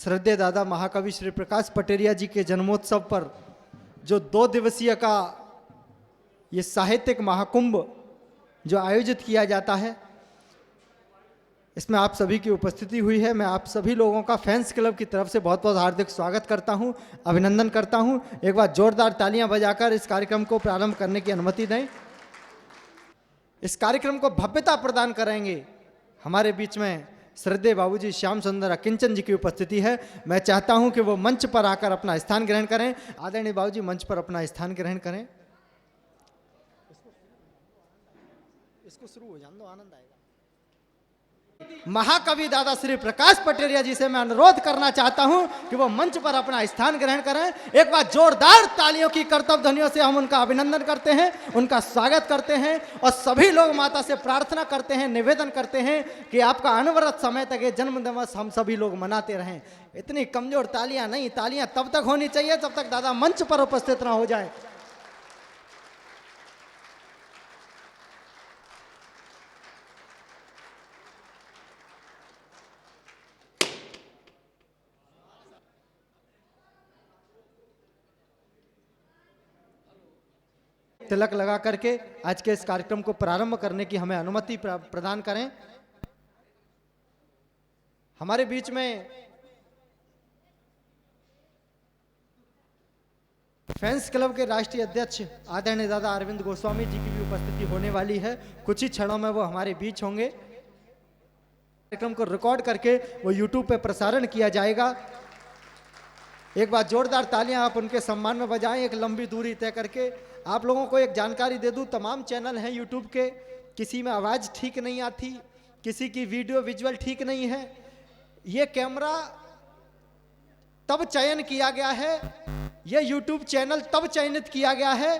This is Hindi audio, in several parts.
श्रद्धेय दादा महाकवि श्री प्रकाश पटेरिया जी के जन्मोत्सव पर जो 2 दिवसीय का ये साहित्यिक महाकुंभ जो आयोजित किया जाता है, इसमें आप सभी की उपस्थिति हुई है। मैं आप सभी लोगों का फैंस क्लब की तरफ से बहुत बहुत हार्दिक स्वागत करता हूं, अभिनंदन करता हूं। एक बार जोरदार तालियां बजाकर इस कार्यक्रम को प्रारंभ करने की अनुमति दें। इस कार्यक्रम को भव्यता प्रदान करेंगे हमारे बीच में श्रद्धेय बाबूजी श्याम सुंदर अकिंचन जी की उपस्थिति है। मैं चाहता हूं कि वो मंच पर आकर अपना स्थान ग्रहण करें। आदरणीय बाबूजी मंच पर अपना स्थान ग्रहण करें। इसको शुरू हो जाने दो, आनंद आएगा। महाकवि दादा श्री प्रकाश पटेरिया जी से मैं अनुरोध करना चाहता हूं कि वो मंच पर अपना स्थान ग्रहण करें। एक बार जोरदार तालियों की कर्तव्य ध्वनियों से हम उनका अभिनंदन करते हैं, उनका स्वागत करते हैं और सभी लोग माता से प्रार्थना करते हैं, निवेदन करते हैं कि आपका अनवरत समय तक ये जन्म दिवस हम सभी लोग मनाते रहें। इतनी कमजोर तालियां नहीं, तालियां तब तक होनी चाहिए जब तक दादा मंच पर उपस्थित ना हो जाए। तिलक लगा करके आज के इस कार्यक्रम को प्रारंभ करने की हमें अनुमति प्रदान करें। हमारे बीच में फैंस क्लब के राष्ट्रीय अध्यक्ष आदरणीय दादा अरविंद गोस्वामी जी की भी उपस्थिति होने वाली है। कुछ ही क्षणों में वो हमारे बीच होंगे। कार्यक्रम को रिकॉर्ड करके वो YouTube पे प्रसारण किया जाएगा। एक बार जोरदार तालियां आप उनके सम्मान में बजाएं। एक लंबी दूरी तय करके आप लोगों को एक जानकारी दे दूं, तमाम चैनल हैं यूट्यूब के, किसी में आवाज़ ठीक नहीं आती, किसी की वीडियो विजुअल ठीक नहीं है। ये कैमरा तब चयन किया गया है, ये यूट्यूब चैनल तब चयनित किया गया है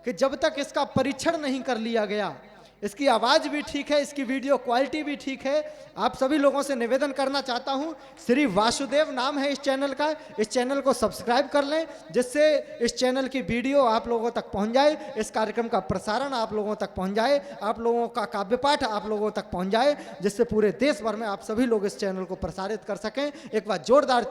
कि जब तक इसका परीक्षण नहीं कर लिया गया। इसकी आवाज़ भी ठीक है, इसकी वीडियो क्वालिटी भी ठीक है। आप सभी लोगों से निवेदन करना चाहता हूं, श्री वासुदेव नाम है इस चैनल का, इस चैनल को सब्सक्राइब कर लें जिससे इस चैनल की वीडियो आप लोगों तक पहुंच जाए, इस कार्यक्रम का प्रसारण आप लोगों तक पहुंच जाए, आप लोगों का काव्य पाठ आप लोगों तक पहुंच जाए, जिससे पूरे देश भर में आप सभी लोग इस चैनल को प्रसारित कर सकें। एक बार जोरदार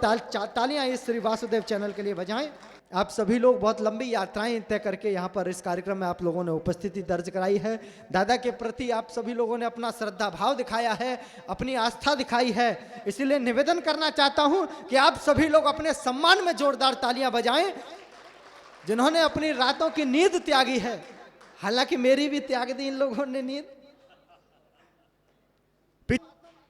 तालियां इस श्री वासुदेव चैनल के लिए बजाएं। आप सभी लोग बहुत लंबी यात्राएं तय करके यहाँ पर इस कार्यक्रम में आप लोगों ने उपस्थिति दर्ज कराई है। दादा के प्रति आप सभी लोगों ने अपना श्रद्धा भाव दिखाया है, अपनी आस्था दिखाई है। इसीलिए निवेदन करना चाहता हूं कि आप सभी लोग अपने सम्मान में जोरदार तालियां बजाएं, जिन्होंने अपनी रातों की नींद त्यागी है। हालांकि मेरी भी त्याग दी इन लोगों ने नींद।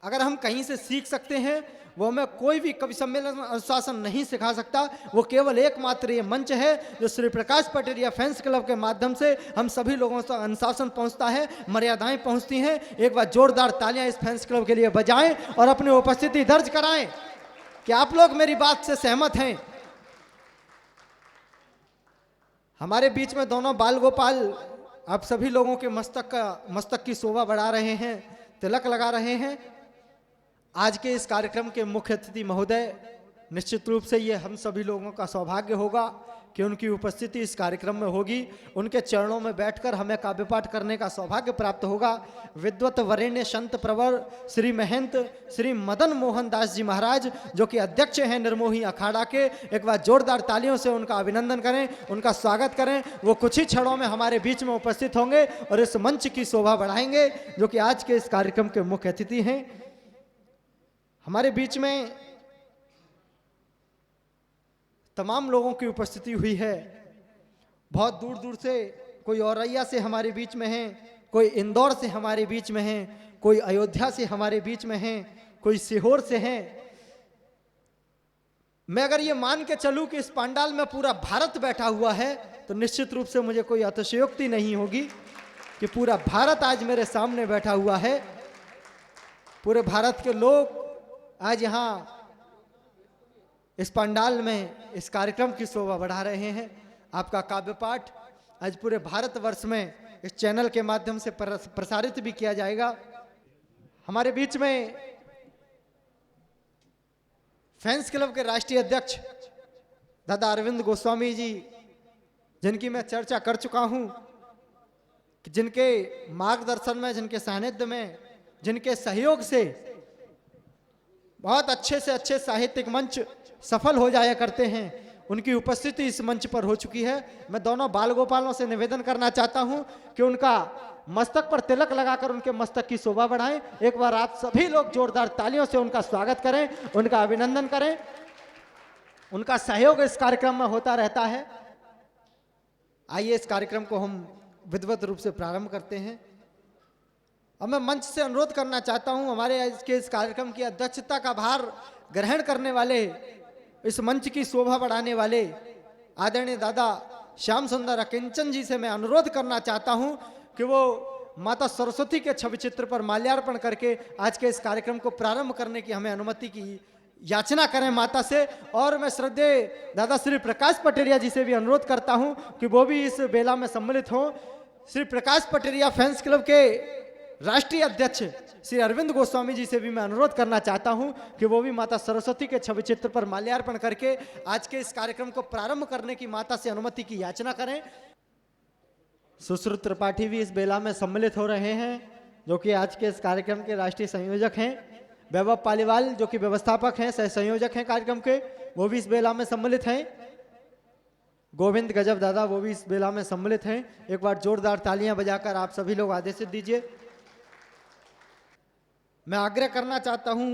अगर हम कहीं से सीख सकते हैं, वो मैं कोई भी कवि सम्मेलन अनुशासन नहीं सिखा सकता। वो केवल एकमात्र ये मंच है जो श्री प्रकाश पटेरिया फैंस क्लब के माध्यम से हम सभी लोगों से अनुशासन पहुंचता है, मर्यादाएं पहुंचती हैं। एक बार जोरदार तालियां इस फैंस क्लब के लिए बजाएं और अपनी उपस्थिति दर्ज कराएं कि आप लोग मेरी बात से सहमत हैं। हमारे बीच में दोनों बाल गोपाल आप सभी लोगों के मस्तक की शोभा बढ़ा रहे हैं, तिलक लगा रहे हैं। आज के इस कार्यक्रम के मुख्य अतिथि महोदय, निश्चित रूप से ये हम सभी लोगों का सौभाग्य होगा कि उनकी उपस्थिति इस कार्यक्रम में होगी। उनके चरणों में बैठकर हमें काव्य पाठ करने का सौभाग्य प्राप्त होगा। विद्वत वरेण्य संत प्रवर श्री महंत श्री मदन मोहन दास जी महाराज, जो कि अध्यक्ष हैं निर्मोही अखाड़ा के, एक बार जोरदार तालियों से उनका अभिनंदन करें, उनका स्वागत करें। वो कुछ ही क्षणों में हमारे बीच में उपस्थित होंगे और इस मंच की शोभा बढ़ाएंगे, जो कि आज के इस कार्यक्रम के मुख्य अतिथि हैं। हमारे बीच में तमाम लोगों की उपस्थिति हुई है। बहुत दूर दूर से, कोई औरैया से हमारे बीच में हैं, कोई इंदौर से हमारे बीच में हैं, कोई अयोध्या से हमारे बीच में हैं, कोई सीहोर से हैं। मैं अगर ये मान के चलूं कि इस पंडाल में पूरा भारत बैठा हुआ है तो निश्चित रूप से मुझे कोई अतिशयोक्ति नहीं होगी कि पूरा भारत आज मेरे सामने बैठा हुआ है। पूरे भारत के लोग आज यहाँ इस पंडाल में इस कार्यक्रम की शोभा बढ़ा रहे हैं। आपका काव्य पाठ आज पूरे भारतवर्ष में इस चैनल के माध्यम से प्रसारित भी किया जाएगा। हमारे बीच में फैंस क्लब के राष्ट्रीय अध्यक्ष दादा अरविंद गोस्वामी जी, जिनकी मैं चर्चा कर चुका हूं, जिनके मार्गदर्शन में, जिनके सानिध्य में, जिनके सहयोग से बहुत अच्छे से अच्छे साहित्यिक मंच सफल हो जाया करते हैं, उनकी उपस्थिति इस मंच पर हो चुकी है। मैं दोनों बाल गोपालों से निवेदन करना चाहता हूं कि उनका मस्तक पर तिलक लगाकर उनके मस्तक की शोभा बढ़ाएं। एक बार आप सभी लोग जोरदार तालियों से उनका स्वागत करें, उनका अभिनंदन करें। उनका सहयोग इस कार्यक्रम में होता रहता है। आइए इस कार्यक्रम को हम विधिवत रूप से प्रारंभ करते हैं। अब मैं मंच से अनुरोध करना चाहता हूं, हमारे इस कार्यक्रम की अध्यक्षता का भार ग्रहण करने वाले, इस मंच की शोभा बढ़ाने वाले आदरणीय दादा श्याम सुंदर अकिंचन जी से मैं अनुरोध करना चाहता हूं कि वो माता सरस्वती के छवि चित्र पर माल्यार्पण करके आज के इस कार्यक्रम को प्रारंभ करने की हमें अनुमति की याचना करें माता से। और मैं श्रद्धेय दादा श्री प्रकाश पटेरिया जी से भी अनुरोध करता हूं कि वो भी इस बेला में सम्मिलित हों। श्री प्रकाश पटेरिया फैंस क्लब के राष्ट्रीय अध्यक्ष श्री अरविंद गोस्वामी जी से भी मैं अनुरोध करना चाहता हूं कि वो भी माता सरस्वती के छवि चित्र पर माल्यार्पण करके आज के इस कार्यक्रम को प्रारंभ करने की माता से अनुमति की याचना करें। सुश्रुत त्रिपाठी भी इस बेला में सम्मिलित हो रहे हैं, जो कि आज के इस कार्यक्रम के राष्ट्रीय संयोजक हैं। वैभव पालीवाल जो कि व्यवस्थापक हैं, सह संयोजक हैं कार्यक्रम के, वो भी इस बेला में सम्मिलित हैं। गोविंद गजब दादा वो भी इस बेला में सम्मिलित हैं। एक बार जोरदार तालियां बजाकर आप सभी लोग आदेशित दीजिए। मैं आग्रह करना चाहता हूं,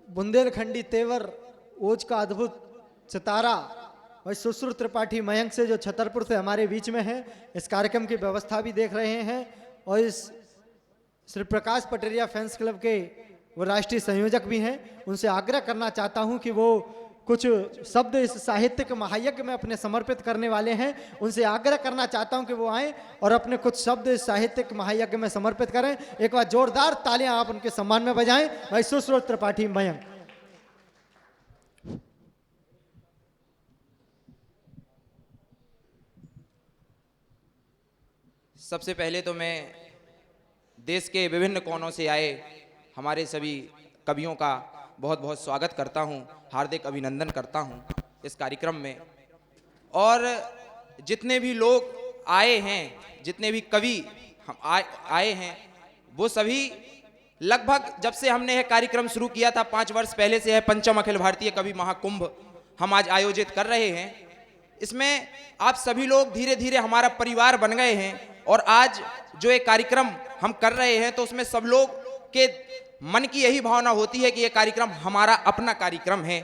बुंदेलखंडी तेवर ओज का अद्भुत सितारा और सुश्रुत त्रिपाठी मयंक से जो छतरपुर से हमारे बीच में है, इस कार्यक्रम की व्यवस्था भी देख रहे हैं और इस श्री प्रकाश पटेरिया फैंस क्लब के वो राष्ट्रीय संयोजक भी हैं। उनसे आग्रह करना चाहता हूं कि वो कुछ शब्द इस साहित्यिक महायज्ञ में अपने समर्पित करने वाले हैं। उनसे आग्रह करना चाहता हूं कि वो आएं और अपने कुछ शब्द इस साहित्यिक महायज्ञ में समर्पित करें। एक बार जोरदार तालियां आप उनके सम्मान में बजाएं। भाई सुश्रुत त्रिपाठी मयंक। सबसे पहले तो मैं देश के विभिन्न कोनों से आए हमारे सभी कवियों का बहुत बहुत स्वागत करता हूं, हार्दिक अभिनंदन करता हूं इस कार्यक्रम में। और जितने भी लोग आए हैं, जितने भी कवि हम आए हैं, वो सभी लगभग जब से हमने यह कार्यक्रम शुरू किया था 5 वर्ष पहले से है पंचम अखिल भारतीय कवि महाकुंभ हम आज आयोजित कर रहे हैं। इसमें आप सभी लोग धीरे धीरे हमारा परिवार बन गए हैं और आज जो एक कार्यक्रम हम कर रहे हैं तो उसमें सब लोग के मन की यही भावना होती है कि ये कार्यक्रम हमारा अपना कार्यक्रम है,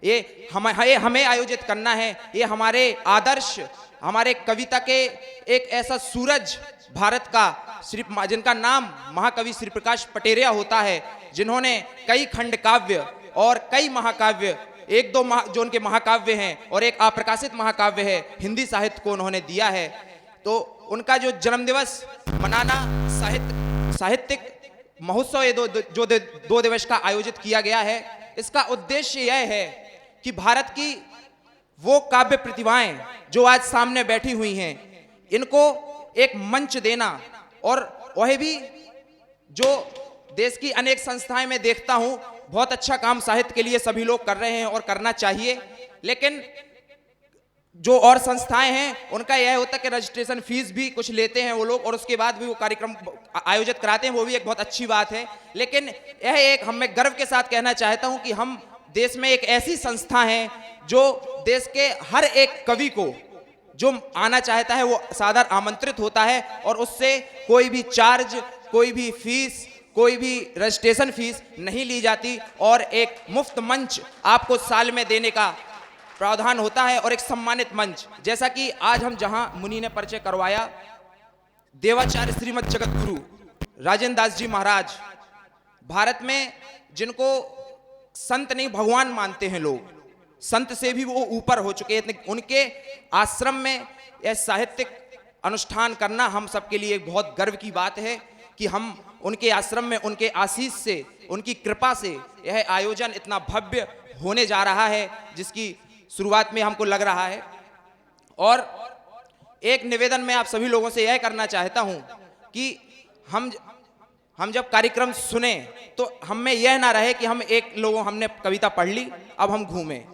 ये हमें आयोजित करना है। ये हमारे आदर्श, हमारे कविता के एक ऐसा सूरज भारत का जिनका नाम महाकवि श्री प्रकाश पटेरिया होता है, जिन्होंने कई खंड काव्य और कई महाकाव्य, एक दो जो उनके महाकाव्य हैं और एक अप्रकाशित महाकाव्य है, हिंदी साहित्य को उन्होंने दिया है। तो उनका जो जन्मदिवस मनाना, साहित्यिक महोत्सव ये दो दिवस का आयोजित किया गया है। इसका उद्देश्य यह है कि भारत की वो काव्य प्रतिभाएं जो आज सामने बैठी हुई हैं, इनको एक मंच देना। और वह भी जो देश की अनेक संस्थाएं मैं देखता हूं, बहुत अच्छा काम साहित्य के लिए सभी लोग कर रहे हैं और करना चाहिए, लेकिन जो और संस्थाएं हैं उनका यह होता है कि रजिस्ट्रेशन फीस भी कुछ लेते हैं वो लोग और उसके बाद भी वो कार्यक्रम आयोजित कराते हैं, वो भी एक बहुत अच्छी बात है। लेकिन यह एक मैं गर्व के साथ कहना चाहता हूं कि हम देश में एक ऐसी संस्था है जो देश के हर एक कवि को जो आना चाहता है वो सादर आमंत्रित होता है और उससे कोई भी चार्ज, कोई भी फीस, कोई भी रजिस्ट्रेशन फीस नहीं ली जाती और एक मुफ्त मंच आपको साल में देने का प्रावधान होता है और एक सम्मानित मंच। जैसा कि आज हम जहां मुनि ने परिचय करवाया, देवाचार्य श्रीमद जगत गुरु राजेंद्र दास जी महाराज, भारत में जिनको संत नहीं भगवान मानते हैं लोग, संत से भी वो ऊपर हो चुके हैं। उनके आश्रम में यह साहित्यिक अनुष्ठान करना हम सबके लिए एक बहुत गर्व की बात है कि हम उनके आश्रम में उनके आशीष से, उनकी कृपा से यह आयोजन इतना भव्य होने जा रहा है, जिसकी शुरुआत में हमको लग रहा है। और एक निवेदन मैं आप सभी लोगों से यह करना चाहता हूं कि हम जब कार्यक्रम सुने तो हम में यह ना रहे कि हमने कविता पढ़ ली अब हम घूमें।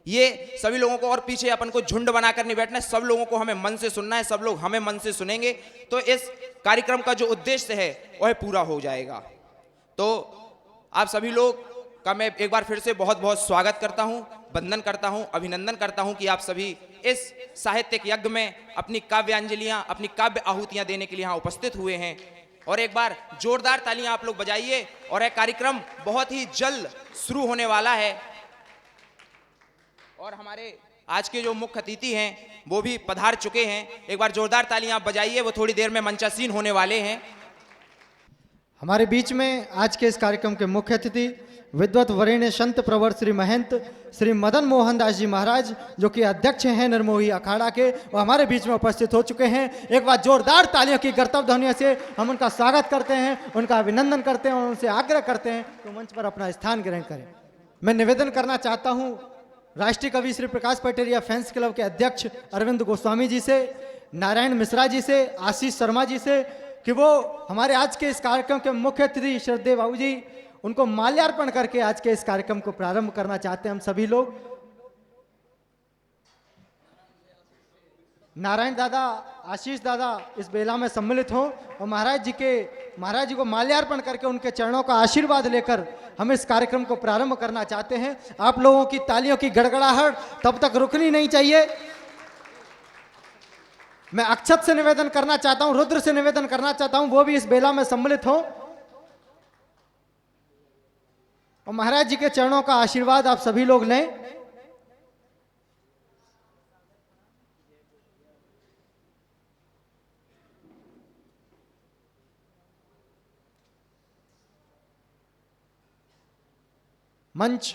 ये सभी लोगों को और पीछे अपन को झुंड बनाकर नहीं बैठना है, सब लोगों को हमें मन से सुनना है, सब लोग हमें मन से सुनेंगे तो इस कार्यक्रम का जो उद्देश्य है वह पूरा हो जाएगा। तो आप सभी लोग का मैं एक बार फिर से बहुत बहुत स्वागत करता हूं, वंदन करता हूं, अभिनंदन करता हूं कि आप सभी इस साहित्यिक यज्ञ में अपनी काव्यांजलियां, अपनी काव्य आहुतियां देने के लिए यहाँ उपस्थित हुए हैं। और एक बार जोरदार तालियां आप लोग बजाइए। और यह कार्यक्रम बहुत ही जल्द शुरू होने वाला है और हमारे आज के जो मुख्य अतिथि हैं वो भी पधार चुके हैं। एक बार जोरदार तालियां आप बजाइए, वो थोड़ी देर में मंचासीन होने वाले हैं। हमारे बीच में आज के इस कार्यक्रम के मुख्य अतिथि विद्वत वरेण्य संत प्रवर श्री महंत श्री मदन मोहन दास जी महाराज, जो कि अध्यक्ष हैं निर्मोही अखाड़ा के, वो हमारे बीच में उपस्थित हो चुके हैं। एक बार जोरदार तालियों की गर्तव ध्वनियों से हम उनका स्वागत करते हैं, उनका अभिनंदन करते हैं और उनसे आग्रह करते हैं तो मंच पर अपना स्थान ग्रहण करें। मैं निवेदन करना चाहता हूँ राष्ट्रीय कवि श्री प्रकाश पटेरिया फैंस क्लब के अध्यक्ष अरविंद गोस्वामी जी से, नारायण मिश्रा जी से, आशीष शर्मा जी से कि वो हमारे आज के इस कार्यक्रम के मुख्य अतिथि श्रद्धेय बाबू जी, उनको माल्यार्पण करके आज के इस कार्यक्रम को प्रारंभ करना चाहते हैं। हम सभी लोग नारायण दादा, आशीष दादा इस बेला में सम्मिलित हों और महाराज जी को माल्यार्पण करके उनके चरणों का आशीर्वाद लेकर हम इस कार्यक्रम को प्रारंभ करना चाहते हैं। आप लोगों की तालियों की गड़गड़ाहट तब तक रुकनी नहीं चाहिए। मैं अक्षत से निवेदन करना चाहता हूं, रुद्र से निवेदन करना चाहता हूं, वो भी इस बेला में सम्मिलित हों और महाराज जी के चरणों का आशीर्वाद आप सभी लोग लें। मंच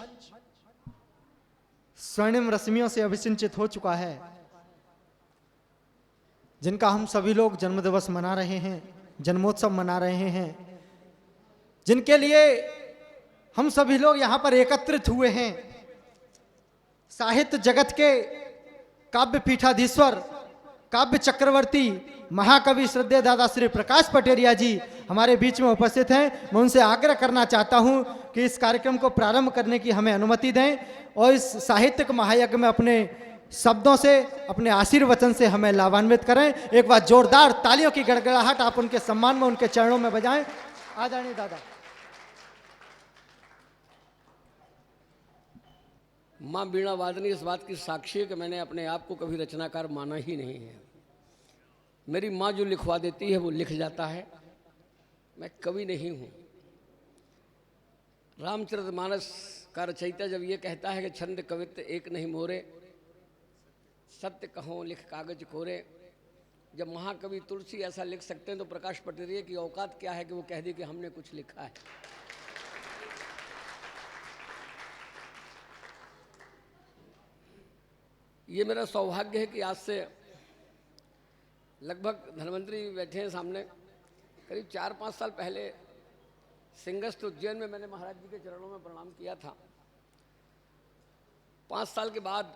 स्वर्णिम रश्मियों से अभिसिंचित हो चुका है, जिनका हम सभी लोग जन्मदिवस मना रहे हैं, जन्मोत्सव मना रहे हैं, जिनके लिए हम सभी लोग यहां पर एकत्रित हुए हैं। साहित्य जगत के काव्य पीठाधीश्वर, काव्य चक्रवर्ती, महाकवि श्रद्धेय दादा श्री प्रकाश पटेरिया जी हमारे बीच में उपस्थित हैं। मैं उनसे आग्रह करना चाहता हूं कि इस कार्यक्रम को प्रारंभ करने की हमें अनुमति दें और इस साहित्यिक महायज्ञ में अपने शब्दों से, अपने आशीर्वचन से हमें लाभान्वित करें। एक बार जोरदार तालियों की गड़गड़ाहट आप उनके सम्मान में, उनके चरणों में बजाएं। आदरणीय दादा। माँ बीणा वादनी इस बात की साक्षी है कि मैंने अपने आप को कभी रचनाकार माना ही नहीं है। मेरी माँ जो लिखवा देती है वो लिख जाता है। मैं कवि नहीं हूँ। रामचरितमानस का रचयिता जब ये कहता है कि छंद कवित्व एक नहीं मोरे, सत्य कहो लिख कागज कोरे, जब महाकवि तुलसी ऐसा लिख सकते हैं तो प्रकाश पटेरिया की औकात क्या है कि वो कह दे कि हमने कुछ लिखा है। ये मेरा सौभाग्य है कि आज से लगभग धन्वंतरी बैठे हैं सामने, करीब 4-5 साल पहले सिंहस्थ उज्जैन में मैंने महाराज जी के चरणों में प्रणाम किया था। 5 साल के बाद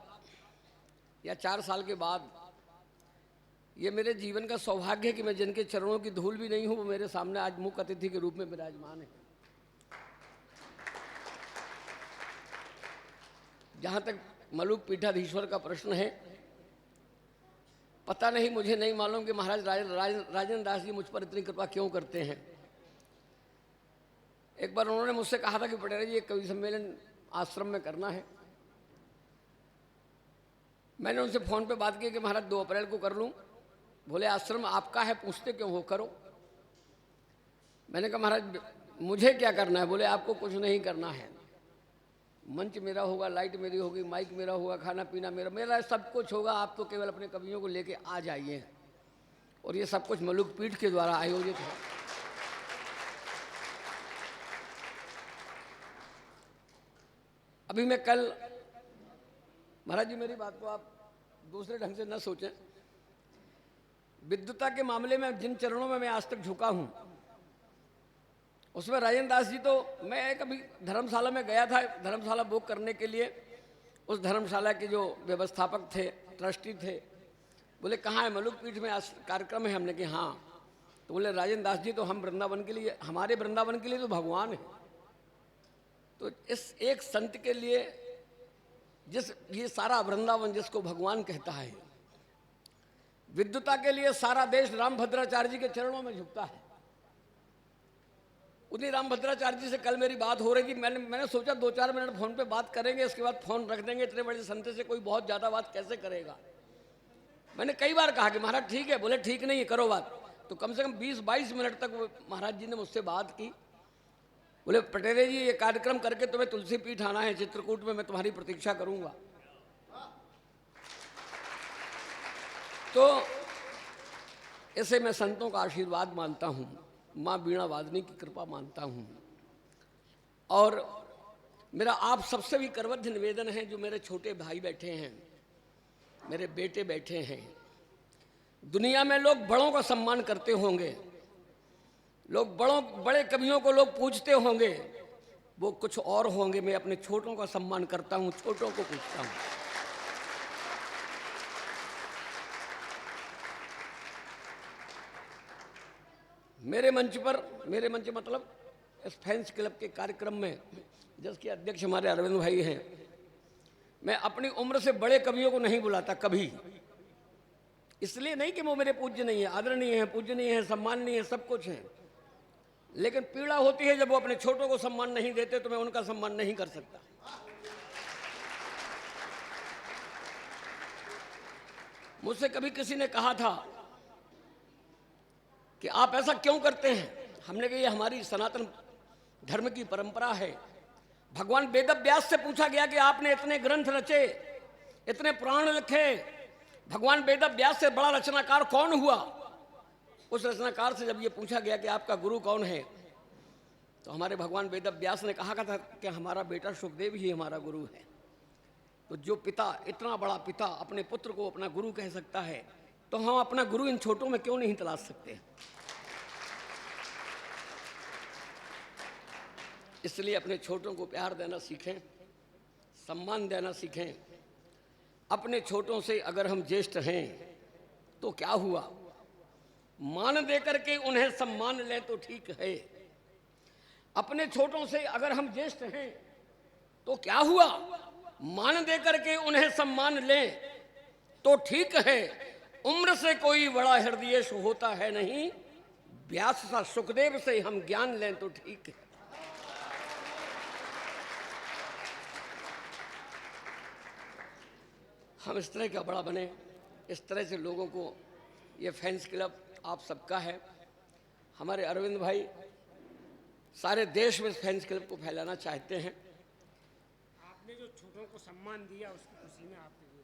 या 4 साल के बाद ये मेरे जीवन का सौभाग्य है कि मैं जिनके चरणों की धूल भी नहीं हूँ वो मेरे सामने आज मुख्य अतिथि के रूप में विराजमान है। जहाँ तक मलुक पीठाधीश्वर का प्रश्न है, पता नहीं, मुझे नहीं मालूम कि महाराज राजेंद्र दास जी मुझ पर इतनी कृपा क्यों करते हैं। एक बार उन्होंने मुझसे कहा था कि पटेल जी एक कवि सम्मेलन आश्रम में करना है। मैंने उनसे फ़ोन पे बात की कि महाराज 2 अप्रैल को कर लूँ। बोले आश्रम आपका है, पूछते क्यों हो, करो। मैंने कहा महाराज मुझे क्या करना है? बोले आपको कुछ नहीं करना है, मंच मेरा होगा, लाइट मेरी होगी, माइक मेरा होगा, खाना पीना मेरा सब कुछ होगा। आप तो केवल अपने कवियों को लेके आ जाइए। और ये सब कुछ मलुक पीठ के द्वारा आयोजित है। अभी मैं कल, महाराज जी मेरी बात को आप दूसरे ढंग से न सोचें, विद्वता के मामले में जिन चरणों में मैं आज तक झुका हूं उसमें राजेंद्र दास जी, तो मैं कभी धर्मशाला में गया था धर्मशाला बुक करने के लिए। उस धर्मशाला के जो व्यवस्थापक थे, ट्रस्टी थे, बोले कहाँ है? मलुक पीठ में आज कार्यक्रम है। हमने कहा हाँ। तो बोले राजेंद्र दास जी तो हम वृंदावन के लिए, हमारे वृंदावन के लिए तो भगवान है। तो इस एक संत के लिए ये सारा वृंदावन जिसको भगवान कहता है, विद्वता के लिए सारा देश रामभद्राचार्य जी के चरणों में झुकता है। उन्हीं रामभद्राचार्य जी से कल मेरी बात हो रही थी। मैंने सोचा 2-4 मिनट फोन पे बात करेंगे, इसके बाद फोन रख देंगे। इतने बड़े संत से कोई बहुत ज़्यादा बात कैसे करेगा। मैंने कई बार कहा कि महाराज ठीक है, बोले ठीक नहीं है, करो बात। तो कम से कम 20-22 मिनट तक वो महाराज जी ने मुझसे बात की। बोले पटेरे जी ये कार्यक्रम करके तुम्हें तुलसी पीठ आना है चित्रकूट में, मैं तुम्हारी प्रतीक्षा करूंगा। तो ऐसे मैं संतों का आशीर्वाद मानता हूँ, माँ बीणा वादनी की कृपा मानता हूँ। और मेरा आप सबसे भी करवद्ध निवेदन है, जो मेरे छोटे भाई बैठे हैं, मेरे बेटे बैठे हैं, दुनिया में लोग बड़ों का सम्मान करते होंगे, लोग बड़े कवियों को लोग पूछते होंगे, वो कुछ और होंगे। मैं अपने छोटों का सम्मान करता हूँ, छोटों को पूछता हूँ। मेरे मंच मतलब इस फैंस क्लब के कार्यक्रम में जिसके अध्यक्ष हमारे अरविंद भाई हैं, मैं अपनी उम्र से बड़े कवियों को नहीं बुलाता कभी। इसलिए नहीं कि वो मेरे पूज्य नहीं है, आदरणीय है, पूजनीय है, सम्माननीय है, सब कुछ है, लेकिन पीड़ा होती है जब वो अपने छोटों को सम्मान नहीं देते, तो मैं उनका सम्मान नहीं कर सकता। मुझसे कभी किसी ने कहा था कि आप ऐसा क्यों करते हैं। हमने कहा ये हमारी सनातन धर्म की परंपरा है। भगवान वेद व्यास से पूछा गया कि आपने इतने ग्रंथ रचे, इतने पुराण लिखे, भगवान वेद व्यास से बड़ा रचनाकार कौन हुआ। उस रचनाकार से जब ये पूछा गया कि आपका गुरु कौन है, तो हमारे भगवान वेद व्यास ने कहा था कि हमारा बेटा सुखदेव ही हमारा गुरु है। तो जो पिता, इतना बड़ा पिता अपने पुत्र को अपना गुरु कह सकता है, तो हम अपना गुरु इन छोटों में क्यों नहीं तलाश सकते। इसलिए अपने छोटों को प्यार देना सीखें, सम्मान देना सीखें। अपने छोटों से अगर हम ज्येष्ठ हैं तो क्या हुआ, मान दे करके उन्हें सम्मान लें तो ठीक है। अपने छोटों से अगर हम ज्येष्ठ हैं तो क्या हुआ, मान दे करके उन्हें सम्मान लें तो ठीक है। उम्र से कोई बड़ा हृदय होता है नहीं, व्यास सा सुखदेव से हम ज्ञान लें तो ठीक है। हम इस तरह का बड़ा बने, इस तरह से लोगों को, ये फैंस क्लब आप सबका है। हमारे अरविंद भाई सारे देश में फैंस क्लब को फैलाना चाहते हैं। आपने जो छोटों को सम्मान दिया उसकी खुशी में आपने दिया।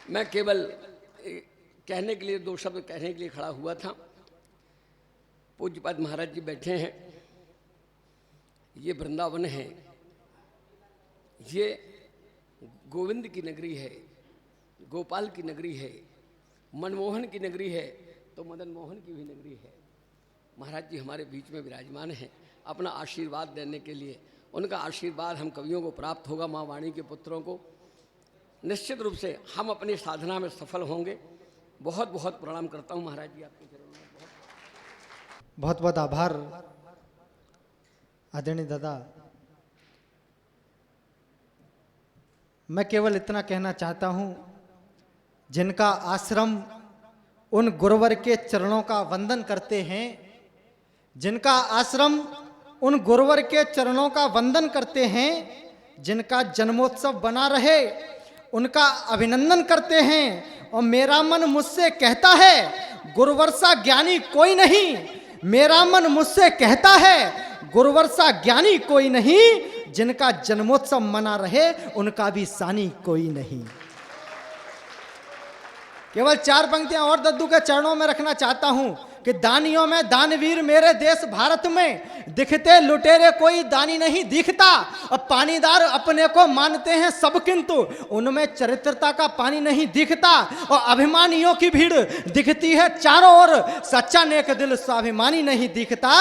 मैं केवल कहने के लिए 2 शब्द कहने के लिए खड़ा हुआ था। पूज्यपाद महाराज जी बैठे हैं, ये वृंदावन है, ये गोविंद की नगरी है, गोपाल की नगरी है, मनमोहन की नगरी है, तो मदन मोहन की भी नगरी है। महाराज जी हमारे बीच में विराजमान हैं अपना आशीर्वाद देने के लिए। उनका आशीर्वाद हम कवियों को प्राप्त होगा, माँ वाणी के पुत्रों को। निश्चित रूप से हम अपनी साधना में सफल होंगे। बहुत बहुत प्रणाम करता हूँ महाराज जी आपके चरणों में। बहुत बहुत आभार आदरणीय दादा। मैं केवल इतना कहना चाहता हूं, जिनका आश्रम उन गुरुवर के चरणों का वंदन करते हैं, जिनका आश्रम उन गुरुवर के चरणों का वंदन करते हैं, जिनका जन्मोत्सव बना रहे उनका अभिनंदन करते हैं। और मेरा मन मुझसे कहता है गुरुवर सा ज्ञानी कोई नहीं, मेरा मन मुझसे कहता है गुरुवर सा ज्ञानी कोई नहीं, जिनका जन्मोत्सव मना रहे उनका भी सानी कोई नहीं। केवल 4 पंक्तियां और दद्दू के चरणों में रखना चाहता हूं कि दानियों में दानवीर मेरे देश भारत में, दिखते लुटेरे कोई दानी नहीं दिखता। और पानीदार अपने को मानते हैं सब, किंतु उनमें चरित्रता का पानी नहीं दिखता। और अभिमानियों की भीड़ दिखती है चारों ओर, सच्चा नेक दिल स्वाभिमानी नहीं दिखता,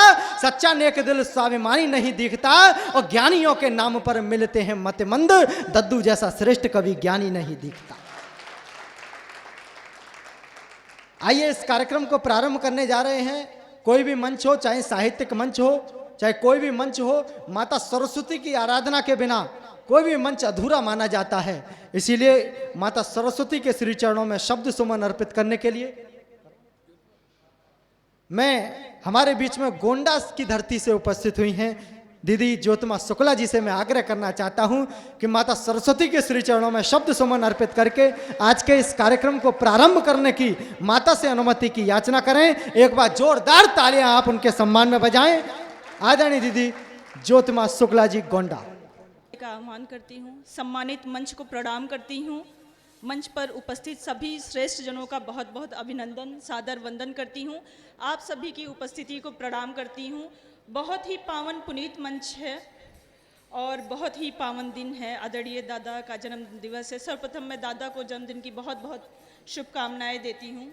सच्चा नेक दिल स्वाभिमानी नहीं दिखता। और ज्ञानियों के नाम पर मिलते हैं मतमंद, दद्दू जैसा श्रेष्ठ कवि ज्ञानी नहीं दिखता। आइए इस कार्यक्रम को प्रारंभ करने जा रहे हैं। कोई भी मंच हो, चाहे साहित्यिक मंच हो, चाहे कोई भी मंच हो, माता सरस्वती की आराधना के बिना कोई भी मंच अधूरा माना जाता है। इसीलिए माता सरस्वती के श्री चरणों में शब्द सुमन अर्पित करने के लिए मैं हमारे बीच में गोंडा की धरती से उपस्थित हुई हैं दीदी ज्योतिमा शुक्ला जी से मैं आग्रह करना चाहता हूं कि माता सरस्वती के श्री चरणों में शब्द सुमन अर्पित करके आज के इस कार्यक्रम को प्रारंभ करने की माता से अनुमति की याचना करें। एक बार जोरदार तालियां आप उनके सम्मान में बजाएं। आदरणीय दीदी ज्योतिमा शुक्ला जी गोंडा का आह्वान करती हूँ। सम्मानित मंच को प्रणाम करती हूँ। मंच पर उपस्थित सभी श्रेष्ठ जनों का बहुत बहुत अभिनंदन सादर वंदन करती हूँ। आप सभी की उपस्थिति को प्रणाम करती हूँ। बहुत ही पावन पुनीत मंच है और बहुत ही पावन दिन है। आदरणीय दादा का जन्म दिवस है। सर्वप्रथम मैं दादा को जन्मदिन की बहुत बहुत शुभकामनाएं देती हूँ।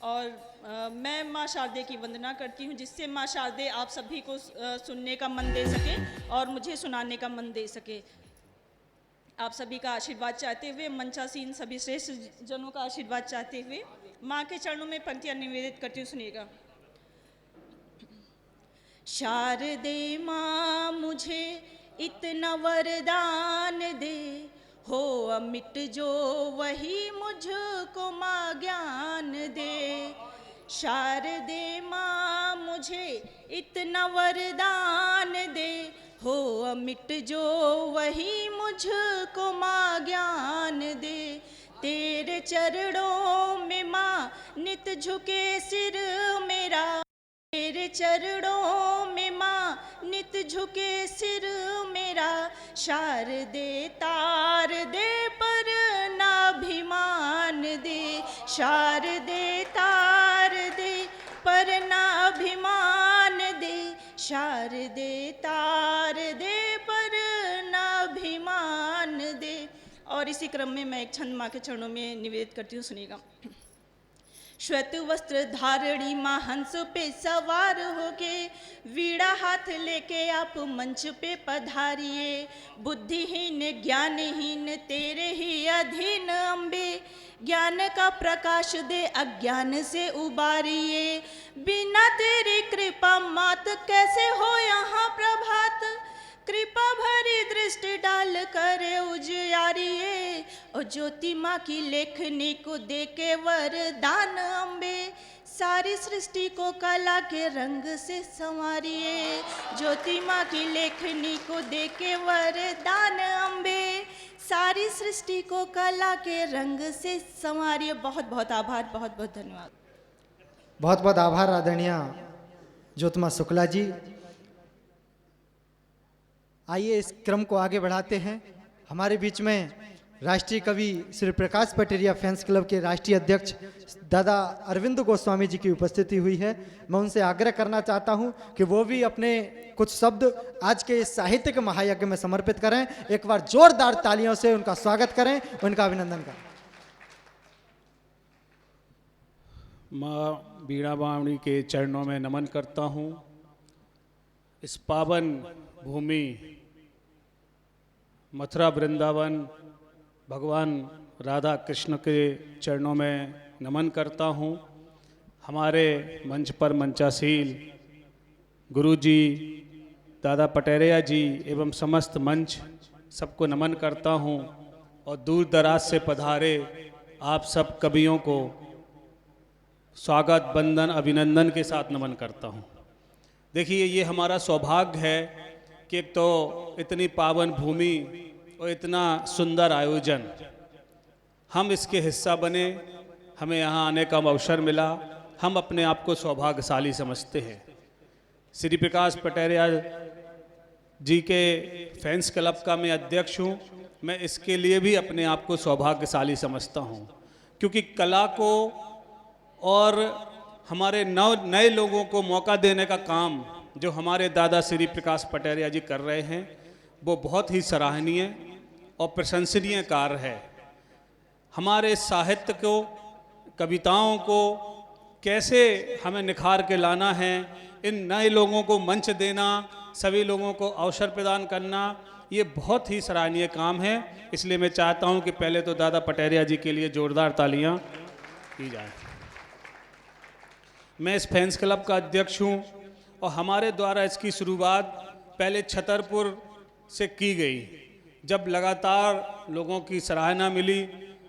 और मैं माँ शारदे की वंदना करती हूँ जिससे माँ शारदे आप सभी को सुनने का मन दे सके और मुझे सुनाने का मन दे सके। आप सभी का आशीर्वाद चाहते हुए मंचासीन सभी श्रेष्ठ जनों का आशीर्वाद चाहते हुए माँ के चरणों में पंक्तियाँ निवेदित करती हूँ। सुनिएगा। शारदे माँ मुझे इतना वरदान दे, हो अमिट जो वही मुझको माँ ज्ञान दे। शारदे माँ मुझे इतना वरदान दे, हो अमिट जो वही मुझको माँ ज्ञान दे। तेरे चरणों में माँ नित झुके सिर मेरा, तेरे चरणों में माँ नित झुके सिर मेरा। शारदे तार दे पर नाभिमान दे, शारदे तार दे पर नाभिमान दे, शारदे तार दे पर नाभिमान दे। और इसी क्रम में मैं एक छंद माँ के चरणों में निवेदित करती हूँ। सुनिएगा। श्वेत वस्त्र धारणी माँ हंस पे सवार होके, वीणा हाथ लेके आप मंच पे पधारिए। बुद्धिहीन ज्ञानहीन तेरे ही अधीन अम्बे, ज्ञान का प्रकाश दे अज्ञान से उबारिए। बिना तेरी कृपा मात कैसे हो यहाँ प्रभात, कृपा भरी दृष्टि डाल करे उजियारिए। और ज्योति माँ की लेखनी को दे के वरदान अम्बे, सारी सृष्टि को कला के रंग से संवारिए। ज्योति माँ की लेखनी को दे के वरदान अम्बे, सारी सृष्टि को कला के रंग से संवारिए। बहुत बहुत आभार, बहुत बहुत धन्यवाद। बहुत बहुत आभार आदरणीय ज्योतिमा शुक्ला जी। आइए इस क्रम को आगे बढ़ाते हैं। हमारे बीच में राष्ट्रीय कवि श्री प्रकाश पटेरिया फैंस क्लब के राष्ट्रीय अध्यक्ष दादा अरविंद गोस्वामी जी की उपस्थिति हुई है। मैं उनसे आग्रह करना चाहता हूं कि वो भी अपने कुछ शब्द आज के इस साहित्यिक महायज्ञ में समर्पित करें। एक बार जोरदार तालियों से उनका स्वागत करें, उनका अभिनंदन करें। माँ बीणा बावणी के चरणों में नमन करता हूँ। इस पावन भूमि मथुरा वृंदावन भगवान राधा कृष्ण के चरणों में नमन करता हूँ। हमारे मंच पर मंचासील गुरु जी दादा पटेरिया जी एवं समस्त मंच सबको नमन करता हूँ। और दूर दराज से पधारे आप सब कवियों को स्वागत वंदन अभिनंदन के साथ नमन करता हूँ। देखिए, ये हमारा सौभाग्य है कि एक तो इतनी पावन भूमि और इतना सुंदर आयोजन, हम इसके हिस्सा बने, हमें यहाँ आने का अवसर मिला। हम अपने आप को सौभाग्यशाली समझते हैं। श्री प्रकाश पटेरिया जी के फैंस क्लब का मैं अध्यक्ष हूँ। मैं इसके लिए भी अपने आप को सौभाग्यशाली समझता हूँ, क्योंकि कला को और हमारे नए लोगों को मौका देने का काम जो हमारे दादा श्री प्रकाश पटेरिया जी कर रहे हैं, वो बहुत ही सराहनीय और प्रशंसनीय कार्य है। हमारे साहित्य को, कविताओं को कैसे हमें निखार के लाना है, इन नए लोगों को मंच देना, सभी लोगों को अवसर प्रदान करना, ये बहुत ही सराहनीय काम है। इसलिए मैं चाहता हूँ कि पहले तो दादा पटेरिया जी के लिए जोरदार तालियाँ की जाए। मैं इस फैंस क्लब का अध्यक्ष हूँ और हमारे द्वारा इसकी शुरुआत पहले छतरपुर से की गई। जब लगातार लोगों की सराहना मिली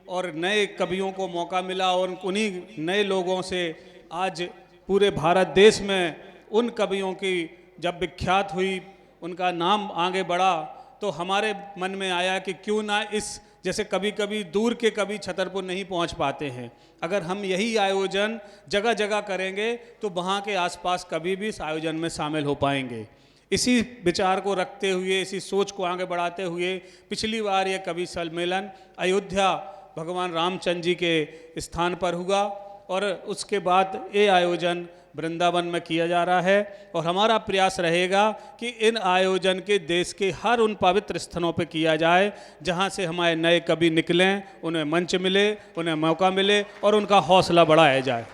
और नए कवियों को मौका मिला और उन्हीं नए लोगों से आज पूरे भारत देश में उन कवियों की जब विख्यात हुई, उनका नाम आगे बढ़ा, तो हमारे मन में आया कि क्यों ना इस जैसे कभी कभी दूर के कवि छतरपुर नहीं पहुंच पाते हैं, अगर हम यही आयोजन जगह जगह करेंगे तो वहाँ के आसपास कवि भी इस आयोजन में शामिल हो पाएंगे। इसी विचार को रखते हुए, इसी सोच को आगे बढ़ाते हुए पिछली बार ये कवि सम्मेलन अयोध्या भगवान रामचंद्र जी के स्थान पर हुआ और उसके बाद ये आयोजन वृंदावन में किया जा रहा है। और हमारा प्रयास रहेगा कि इन आयोजन के देश के हर उन पवित्र स्थानों पर किया जाए जहाँ से हमारे नए कवि निकलें, उन्हें मंच मिले, उन्हें मौका मिले और उनका हौसला बढ़ाया जाए।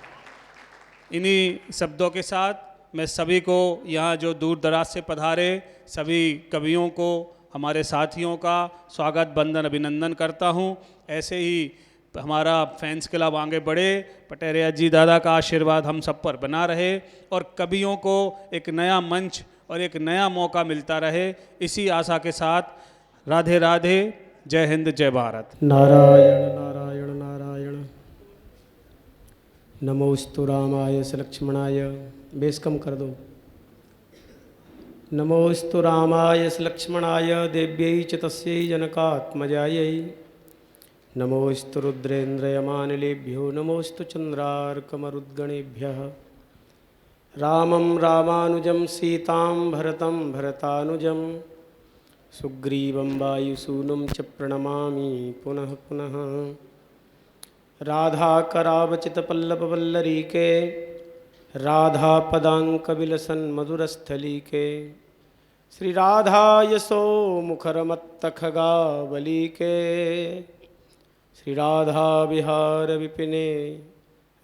इन्हीं शब्दों के साथ मैं सभी को यहाँ जो दूर दराज से पधारे सभी कवियों को, हमारे साथियों का स्वागत, वंदन, अभिनंदन करता हूँ। ऐसे ही हमारा फैंस क्लब आगे बढ़े, पटेरिया जी दादा का आशीर्वाद हम सब पर बना रहे और कवियों को एक नया मंच और एक नया मौका मिलता रहे, इसी आशा के साथ राधे राधे, जय हिंद, जय भारत। नारायण नारायण नारायण। नमोस्तु रामाय स लक्ष्मणाय, बेस कम कर दो। नमोस्तु रामाय स लक्ष्मणाय देव्यै च तस्यै जनकात्मजायै। नमोस्तु रुद्रेन्द्रयमानिलेभ्यो नमोस्तु चन्द्रार्कमरुद्गणेभ्यः। रामं रामानुजं सीतां भरतं भरतानुजं सुग्रीवं वायुसूनुं च प्रणमामि पुनः पुनः। राधाकरावचितपल्लववल्लरीके राधापदाङ्कविलसन् मधुरस्थलीके श्रीराधा यशो मुखरमत्तखगावलीके श्रीराधा विहार विपिने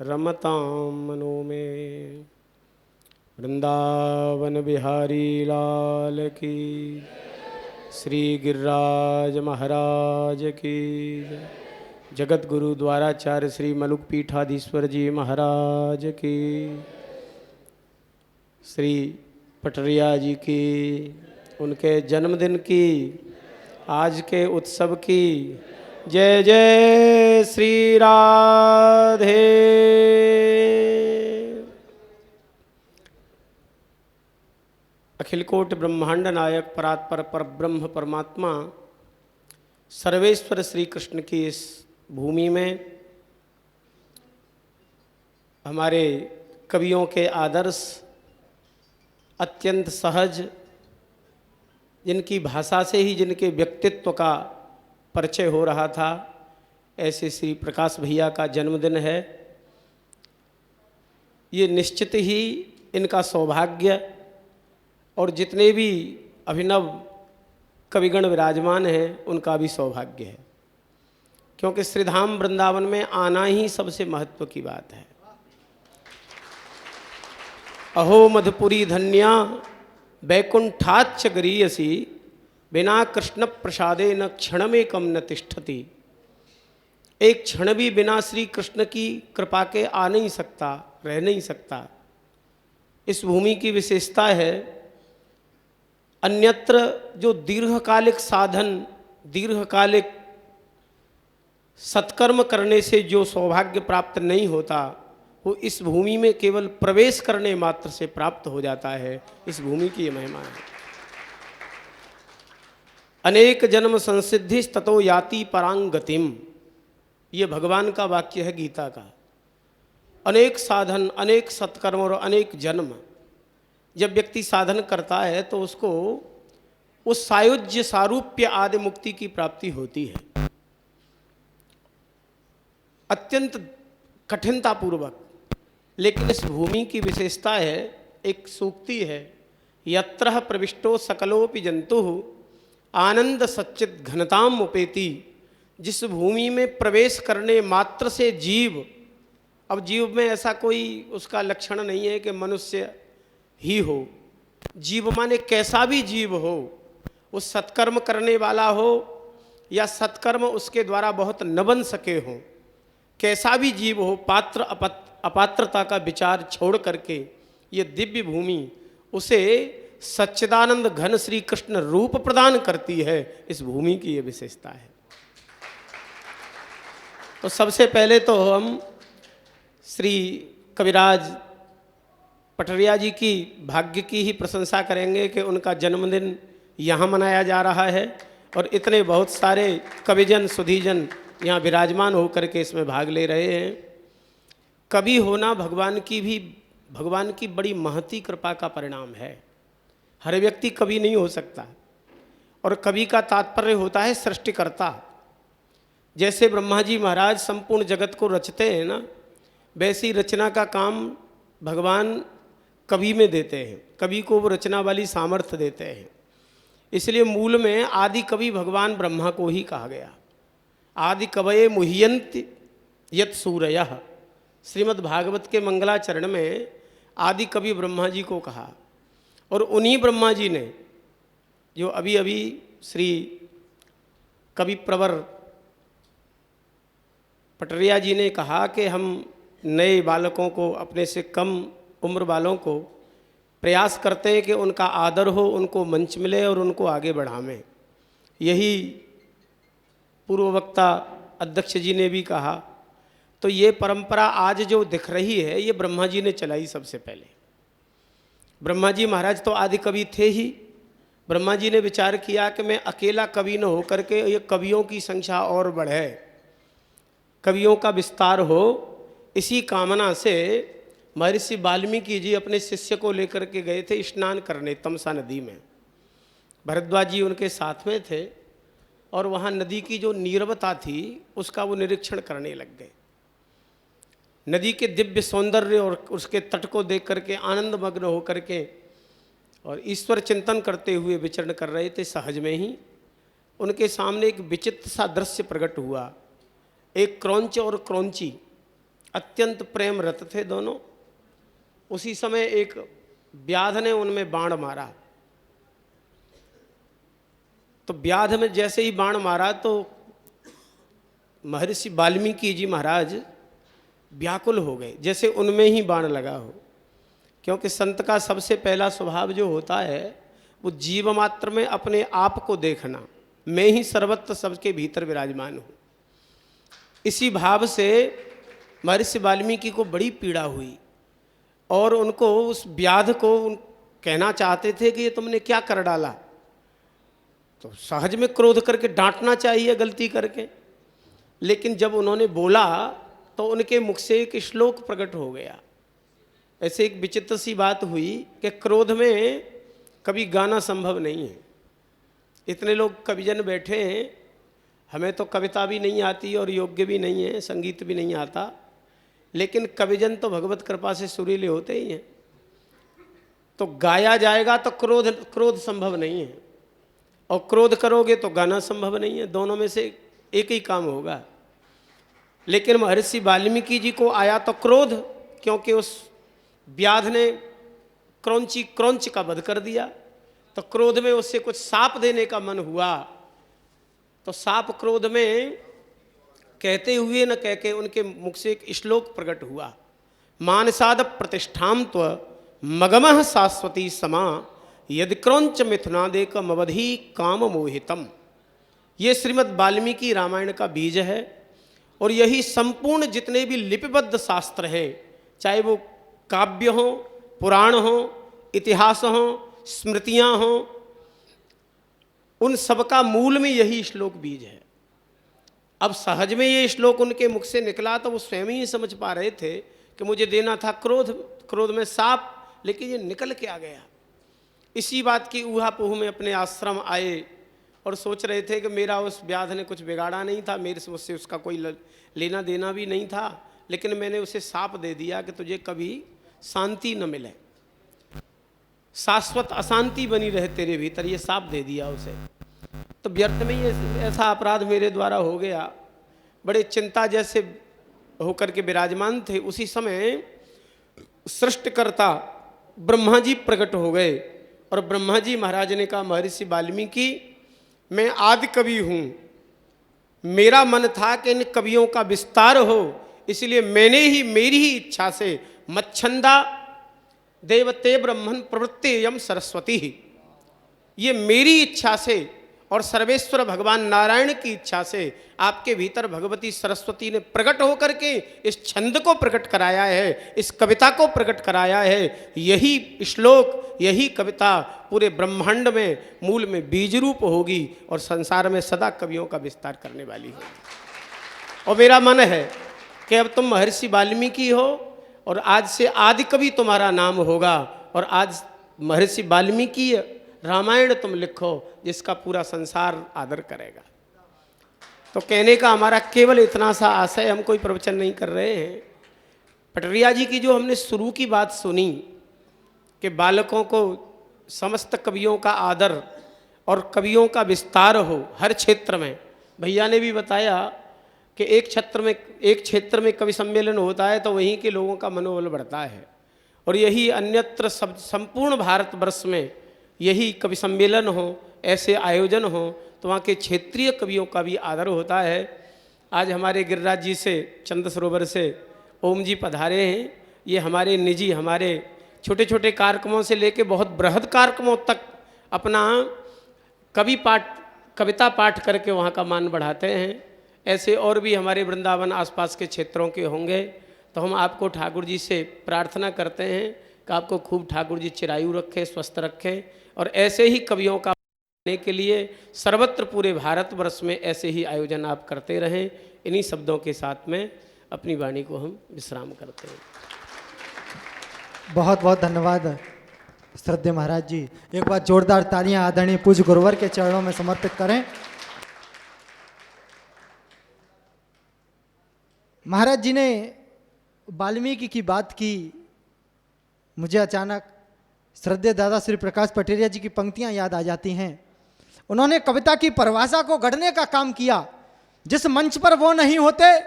रमतां मनो में। वृंदावन बिहारी लाल की, श्री गिरिराज महाराज की, जगत गुरु द्वाराचार्य श्री मलुक पीठाधीश्वर जी महाराज की, श्री पटरिया जी की, उनके जन्मदिन की, आज के उत्सव की जय जय श्री राधे। अखिल कोट ब्रह्मांड नायक परात्पर परब्रह्म परमात्मा सर्वेश्वर श्री कृष्ण की इस भूमि में हमारे कवियों के आदर्श अत्यंत सहज, जिनकी भाषा से ही जिनके व्यक्तित्व का परिचय हो रहा था, ऐसे श्री प्रकाश भैया का जन्मदिन है। ये निश्चित ही इनका सौभाग्य और जितने भी अभिनव कविगण विराजमान हैं उनका भी सौभाग्य है, क्योंकि श्रीधाम वृंदावन में आना ही सबसे महत्व की बात है। अहो मधुपुरी धन्या वैकुंठाच्च गरीयसी बिना कृष्ण प्रसादे न क्षणमेकम न तिष्ठति। एक क्षण भी बिना श्री कृष्ण की कृपा के आ नहीं सकता, रह नहीं सकता। इस भूमि की विशेषता है, अन्यत्र जो दीर्घकालिक साधन, दीर्घकालिक सत्कर्म करने से जो सौभाग्य प्राप्त नहीं होता, वो इस भूमि में केवल प्रवेश करने मात्र से प्राप्त हो जाता है। इस भूमि की ये महिमा है। अनेक जन्म संसिद्धि ततो याति परांग गतिम, ये भगवान का वाक्य है गीता का। अनेक साधन, अनेक सत्कर्म और अनेक जन्म जब व्यक्ति साधन करता है तो उसको उस सायुज्य सारूप्य आदि मुक्ति की प्राप्ति होती है, अत्यंत कठिनतापूर्वक। लेकिन इस भूमि की विशेषता है, एक सूक्ति है, यत्रः प्रविष्टो सकलोपि जंतुः आनंद सच्चित घनताम उपेति। जिस भूमि में प्रवेश करने मात्र से जीव, अब जीव में ऐसा कोई उसका लक्षण नहीं है कि मनुष्य ही हो, जीव माने कैसा भी जीव हो, वो सत्कर्म करने वाला हो या सत्कर्म उसके द्वारा बहुत न बन सके हो, कैसा भी जीव हो, पात्र अपात्रता का विचार छोड़ करके ये दिव्य भूमि उसे सच्चिदानंद घन श्री कृष्ण रूप प्रदान करती है। इस भूमि की ये विशेषता है। तो सबसे पहले तो हम श्री कविराज पटरिया जी की भाग्य की ही प्रशंसा करेंगे कि उनका जन्मदिन यहाँ मनाया जा रहा है और इतने बहुत सारे कविजन सुधीजन यहाँ विराजमान होकर के इसमें भाग ले रहे हैं। कवि होना भगवान की बड़ी महती कृपा का परिणाम है। हर व्यक्ति कवि नहीं हो सकता और कवि का तात्पर्य होता है सृष्टिकर्ता। जैसे ब्रह्मा जी महाराज संपूर्ण जगत को रचते हैं ना, वैसी रचना का काम भगवान कवि में देते हैं। कवि को वो रचना वाली सामर्थ्य देते हैं। इसलिए मूल में आदि कवि भगवान ब्रह्मा को ही कहा गया। आदि कवये मुह्यंत यत सूरयः, श्रीमद् भागवत के मंगलाचरण में आदि कवि ब्रह्मा जी को कहा। और उन्हीं ब्रह्मा जी ने जो अभी अभी श्री कवि प्रवर पटरिया जी ने कहा कि हम नए बालकों को, अपने से कम उम्र वालों को प्रयास करते हैं कि उनका आदर हो, उनको मंच मिले और उनको आगे बढ़ावें। यही पूर्व वक्ता अध्यक्ष जी ने भी कहा। तो ये परंपरा आज जो दिख रही है ये ब्रह्मा जी ने चलाई सबसे पहले। ब्रह्मा जी महाराज तो आदि कवि थे ही। ब्रह्मा जी ने विचार किया कि मैं अकेला कवि न होकर के ये कवियों की संख्या और बढ़े, कवियों का विस्तार हो। इसी कामना से महर्षि वाल्मीकि जी अपने शिष्य को लेकर के गए थे स्नान करने तमसा नदी में। भरद्वाज जी उनके साथ में थे और वहाँ नदी की जो नीरवता थी उसका वो निरीक्षण करने लग गए। नदी के दिव्य सौंदर्य और उसके तट को देख करके आनंद मग्न होकर के और ईश्वर चिंतन करते हुए विचरण कर रहे थे। सहज में ही उनके सामने एक विचित्र सा दृश्य प्रकट हुआ। एक क्रौंच और क्रौंची अत्यंत प्रेम रत थे दोनों। उसी समय एक व्याध ने उनमें बाण मारा। तो व्याध में जैसे ही बाण मारा तो महर्षि वाल्मीकि जी महाराज व्याकुल हो गए, जैसे उनमें ही बाण लगा हो। क्योंकि संत का सबसे पहला स्वभाव जो होता है वो जीव मात्र में अपने आप को देखना, मैं ही सर्वत्र सबके भीतर विराजमान हूँ। इसी भाव से महर्षि वाल्मीकि को बड़ी पीड़ा हुई और उनको उस व्याध को कहना चाहते थे कि ये तुमने क्या कर डाला। तो सहज में क्रोध करके डांटना चाहिए गलती करके, लेकिन जब उन्होंने बोला तो उनके मुख से एक श्लोक प्रकट हो गया। ऐसे एक विचित्र सी बात हुई कि क्रोध में कभी गाना संभव नहीं है। इतने लोग कविजन बैठे हैं, हमें तो कविता भी नहीं आती और योग्य भी नहीं है, संगीत भी नहीं आता, लेकिन कविजन तो भगवत कृपा से सुरीले होते ही हैं। तो गाया जाएगा तो क्रोध संभव नहीं है और क्रोध करोगे तो गाना संभव नहीं है। दोनों में से एक ही काम होगा। लेकिन महर्षि वाल्मीकि जी को आया तो क्रोध, क्योंकि उस व्याध ने क्रौंच का वध कर दिया। तो क्रोध में उससे कुछ साप देने का मन हुआ। तो साप क्रोध में कहते हुए न कह के उनके मुख से एक श्लोक प्रकट हुआ। मानसाद प्रतिष्ठाम त्व मगमः शाश्वती समा यदि क्रौंच मिथुनादेक मवधि काम मोहितम। ये श्रीमद् वाल्मीकि रामायण का बीज है और यही संपूर्ण जितने भी लिपिबद्ध शास्त्र हैं, चाहे वो काव्य हों, पुराण हों, इतिहास हों, स्मृतियाँ हों, उन सबका मूल में यही श्लोक बीज है। अब सहज में ये श्लोक उनके मुख से निकला तो वो स्वयं ही समझ पा रहे थे कि मुझे देना था क्रोध में साप, लेकिन ये निकल के आ गया। इसी बात की ऊहापोह में अपने आश्रम आए और सोच रहे थे कि मेरा उस व्याध ने कुछ बिगाड़ा नहीं था, मेरे से उससे उसका कोई लेना देना भी नहीं था, लेकिन मैंने उसे साप दे दिया कि तुझे कभी शांति न मिले, शाश्वत अशांति बनी रहे तेरे भीतर, ये साप दे दिया उसे। तो व्यर्थ में ये ऐसा अपराध मेरे द्वारा हो गया। बड़े चिंता जैसे होकर के विराजमान थे। उसी समय सृष्टिकर्ता ब्रह्मा जी प्रकट हो गए और ब्रह्मा जी महाराज ने कहा, महर्षि वाल्मीकि मैं आदि कवि हूँ, मेरा मन था कि इन कवियों का विस्तार हो, इसलिए मैंने ही मेरी ही इच्छा से मच्छंदा देवते ब्रह्मन प्रवृत्तेयम सरस्वती ही, ये मेरी इच्छा से और सर्वेश्वर भगवान नारायण की इच्छा से आपके भीतर भगवती सरस्वती ने प्रकट होकर के इस छंद को प्रकट कराया है, इस कविता को प्रकट कराया है। यही श्लोक, यही कविता पूरे ब्रह्मांड में मूल में बीज रूप होगी और संसार में सदा कवियों का विस्तार करने वाली होगी। और मेरा मन है कि अब तुम महर्षि वाल्मीकि हो और आज से आदि कवि तुम्हारा नाम होगा, और आज महर्षि वाल्मीकि रामायण तुम लिखो जिसका पूरा संसार आदर करेगा। तो कहने का हमारा केवल इतना सा आशय, हम कोई प्रवचन नहीं कर रहे हैं। पटरिया जी की जो हमने शुरू की बात सुनी कि बालकों को समस्त कवियों का आदर और कवियों का विस्तार हो हर क्षेत्र में। भैया ने भी बताया कि एक क्षेत्र में कवि सम्मेलन होता है तो वहीं के लोगों का मनोबल बढ़ता है, और यही अन्यत्र सब संपूर्ण भारतवर्ष में यही कवि सम्मेलन हो, ऐसे आयोजन हो तो वहाँ के क्षेत्रीय कवियों का भी आदर होता है। आज हमारे गिरिराज जी से, चंद सरोवर से ओम जी पधारे हैं। ये हमारे निजी, हमारे छोटे छोटे कार्यक्रमों से लेके बहुत बृहद कार्यक्रमों तक अपना कविता पाठ करके वहाँ का मान बढ़ाते हैं। ऐसे और भी हमारे वृंदावन आसपास के क्षेत्रों के होंगे। तो हम आपको ठाकुर जी से प्रार्थना करते हैं कि आपको खूब ठाकुर जी चिरायु रखें, स्वस्थ रखें, और ऐसे ही कवियों का करने के लिए सर्वत्र पूरे भारतवर्ष में ऐसे ही आयोजन आप करते रहें। इन्हीं शब्दों के साथ में अपनी वाणी को हम विश्राम करते हैं। बहुत बहुत धन्यवाद श्रद्धेय महाराज जी। एक बार जोरदार तालियां आदरणीय पूज्य गुरुवर के चरणों में समर्पित करें। महाराज जी ने वाल्मीकि की बात की, मुझे अचानक श्रद्धेय दादा श्री प्रकाश पटेरिया जी की पंक्तियां याद आ जाती हैं। उन्होंने कविता की परिभाषा को गढ़ने का काम किया। जिस मंच पर वो नहीं होते,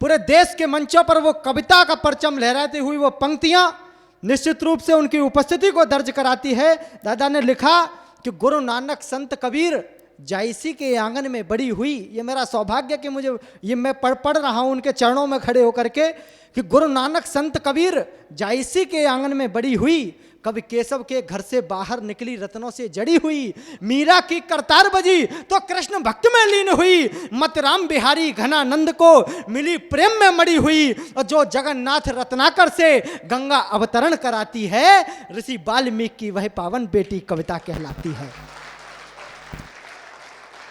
पूरे देश के मंचों पर वो कविता का परचम लहराती हुई वो पंक्तियां निश्चित रूप से उनकी उपस्थिति को दर्ज कराती है। दादा ने लिखा कि गुरु नानक संत कबीर जायसी के आंगन में बड़ी हुई। ये मेरा सौभाग्य कि मुझे ये मैं पढ़ रहा हूँ उनके चरणों में खड़े होकर के कि गुरु नानक संत कबीर जायसी के आंगन में बड़ी हुई। कवि केशव के घर से बाहर निकली रत्नों से जड़ी हुई। मीरा की करतार बजी तो कृष्ण भक्त में लीन हुई। मतराम बिहारी घनानंद को मिली प्रेम में मड़ी हुई। और जो जगन्नाथ रत्नाकर से गंगा अवतरण कराती है, ऋषि वाल्मीकि की वह पावन बेटी कविता कहलाती है।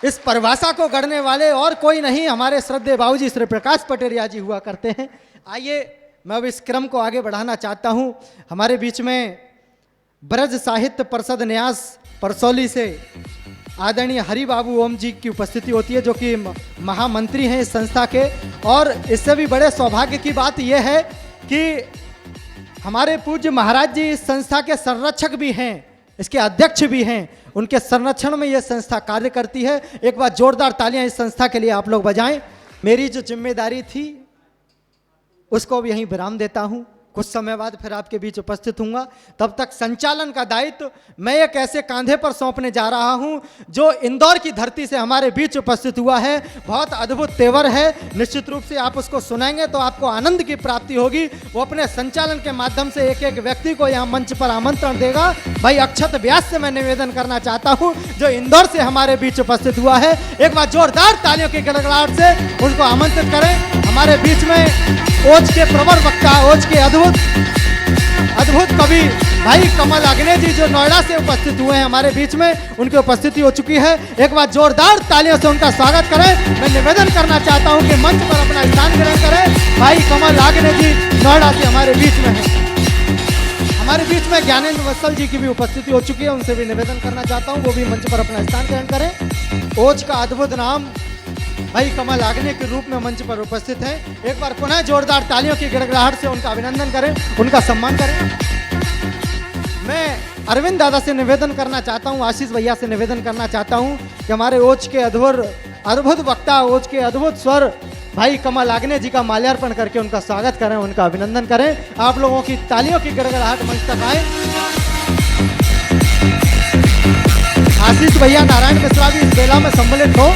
इस परिभाषा को गढ़ने वाले और कोई नहीं, हमारे श्रद्धेय बाबूजी श्री प्रकाश पटेरिया जी हुआ करते हैं। आइए मैं अब इस क्रम को आगे बढ़ाना चाहता हूं। हमारे बीच में ब्रज साहित्य परिषद न्यास परसौली से आदरणीय हरि बाबू ओम जी की उपस्थिति होती है, जो कि महामंत्री हैं इस संस्था के। और इससे भी बड़े सौभाग्य की बात यह है कि हमारे पूज्य महाराज जी इस संस्था के संरक्षक भी हैं, इसके अध्यक्ष भी हैं। उनके संरक्षण में यह संस्था कार्य करती है। एक बार जोरदार तालियां इस संस्था के लिए आप लोग बजाएं। मेरी जो जिम्मेदारी थी उसको अब यहीं विराम देता हूं। कुछ समय बाद फिर आपके बीच उपस्थित हूँगा। तब तक संचालन का दायित्व मैं एक ऐसे कांधे पर सौंपने जा रहा हूँ जो इंदौर की धरती से हमारे बीच उपस्थित हुआ है। बहुत अद्भुत तेवर है, निश्चित रूप से आप उसको सुनेंगे तो आपको आनंद की प्राप्ति होगी। वो अपने संचालन के माध्यम से एक एक व्यक्ति को यहाँ मंच पर आमंत्रण देगा। भाई अक्षत व्यास से मैं निवेदन करना चाहता हूँ जो इंदौर से हमारे बीच उपस्थित हुआ है। एक बार जोरदार तालियों की गड़गड़ाहट से उसको आमंत्रित करें। हमारे बीच में ओज के प्रवर वक्ता, ओज के अद्भुत कवि भाई कमल अग्ने जी जो नोएडा से उपस्थित हुए हैं हमारे बीच में, उनकी उपस्थिति हो चुकी है। एक बार जोरदार तालियों से उनका स्वागत करें। मैं निवेदन करना चाहता हूं कि मंच पर अपना स्थान ग्रहण करें। भाई कमल अग्ने जी नोएडा से हमारे बीच में हैं। हमारे बीच में ज्ञानेंद्र वत्सल जी की भी उपस्थिति हो चुकी है, उनसे भी निवेदन करना चाहता हूँ वो भी मंच पर अपना स्थान ग्रहण करें। ओज का अद्भुत नाम भाई कमल आग्ने के रूप में मंच पर उपस्थित हैं। एक बार पुनः जोरदार तालियों की गड़गड़ाहट से उनका अभिनंदन करें, उनका सम्मान करें। मैं अरविंद दादा से निवेदन करना चाहता हूं, आशीष भैया से निवेदन करना चाहता हूं कि हमारे ओज के अद्भुत वक्ता, ओज के अद्भुत स्वर भाई कमल आग्ने जी का माल्यार्पण करके उनका स्वागत करें, उनका अभिनंदन करें। आप लोगों की तालियों की गड़गड़ाहट मंच तक आए। आशीष भैया, नारायण मिश्रा भी इस बेला में सम्मिलित हो।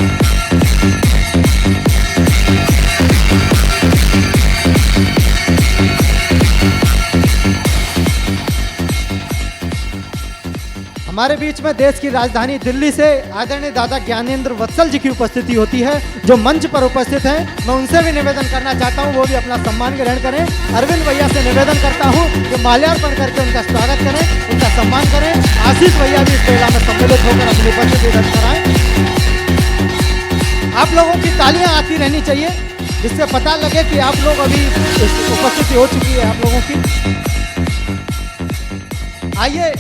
हमारे बीच में देश की राजधानी दिल्ली से आदरणीय दादा ज्ञानेंद्र वत्सल जी की उपस्थिति होती है, जो मंच पर उपस्थित हैं। मैं उनसे भी निवेदन करना चाहता हूं, वो भी अपना सम्मान ग्रहण करें। अरविंद भैया से निवेदन करता हूं कि माल्यार्पण करके उनका स्वागत करें, उनका सम्मान करें। आशीष भैया भी इस मेला में सम्मिलित होकर अपनी उपस्थिति दर्ज कराएं। आप लोगों की तालियां आती रहनी चाहिए, जिससे पता लगे कि आप लोग अभी उपस्थिति हो चुकी है आप लोगों की। आइए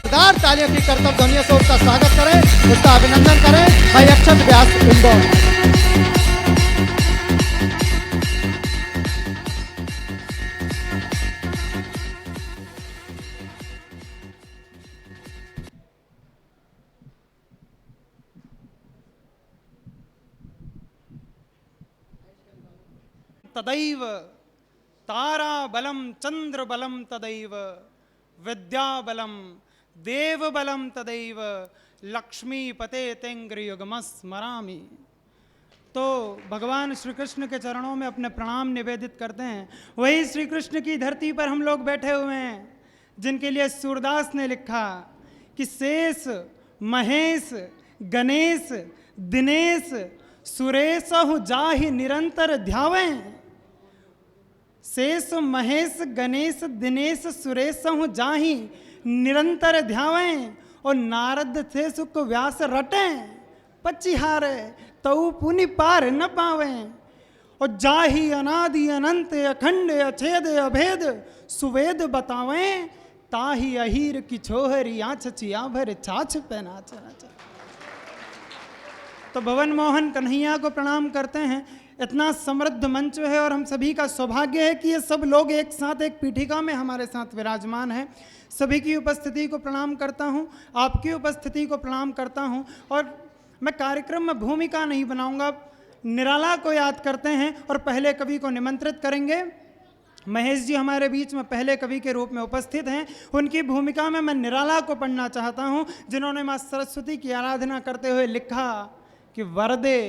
जोरदार तालियों की करतब ध्वनियों से उसका स्वागत करें, उसका अभिनंदन करें। भाई अक्षत व्यास इंदौर। तदैव तारा बलम चंद्र बलम तदैव विद्या बलम देव बलम तदैव लक्ष्मी पते तेंग्र युगम स्मरामि। तो भगवान श्री कृष्ण के चरणों में अपने प्रणाम निवेदित करते हैं। वही श्री कृष्ण की धरती पर हम लोग बैठे हुए हैं, जिनके लिए सूरदास ने लिखा कि शेष महेश गणेश दिनेश सुरेशहु जाहि निरंतर ध्यावें। शेष महेश गणेश दिनेश सुरेशहु जाहि निरंतर ध्यावें। और नारद थे सुख व्यास रटें पचिहारे तऊ पुनि पार न पावें। और जाहि अनादि अनंत अखंड अछेद अभेद सुवेद बतावें। ताहि अहीर की छोहरी आँच चिया भर छाछ पे नाच। तो भवन मोहन कन्हैया को प्रणाम करते हैं। इतना समृद्ध मंच है और हम सभी का सौभाग्य है कि ये सब लोग एक साथ एक पीठिका में हमारे साथ विराजमान हैं। सभी की उपस्थिति को प्रणाम करता हूँ, आपकी उपस्थिति को प्रणाम करता हूँ। और मैं कार्यक्रम में भूमिका नहीं बनाऊंगा, निराला को याद करते हैं और पहले कवि को निमंत्रित करेंगे। महेश जी हमारे बीच में पहले कवि के रूप में उपस्थित हैं। उनकी भूमिका में मैं निराला को पढ़ना चाहता हूँ, जिन्होंने माँ सरस्वती की आराधना करते हुए लिखा कि वरदे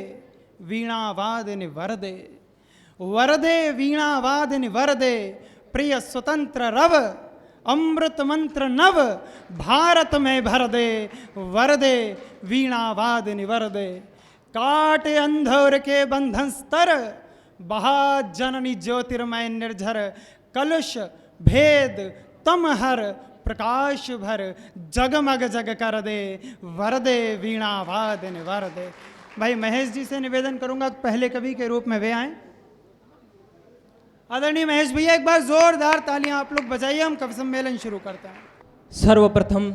वीणावादिनि वरदे वरदे वीणावादिनि वरदे प्रिय स्वतंत्र रव अमृत मंत्र नव भारत में भर दे वरदे वीणावादिनि वरदे। काटे अंधोर के बंधन स्तर बहा जननी ज्योतिर्मय निर्झर कलुष भेद तम हर प्रकाश भर जगमग जग कर दे वरदे वीणावादिनि वरदे। भाई महेश जी से निवेदन करूंगा पहले कवि के रूप में वे आए। आदरणीय महेश भैया एक बार जोरदार तालियां आप लोग बजाइए, हम कवि सम्मेलन शुरू करते हैं। सर्वप्रथम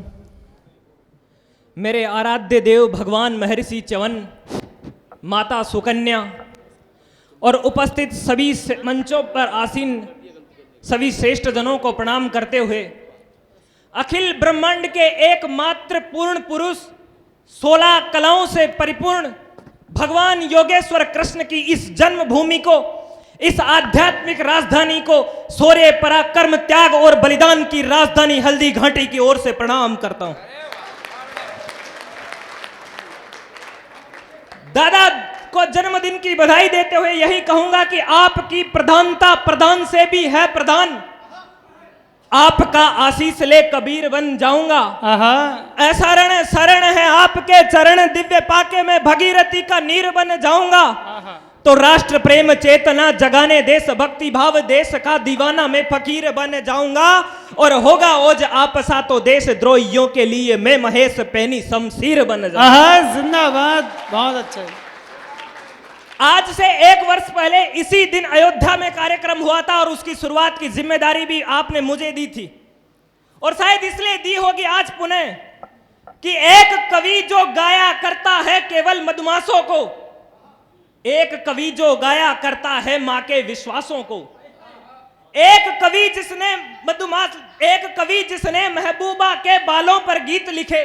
मेरे आराध्य देव भगवान महर्षि च्यवन, माता सुकन्या और उपस्थित सभी मंचों पर आसीन सभी श्रेष्ठ जनों को प्रणाम करते हुए अखिल ब्रह्मांड के एकमात्र पूर्ण पुरुष 16 कलाओं से परिपूर्ण भगवान योगेश्वर कृष्ण की इस जन्मभूमि को, इस आध्यात्मिक राजधानी को, शौर्य पराक्रम त्याग और बलिदान की राजधानी हल्दी घाटी की ओर से प्रणाम करता हूं। दादा को जन्मदिन की बधाई देते हुए यही कहूंगा कि आपकी प्रधानता प्रधान से भी है प्रधान। आपका आशीष ले कबीर बन जाऊंगा। ऐसा रण शरण है आपके चरण, दिव्य पाके में भगीरथी का नीर बन जाऊंगा। तो राष्ट्र प्रेम चेतना जगाने देश भक्ति भाव देश का दीवाना मैं फकीर बन जाऊंगा। और होगा ओज आपसा तो देश द्रोहियों के लिए मैं महेश पैनी शमशीर बन जाऊंगा। जिंदाबाद, बहुत अच्छा। आज से 1 वर्ष पहले इसी दिन अयोध्या में कार्यक्रम हुआ था और उसकी शुरुआत की जिम्मेदारी भी आपने मुझे दी थी। और शायद इसलिए दी होगी आज पुनः कि एक कवि जो गाया करता है केवल मधुमासों को, एक कवि जो गाया करता है मां के विश्वासों को, एक कवि जिसने एक कवि जिसने महबूबा के बालों पर गीत लिखे,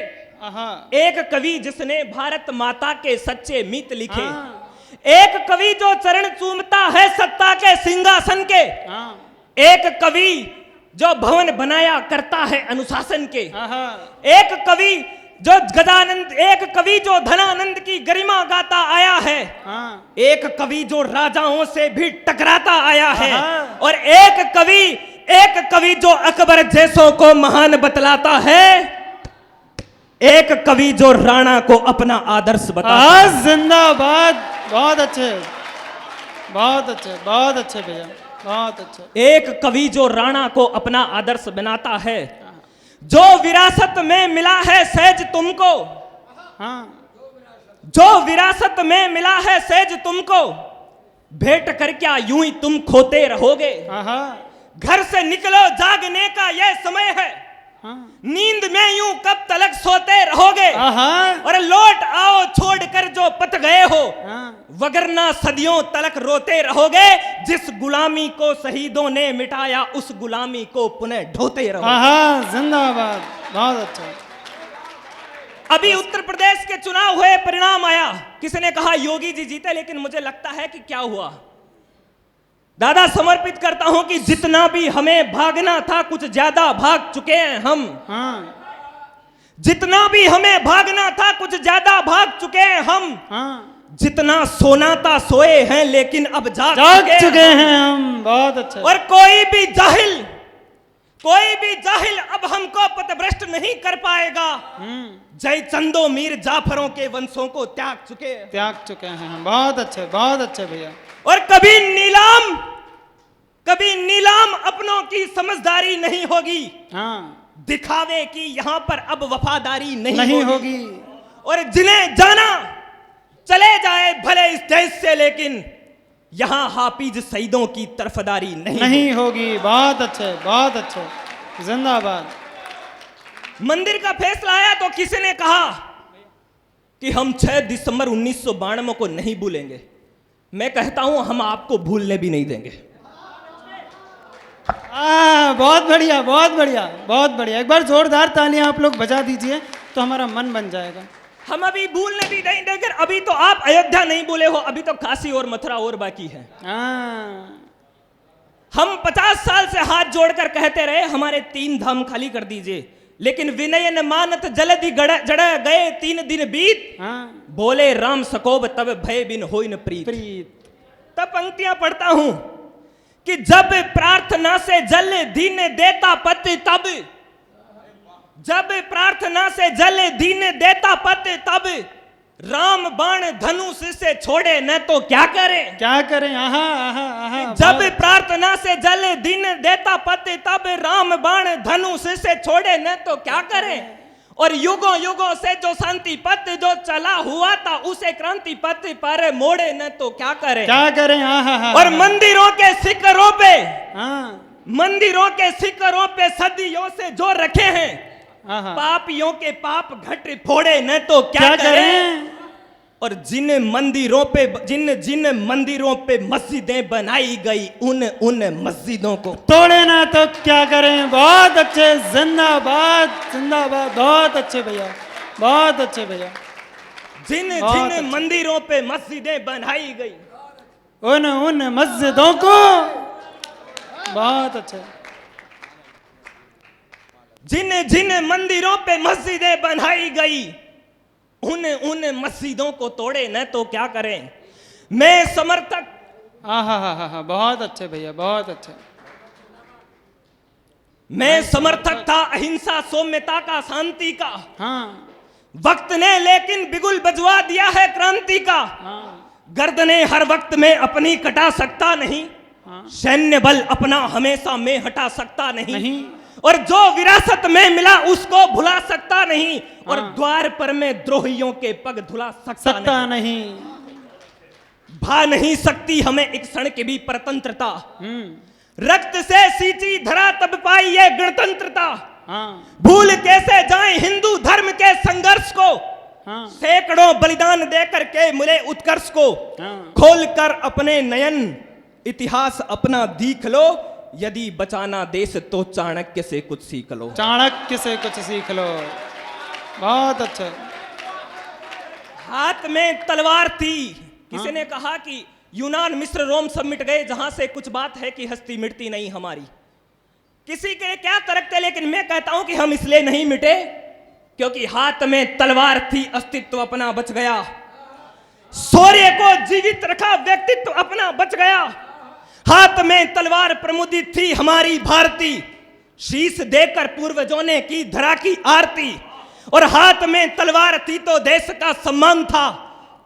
एक कवि जिसने भारत माता के सच्चे मीत लिखे, एक कवि जो चरण चूमता है सत्ता के सिंहासन के, एक कवि जो भवन बनाया करता है अनुशासन के, एक कवि जो गजानंद, एक कवि जो धनानंद की गरिमा गाता आया है, एक कवि जो राजाओं से भी टकराता आया है, और एक कवि एक कवि जो अकबर जैसों को महान बतलाता है, एक कवि जो राणा को अपना आदर्श बताता है। जिंदाबाद, बहुत अच्छे, बहुत अच्छे, बहुत अच्छे भैया, बहुत अच्छे। एक कवि जो राणा को अपना आदर्श बनाता है, जो विरासत में मिला है सहज तुमको, हाँ, जो विरासत में मिला है सहज तुमको, भेंट कर क्या यूं ही तुम खोते रहोगे। घर से निकलो जागने का यह समय है, नींद में यूं कब तलक सोते रहोगे। और लौट आओ छोड़कर जो पत गए हो, वगरना सदियों तलक रोते रहोगे। जिस गुलामी को शहीदों ने मिटाया, उस गुलामी को पुनः ढोते रहोगे। जिंदाबाद, बहुत अच्छा। अभी उत्तर प्रदेश के चुनाव हुए, परिणाम आया, किसी ने कहा योगी जी जीते, लेकिन मुझे लगता है कि क्या हुआ, दादा समर्पित करता हूं कि जितना भी हमें भागना था कुछ ज्यादा भाग चुके हैं हम। जितना भी हमें भागना था कुछ ज्यादा भाग चुके हैं हम। जितना सोना था सोए हैं, लेकिन अब जाग चुके हैं हम। बहुत अच्छा। और कोई भी जाहिल अब हमको पथभ्रष्ट नहीं कर पाएगा। जय चंदो मीर जाफरों के वंशों को त्याग चुके हैं हम। बहुत अच्छे भैया। और कभी नीलाम अपनों की समझदारी नहीं होगी। दिखावे की यहाँ पर अब वफादारी नहीं होगी। और जिन्हें जाना चले जाए भले इस देश से, लेकिन यहाँ हाफिज सईदों की तरफदारी नहीं होगी। बहुत अच्छे, जिंदाबाद। मंदिर का फैसला आया तो किसी ने कहा कि हम 6 दिसंबर 1992 को नहीं भूलेंगे। मैं कहता हूं हम आपको भूलने भी नहीं देंगे। बहुत बढ़िया। एक बार जोरदार तालियां आप लोग बजा दीजिए तो हमारा मन बन जाएगा। हम अभी भूलने भी नहीं देंगे। अभी तो आप अयोध्या नहीं भूले हो, अभी तो काशी और मथुरा और बाकी है। हम 50 साल से हाथ जोड़कर कहते रहे हमारे 3 धाम खाली कर दीजिए, लेकिन विनय न मानत जलधि जड़ गए 3 दिन बीत। बोले राम सकोब तब भय बिन होई न प्रीत। तब पंक्तियां पढ़ता हूं कि जब प्रार्थना से जल दीन देता पति तब, जब प्रार्थना से जल दीन देता पति तब, राम बाण धनुष से छोड़े न तो क्या करें। जब प्रार्थना से जल दीन देता पति तब, राम बाण धनुष से छोड़े न तो क्या करें। और युगों युगों से जो शांति पथ जो चला हुआ था, उसे क्रांति पथ पर मोड़े न तो क्या करें। और मंदिरों के शिखरों पे सदियों से जो रखे हैं, पापियों के पाप घट फोड़े न तो क्या करें। और जिन मंदिरों पे मस्जिदें बनाई गई, उन मस्जिदों को तोड़े ना तो क्या करें। बहुत अच्छे, जिंदाबाद। बहुत अच्छे भैया। जिन मंदिरों पे मस्जिदें बनाई गई, उन मस्जिदों को। बहुत अच्छे। जिन मंदिरों पे मस्जिदें बनाई गई, उन मस्जिदों को तोड़े न तो क्या करें। मैं समर्थक। बहुत अच्छे भैया, बहुत अच्छे। मैं समर्थक था अहिंसा सौम्यता का, शांति का। वक्त ने लेकिन बिगुल बजवा दिया है क्रांति का। गर्दनें हर वक्त में अपनी कटा सकता नहीं, सैन्य बल अपना हमेशा में हटा सकता नहीं। और जो विरासत में मिला उसको भुला सकता नहीं। और द्वार पर में द्रोहियों के पग धुला सकता नहीं। भा नहीं सकती हमें एक क्षण की भी परतंत्रता। रक्त से सींची धरा तब पाई ये गणतंत्रता। भूल कैसे जाएं हिंदू धर्म के संघर्ष को, सैकड़ों बलिदान देकर के मिले उत्कर्ष को। खोल कर अपने नयन इतिहास अपना देख लो, यदि बचाना देश तो चाणक्य से कुछ सीख लो। बहुत अच्छा। हाथ में तलवार थी। किसी ने कहा कि यूनान मिस्र रोम सब मिट गए, जहां से कुछ बात है कि हस्ती मिटती नहीं हमारी। किसी के क्या तर्क थे, लेकिन मैं कहता हूं कि हम इसलिए नहीं मिटे क्योंकि हाथ में तलवार थी, अस्तित्व अपना बच गया। शौर्य को जीवित रखा, व्यक्तित्व अपना बच गया। हाथ में तलवार प्रमुदित थी हमारी भारती, शीश देकर पूर्वजों ने की धरा की आरती। और हाथ में तलवार थी तो देश का सम्मान था,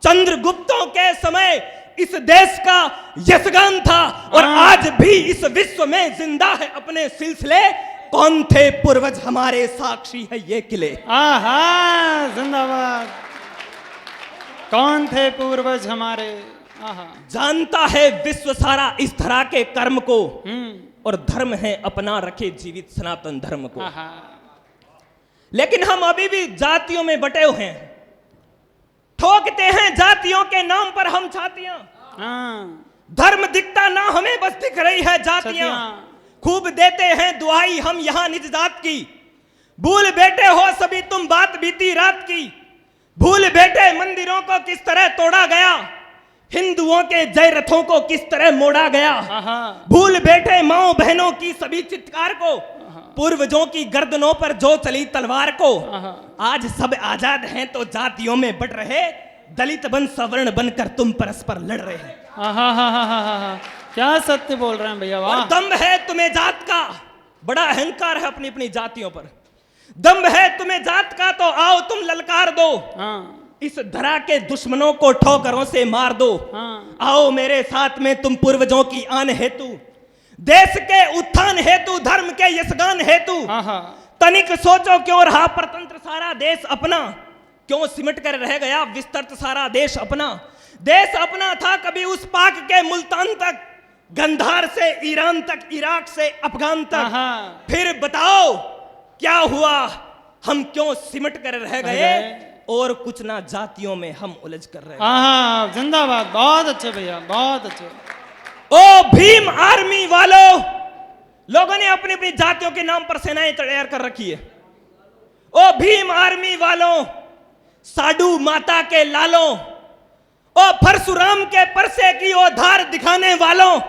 चंद्रगुप्तों के समय इस देश का यशगान था। और आज भी इस विश्व में जिंदा है अपने सिलसिले, कौन थे पूर्वज हमारे साक्षी है ये किले। आहा, जिंदाबाद। कौन थे पूर्वज हमारे। आहा। जानता है विश्व सारा इस धरा के कर्म को, और धर्म है अपना रखे जीवित सनातन धर्म को। लेकिन हम अभी भी जातियों में बटे हुए हैं, ठोकते हैं जातियों के नाम पर हम छातियां। धर्म दिखता ना हमें, बस दिख रही है जातियां। खूब देते हैं दुआई हम यहां निज जात की, भूल बैठे हो सभी तुम बात बीती रात की। भूल बैठे मंदिरों को किस तरह तोड़ा गया, हिंदुओं के जय रथों को किस तरह मोड़ा गया। भूल बैठे माओ बहनों की सभी चित्कार को, पूर्वजों की गर्दनों पर जो चली तलवार को। आज सब आजाद हैं तो जातियों में बट रहे, दलित बन सवर्ण बनकर तुम परस्पर लड़ रहे हैं। क्या सत्य बोल रहे हैं भैया, वाह। दम है तुम्हें जात का, बड़ा अहंकार है अपनी अपनी जातियों पर। दम है तुम्हें जात का तो आओ तुम ललकार दो, इस धरा के दुश्मनों को ठोकरों से मार दो। आओ मेरे साथ में तुम पूर्वजों की आन हेतु, देश के उत्थान हेतु, धर्म के यशगान हेतु। तनिक सोचो क्यों रहा परतंत्र सारा देश अपना, क्यों सिमट कर रह गया विस्तृत सारा देश अपना। देश अपना था कभी उस पाक के मुल्तान तक, गंधार से ईरान तक, इराक से अफगान तक। फिर बताओ क्या हुआ, हम क्यों सिमट कर रह गए, और कुछ ना जातियों में हम उलझ कर रहे हैं। जिंदाबाद, बहुत अच्छे भैया, बहुत अच्छे। ओ भीम आर्मी वालों, लोगों ने अपनी अपनी जातियों के नाम पर सेनाएं तैयार कर रखी है। ओ भीम आर्मी वालों, साडू माता के लालों, ओ परशुराम के परसे की ओ धार दिखाने वालों,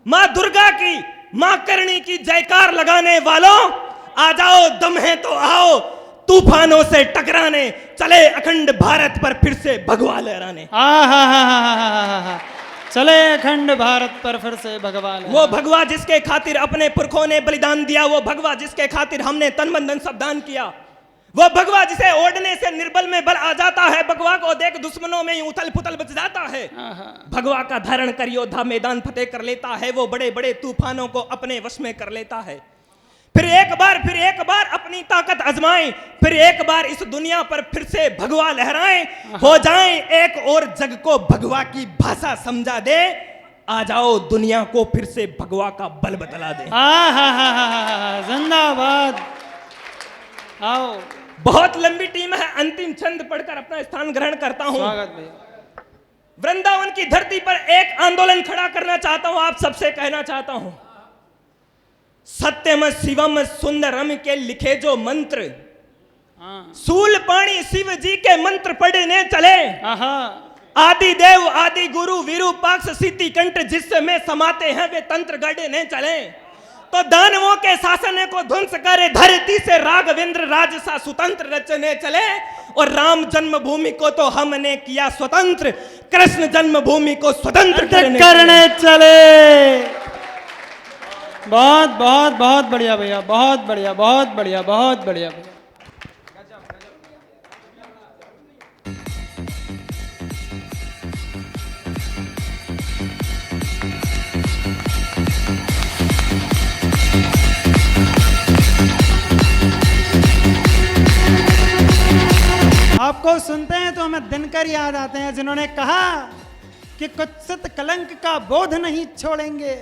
मां दुर्गा की, मां करणी की जयकार लगाने वालों, आ जाओ दम है तो आओ तूफानों से टकराने, चले अखंड भारत पर फिर से भगवा लहराने। चले अखंड भारत पर फिर से भगवा लहराने। वो भगवा जिसके खातिर अपने पुरखों ने बलिदान दिया, वो भगवा जिसके खातिर हमने तन मन धन सब दान किया, वो भगवा जिसे ओढ़ने से निर्बल में बल आ जाता है, भगवा को देख दुश्मनों में उथल पुथल बच जाता है। भगवा का धारण कर योद्धा मैदान फतेह कर लेता है, वो बड़े बड़े तूफानों को अपने वश में कर लेता है। फिर एक बार अपनी ताकत आजमाएं, फिर एक बार इस दुनिया पर फिर से भगवा लहराएं, हो जाएं एक और जग को भगवा की भाषा समझा दे। आ जाओ दुनिया को फिर से भगवा का बल बतला दे। जिंदाबाद। आओ। बहुत लंबी टीम है, अंतिम छंद पढ़कर अपना स्थान ग्रहण करता हूं। स्वागत भैया। वृंदावन की धरती पर एक आंदोलन खड़ा करना चाहता हूं, आप सबसे कहना चाहता हूं, सत्यम शिवम सुंदरम के लिखे जो मंत्र, सूल पाणी शिव जी के मंत्र पढ़ने चले। आदि देव आदि गुरु विरूपाक्ष सिद्धि कंठ जिसमें समाते हैं वे तंत्र गढ़ने चले। तो दानवों के शासन को ध्वंस करे, धरती से राघवेंद्र राज सा स्वतंत्र रचने चले। और राम जन्मभूमि को तो हमने किया स्वतंत्र, कृष्ण जन्मभूमि को स्वतंत्र करने चले। बहुत बहुत बहुत बढ़िया भैया, बहुत बढ़िया, बहुत बढ़िया, बहुत बढ़िया भैया। आपको सुनते हैं तो हमें दिनकर याद आते हैं, जिन्होंने कहा कि कुत्सित कलंक का बोध नहीं छोड़ेंगे,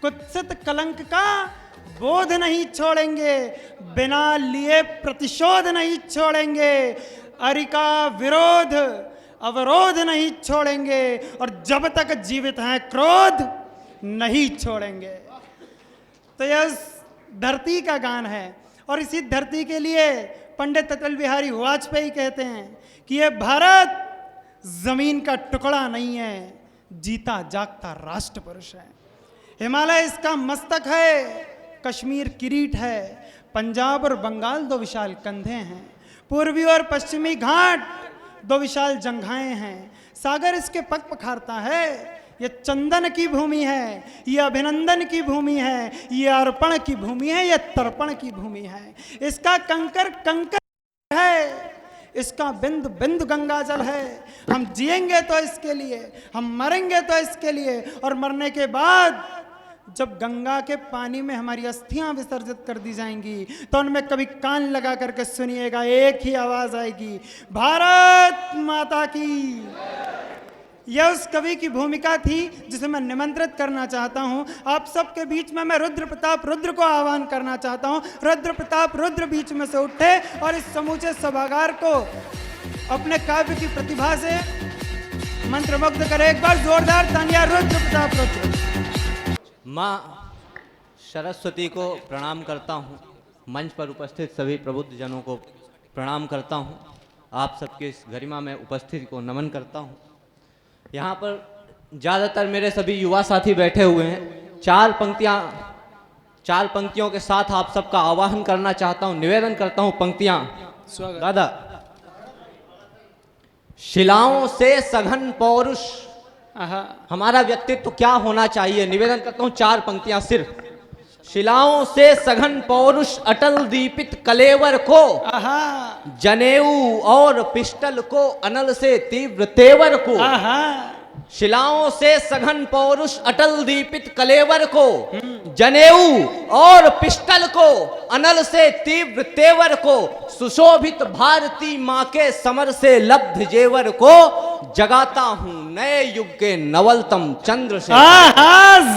कुत्सित कलंक का बोध नहीं छोड़ेंगे, बिना लिए प्रतिशोध नहीं छोड़ेंगे, अरिका विरोध अवरोध नहीं छोड़ेंगे, और जब तक जीवित हैं क्रोध नहीं छोड़ेंगे। तो यह धरती का गान है, और इसी धरती के लिए पंडित अटल बिहारी वाजपेयी कहते हैं कि यह भारत जमीन का टुकड़ा नहीं है, जीता जागता राष्ट्र पुरुष है। हिमालय इसका मस्तक है, कश्मीर किरीट है, पंजाब और बंगाल दो विशाल कंधे हैं, पूर्वी और पश्चिमी घाट दो विशाल जंघाएं हैं, सागर इसके पग पखारता है, ये चंदन की भूमि है, ये अभिनंदन की भूमि है, ये अर्पण की भूमि है, ये तर्पण की भूमि है। इसका कंकर कंकर है, इसका बिंदु बिंदु गंगा जल है। हम जिएंगे तो इसके लिए, हम मरेंगे तो इसके लिए, और मरने के बाद जब गंगा के पानी में हमारी अस्थियां विसर्जित कर दी जाएंगी तो उनमें कभी कान लगा करके सुनिएगा, एक ही आवाज आएगी, भारत माता की। यह उस कवि की भूमिका थी जिसे मैं निमंत्रित करना चाहता हूं। आप सबके बीच में मैं रुद्र प्रताप रुद्र को आह्वान करना चाहता हूं। रुद्र प्रताप रुद्र बीच में से उठे और इस समूचे सभागार को अपने काव्य की प्रतिभा से मंत्रमुग्ध करे। एक बार जोरदार तालियां रुद्र प्रताप रुद्र। माँ सरस्वती को प्रणाम करता हूँ, मंच पर उपस्थित सभी प्रबुद्ध जनों को प्रणाम करता हूँ, आप सबके इस गरिमा में उपस्थिति को नमन करता हूँ। यहाँ पर ज़्यादातर मेरे सभी युवा साथी बैठे हुए हैं। चार पंक्तियों के साथ आप सबका आवाहन करना चाहता हूँ, निवेदन करता हूँ। पंक्तियाँ दादा। शिलाओं से सघन पौरुष, हमारा व्यक्तित्व क्या होना चाहिए, निवेदन करता हूं। चार पंक्तियां सिर्फ। शिलाओं से सघन पौरुष अटल दीपित कलेवर को, जनेऊ और पिस्टल को अनल से तीव्र तेवर को। शिलाओं से सघन पौरुष अटल दीपित कलेवर को, जनेऊ और पिस्टल को अनल से तीव्र तेवर को, सुशोभित भारती माँ के समर से लब्ध जेवर को, जगाता हूं नए युग के नवलतम चंद्र से।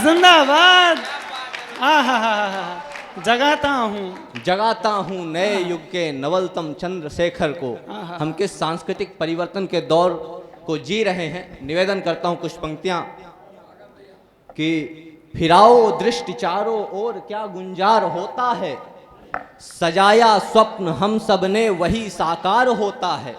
जिंदाबाद। जगाता हूं नए युग के नवलतम चंद्रशेखर को। हम किस सांस्कृतिक परिवर्तन के दौर को जी रहे हैं, निवेदन करता हूं कुछ पंक्तियां कि फिराओ दृष्टि चारों ओर क्या गुंजार होता है, सजाया स्वप्न हम सब ने वही साकार होता है।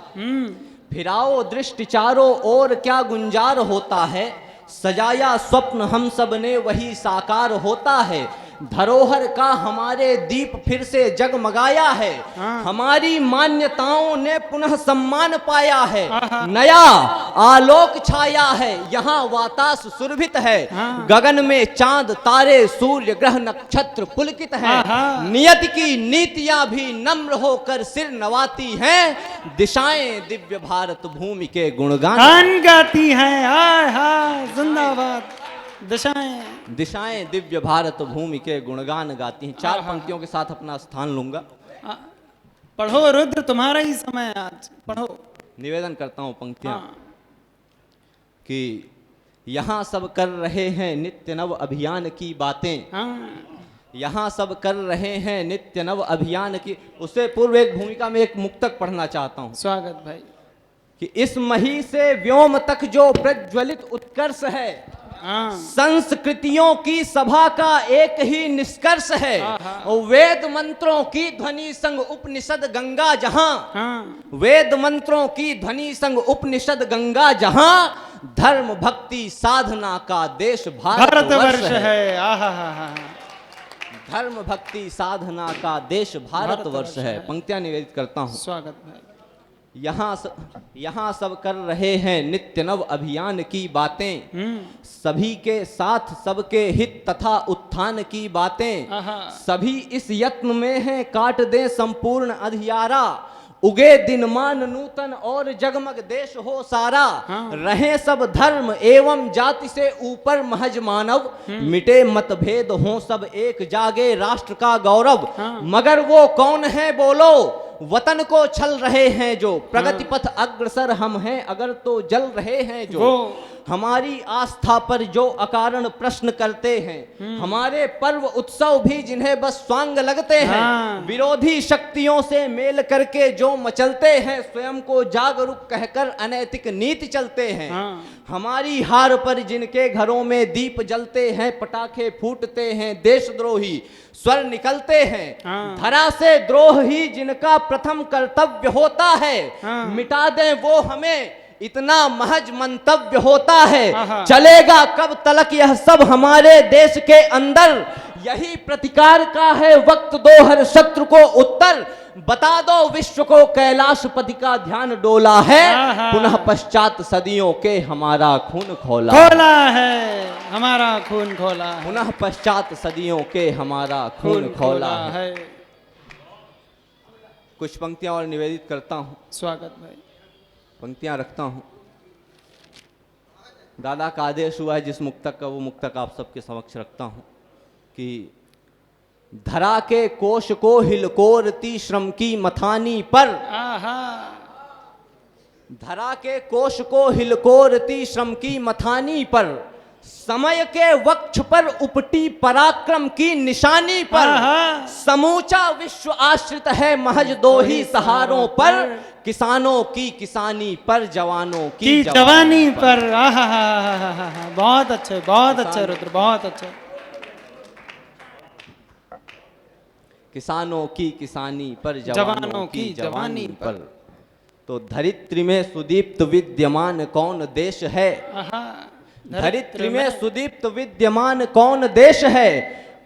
फिराओ दृष्टि चारों ओर क्या गुंजार होता है, सजाया स्वप्न हम सब ने वही साकार होता है। धरोहर का हमारे दीप फिर से जगमगाया है, हमारी मान्यताओं ने पुनः सम्मान पाया है। नया आलोक छाया है, यहाँ वातास सुरभित है, गगन में चांद तारे सूर्य ग्रह नक्षत्र पुलकित है। नियत की नीतियां भी नम्र होकर सिर नवाती हैं, दिशाएं दिव्य भारत भूमि के गुणगान गाती हैं। जिंदाबाद। दिशाएं दिव्य भारत भूमि के गुणगान गाती हैं। चार पंक्तियों के साथ अपना स्थान लूंगा। पढ़ो रुद्र, तुम्हारा ही समय आज, पढ़ो। निवेदन करता हूं पंक्तियां कि यहाँ सब कर रहे हैं नित्य नव अभियान की बातें। यहाँ सब कर रहे हैं नित्य नव अभियान की। उससे पूर्व एक भूमिका में एक मुक्तक पढ़ना चाहता हूँ। स्वागत भाई। कि इस मही से व्योम तक जो प्रज्वलित उत्कर्ष है, संस्कृतियों की सभा का एक ही निष्कर्ष है। वेद मंत्रों की ध्वनि संग उपनिषद गंगा जहां, वेद मंत्रों की ध्वनि संग उपनिषद गंगा जहां, धर्म भक्ति साधना का देश भारतवर्ष है। धर्म भक्ति साधना का देश भारतवर्ष है। पंक्तियां निवेदित करता हूं। स्वागत भाई। यहाँ सब कर रहे हैं नित्य नव अभियान की बातें, सभी के साथ सबके हित तथा उत्थान की बातें। सभी इस यत्न में हैं काट दें संपूर्ण अधियारा, उगे दिनमान नूतन और जगमग देश हो सारा। रहे सब धर्म एवं जाति से ऊपर महज मानव, मिटे मतभेद हों सब एक जागे राष्ट्र का गौरव। मगर वो कौन है बोलो, वतन को छल रहे हैं जो, प्रगति पथ अग्रसर हम हैं अगर तो जल रहे हैं जो। हमारी आस्था पर जो अकारण प्रश्न करते हैं, हमारे पर्व उत्सव भी जिन्हें बस स्वांग लगते हैं। विरोधी शक्तियों से मेल करके जो मचलते हैं, स्वयं को जागरूक कहकर अनैतिक नीति चलते हैं। हमारी हार पर जिनके घरों में दीप जलते हैं, पटाखे फूटते हैं, देशद्रोही स्वर निकलते हैं। धरा से द्रोह ही जिनका प्रथम कर्तव्य होता है, मिटा दें वो हमें इतना महज मंतव्य होता है। चलेगा कब तलक यह सब हमारे देश के अंदर, यही प्रतिकार का है वक्त दो हर शत्रु को उत्तर। बता दो विश्व को कैलाशपति का ध्यान डोला है, पुनः पश्चात सदियों के हमारा खून खोला है, हमारा खून खोला है, पुनः पश्चात सदियों के हमारा खून खोला है। कुछ पंक्तियां और निवेदित करता हूं। स्वागत भाई। पंक्तियां रखता हूं। दादा का आदेश हुआ है जिस मुक्तक का, वो मुक्तक आप सबके समक्ष रखता हूं कि धरा के कोश को हिलकोरती श्रम की मथानी पर, धरा के कोश को हिलकोरती श्रम की मथानी पर, समय के वक्ष पर उपटी पराक्रम की निशानी पर, समूचा विश्व आश्रित है महज दो ही सहारों पर, किसानों की किसानी पर, जवानों की जवानी पर। बहुत अच्छे, बहुत अच्छे रुद्र, बहुत अच्छे। किसानों की किसानी पर, जवानों की जवानी पर। तो धरित्री में सुदीप्त विद्यमान कौन देश है, धरित्री में सुदीप्त विद्यमान कौन देश है,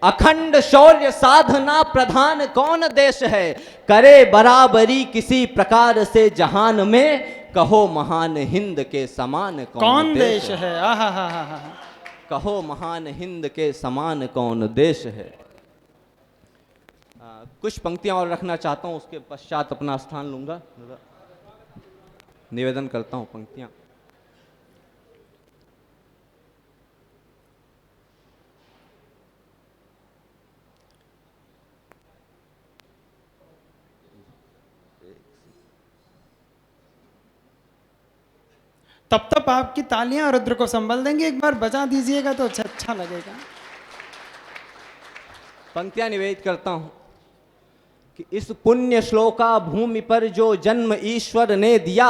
अखंड शौर्य साधना प्रधान कौन देश है, करे बराबरी किसी प्रकार से जहान में, कहो महान हिंद के समान कौन देश है। कहो महान हिंद के समान कौन देश है। कुछ पंक्तियां और रखना चाहता हूं, उसके पश्चात अपना स्थान लूंगा। निवेदन करता हूं पंक्तियां। तब आपकी तालियां रुद्र को संभल देंगे, एक बार बजा दीजिएगा तो अच्छा लगेगा। पंक्तियां निवेदित करता हूं कि इस पुण्य श्लोका भूमि पर जो जन्म ईश्वर ने दिया,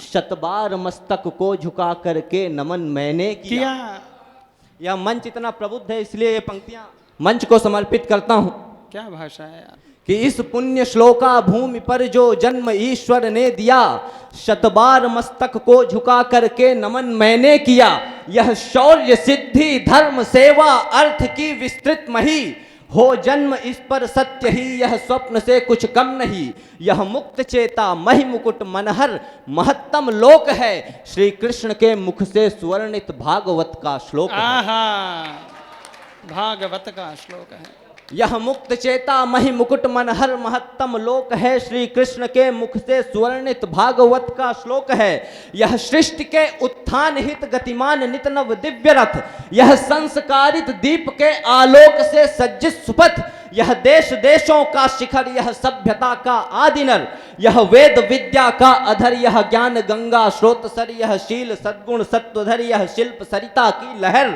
शतबार मस्तक को झुका करके नमन मैंने किया। यह मंच इतना प्रबुद्ध है, इसलिए ये पंक्तियां मंच को समर्पित करता हूं। क्या भाषा है यार। कि इस पुण्य श्लोका भूमि पर जो जन्म ईश्वर ने दिया, शतबार मस्तक को झुका करके नमन मैंने किया। यह शौर्य सिद्धि धर्म सेवा अर्थ की विस्तृत मही, हो जन्म इस पर सत्य ही यह स्वप्न से कुछ कम नहीं। यह मुक्त चेता महि मुकुट मनहर महत्तम लोक है, श्री कृष्ण के मुख से सुवर्णित भागवत का श्लोक है। भागवत का श्लोक है। यह मुक्त चेता महि मुकुट मनहर महत्तम लोक है, श्री कृष्ण के मुख से सुवर्णित भागवत का श्लोक है। यह सृष्टि के उत्थान हित गतिमान नित नव दिव्य रथ, यह संस्कारित दीप के आलोक से सज्जित सुपथ, यह देश देशों का शिखर, यह सभ्यता का आदिनर, यह वेद विद्या का अधर, यह ज्ञान गंगा स्रोतसर, यह शील सद्गुण सत्वधर, यह शिल्प सरिता की लहर,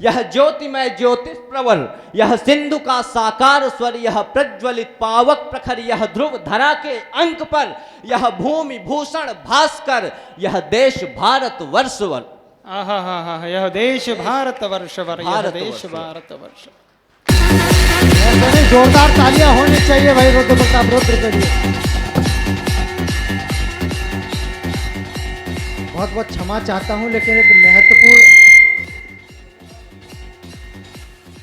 यह ज्योतिमय ज्योतिष प्रवर, यह सिंधु का साकार स्वर, यह प्रज्वलित पावक प्रखर, यह ध्रुव धरा के अंक पर, यह भूमि भूषण भास्कर, यह देश भारत वर्षवर। यह देश भारत वर्षवर, यह देश भारत वर्ष। जोरदार तालियां होनी चाहिए भाई रुद्र प्रताप रुद्र के लिए। बहुत बहुत क्षमा चाहता हूं, लेकिन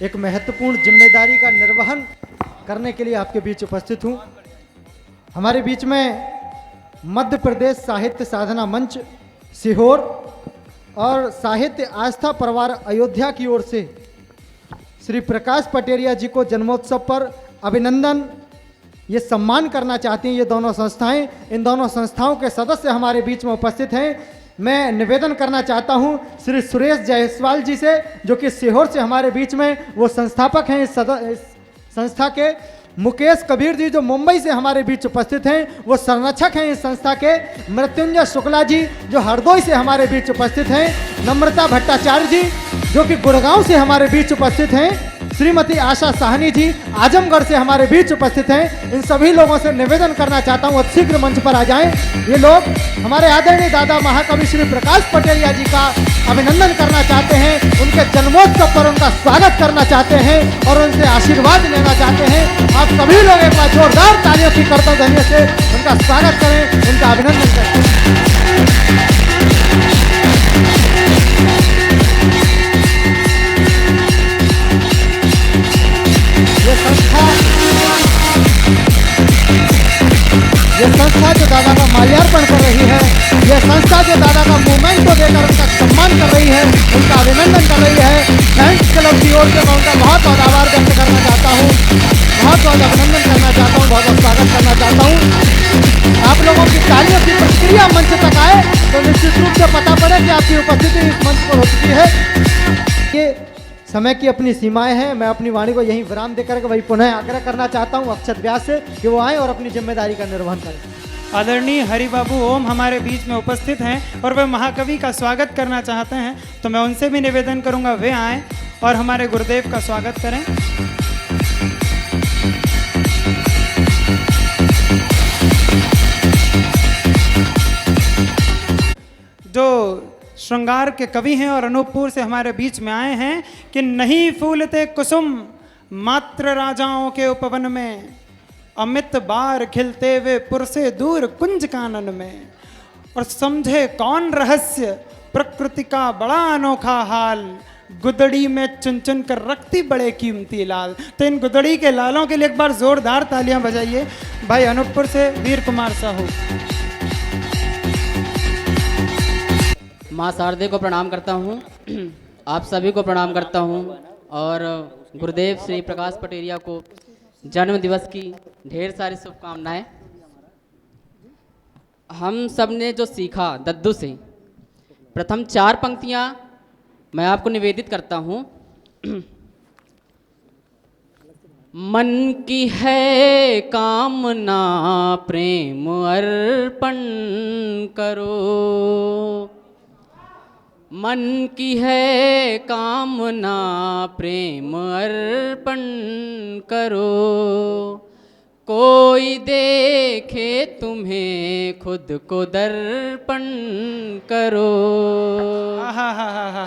एक महत्वपूर्ण जिम्मेदारी का निर्वहन करने के लिए आपके बीच उपस्थित हूं। हमारे बीच में मध्य प्रदेश साहित्य साधना मंच सीहोर और साहित्य आस्था परिवार अयोध्या की ओर से श्री प्रकाश पटेरिया जी को जन्मोत्सव पर अभिनंदन, ये सम्मान करना चाहती हैं ये दोनों संस्थाएं। इन दोनों संस्थाओं के सदस्य हमारे बीच में उपस्थित हैं। मैं निवेदन करना चाहता हूं श्री सुरेश जायसवाल जी से, जो कि सीहोर से हमारे बीच में वो संस्थापक हैं इस संस्था के। मुकेश कबीर जी जो मुंबई से हमारे बीच उपस्थित हैं, वो संरक्षक हैं इस संस्था के। मृत्युंजय शुक्ला जी जो हरदोई से हमारे बीच उपस्थित हैं। नम्रता भट्टाचार्य जी जो कि गुड़गांव से हमारे बीच उपस्थित हैं। श्रीमती आशा साहनी जी आजमगढ़ से हमारे बीच उपस्थित हैं। इन सभी लोगों से निवेदन करना चाहता हूं शीघ्र मंच पर आ जाएं। ये लोग हमारे आदरणीय दादा महाकवि श्री प्रकाश पटेरिया जी का अभिनंदन करना चाहते हैं, उनके जन्मोत्सव पर उनका स्वागत करना चाहते हैं और उनसे आशीर्वाद लेना चाहते हैं। आप सभी लोग एक बार जोरदार तालियों की करतध्वनि से उनका स्वागत करें, उनका अभिनंदन करें। ये संस्था ये संस्था जो दादा का मूवमेंट को देकर उनका सम्मान कर रही है, उनका अभिनंदन कर रही है, फ्रेंड्स क्लब की ओर से मैं उनका बहुत बहुत आभार व्यक्त करना चाहता हूँ, बहुत बहुत अभिनंदन करना चाहता हूँ, बहुत बहुत स्वागत करना चाहता हूँ। आप लोगों की तालियों की प्रतिक्रिया मंच तक आए तो निश्चित रूप से पता पड़े कि आपकी उपस्थिति इस मंच पर हो चुकी है। ये समय की अपनी सीमाएं हैं, मैं अपनी वाणी को यहीं विराम देकर के वही पुनः आग्रह करना चाहता हूं अक्षत व्यास से कि वो आए और अपनी जिम्मेदारी का निर्वहन करें। आदरणीय हरिबाबू ओम हमारे बीच में उपस्थित हैं और वे महाकवि का स्वागत करना चाहते हैं, तो मैं उनसे भी निवेदन करूंगा वे आएँ और हमारे गुरुदेव का स्वागत करें। जो श्रृंगार के कवि हैं और अनूपपुर से हमारे बीच में आए हैं कि नहीं फूलते कुसुम मात्र राजाओं के उपवन में, अमित बार खिलते हुए पुर से दूर कुंज कानन में, और समझे कौन रहस्य प्रकृति का बड़ा अनोखा हाल, गुदड़ी में चुन चुन कर रखती बड़े कीमती लाल। तो इन गुदड़ी के लालों के लिए एक बार जोरदार तालियां बजाइए। भाई अनूपपुर से वीर कुमार साहू। माँ शारदे को प्रणाम करता हूँ, आप सभी को प्रणाम करता हूँ और गुरुदेव श्री प्रकाश पटेरिया को जन्म दिवस की ढेर सारी शुभकामनाएं। हम सब ने जो सीखा दद्दू से, प्रथम 4 पंक्तियाँ मैं आपको निवेदित करता हूँ। मन की है कामना प्रेम अर्पण करो, मन की है कामना प्रेम अर्पण करो, कोई देखे तुम्हें खुद को दर्पण करो,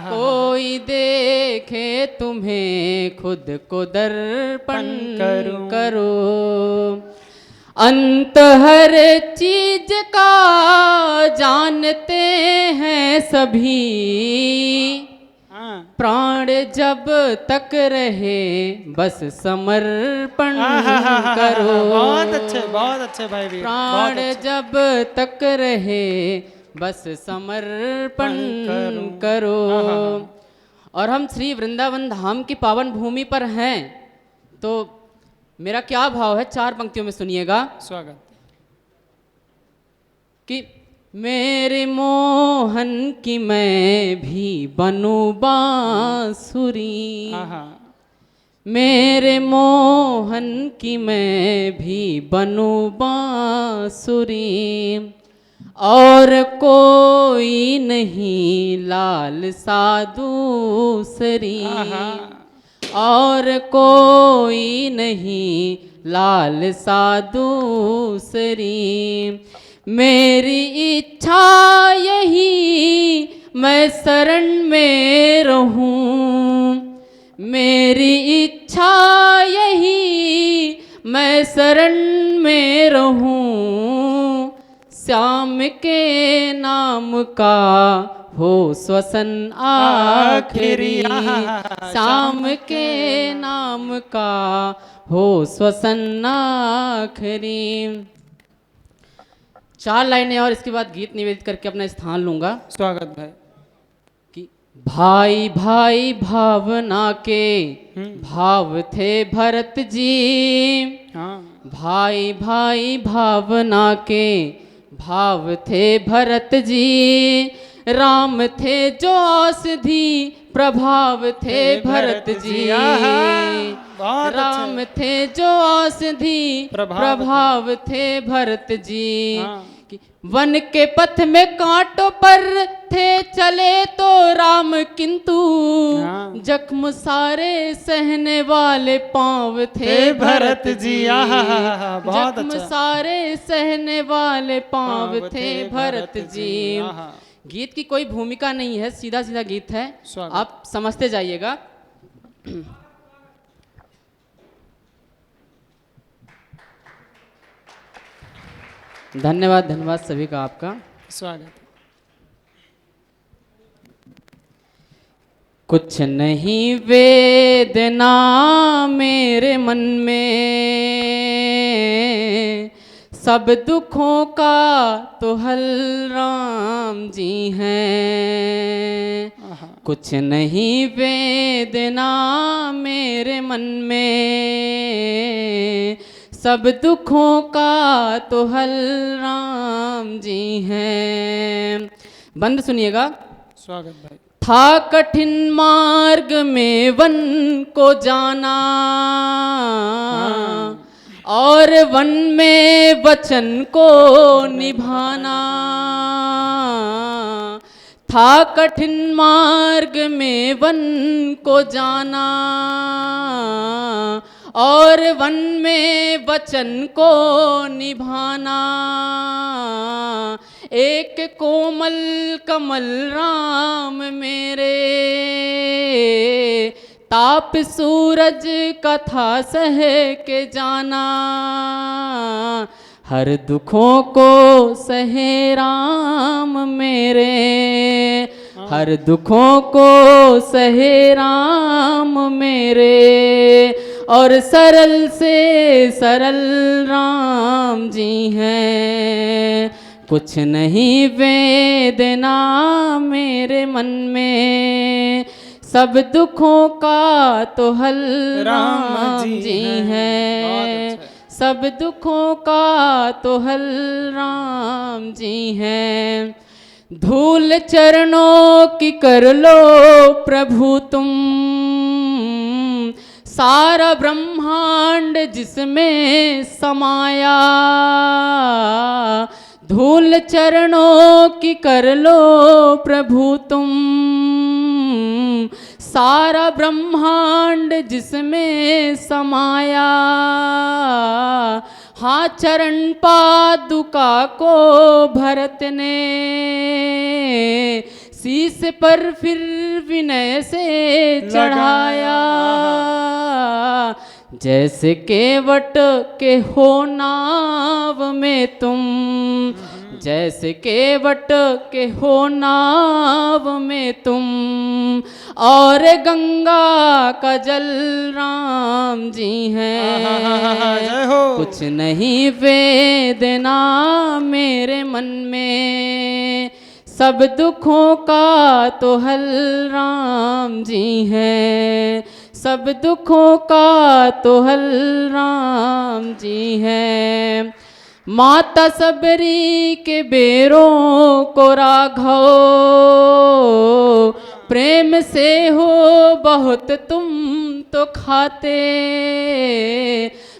कोई देखे तुम्हें खुद को दर्पण करो। अंत हर चीज का जानते हैं सभी, प्राण जब तक रहे बस समर्पण करो। बहुत अच्छे भाई भी। प्राण जब तक रहे बस समर्पण करो। और हम श्री वृंदावन धाम की पावन भूमि पर हैं, तो मेरा क्या भाव है 4 पंक्तियों में सुनिएगा। स्वागत। कि मेरे मोहन की मैं भी बनूं बांसुरी, मेरे मोहन की मैं भी बनूं बांसुरी, और कोई नहीं लाल सा दूसरी, और कोई नहीं लाल सा दूसरी, मेरी इच्छा यही मैं शरण में रहूं, मेरी इच्छा यही मैं शरण में रहूं, श्याम के नाम का हो श्वसन आखिरी, श्याम के नाम का हो श्वसन आखिरी। 4 लाइनें और इसके बाद गीत निवेदित करके अपना स्थान लूंगा। स्वागत भाई। कि भाई भाई भावना के भाव थे भरत जी, भाई भाई भावना के भाव थे भरत जी, राम थे जो औषधि प्रभाव थे भरत जी, राम थे जो औषधि प्रभाव थे भरत जी, वन के पथ में कांटों पर थे चले तो राम, किंतु जख्म सारे सहने वाले पांव थे भरत जी, जख्म सारे सहने वाले पांव थे भरत जी। गीत की कोई भूमिका नहीं है, सीधा सीधा गीत है, आप समझते जाइएगा। धन्यवाद धन्यवाद सभी का आपका स्वागत। कुछ नहीं वेदना मेरे मन में, सब दुखों का तो हल राम जी हैं। कुछ नहीं वेदना मेरे मन में, सब दुखों का तो हल राम जी हैं। बंद सुनिएगा। स्वागत भाई। था कठिन मार्ग में वन को जाना, और वन में वचन को निभाना। था कठिन मार्ग में वन को जाना, और वन में वचन को निभाना। एक कोमल कमल राम मेरे, ताप सूरज का था सह के जाना। हर दुखों को सहे राम मेरे, हर दुखों को सहे राम मेरे। और सरल से सरल राम जी हैं। कुछ नहीं वेदना मेरे मन में, सब दुखों का तो हल राम जी हैं। सब दुखों का तो हल राम जी हैं। धूल चरणों की कर लो प्रभु तुम, सारा ब्रह्मांड जिसमें समाया। धूल चरणों की कर लो प्रभु तुम, सारा ब्रह्मांड जिसमें समाया। हाँ चरण पादुका को भरत ने, शीस पर फिर विनय से चढ़ाया। जैसे केवट के हो नाव में तुम, जैसे केवट के हो नाव में तुम। और गंगा का जल राम जी हैं। कुछ नहीं वेदना मेरे मन में, सब दुखों का तो हल राम जी हैं। सब दुखों का तो हल राम जी हैं। माता सबरी के बेरों को राघव, प्रेम से हो बहुत तुम तो खाते।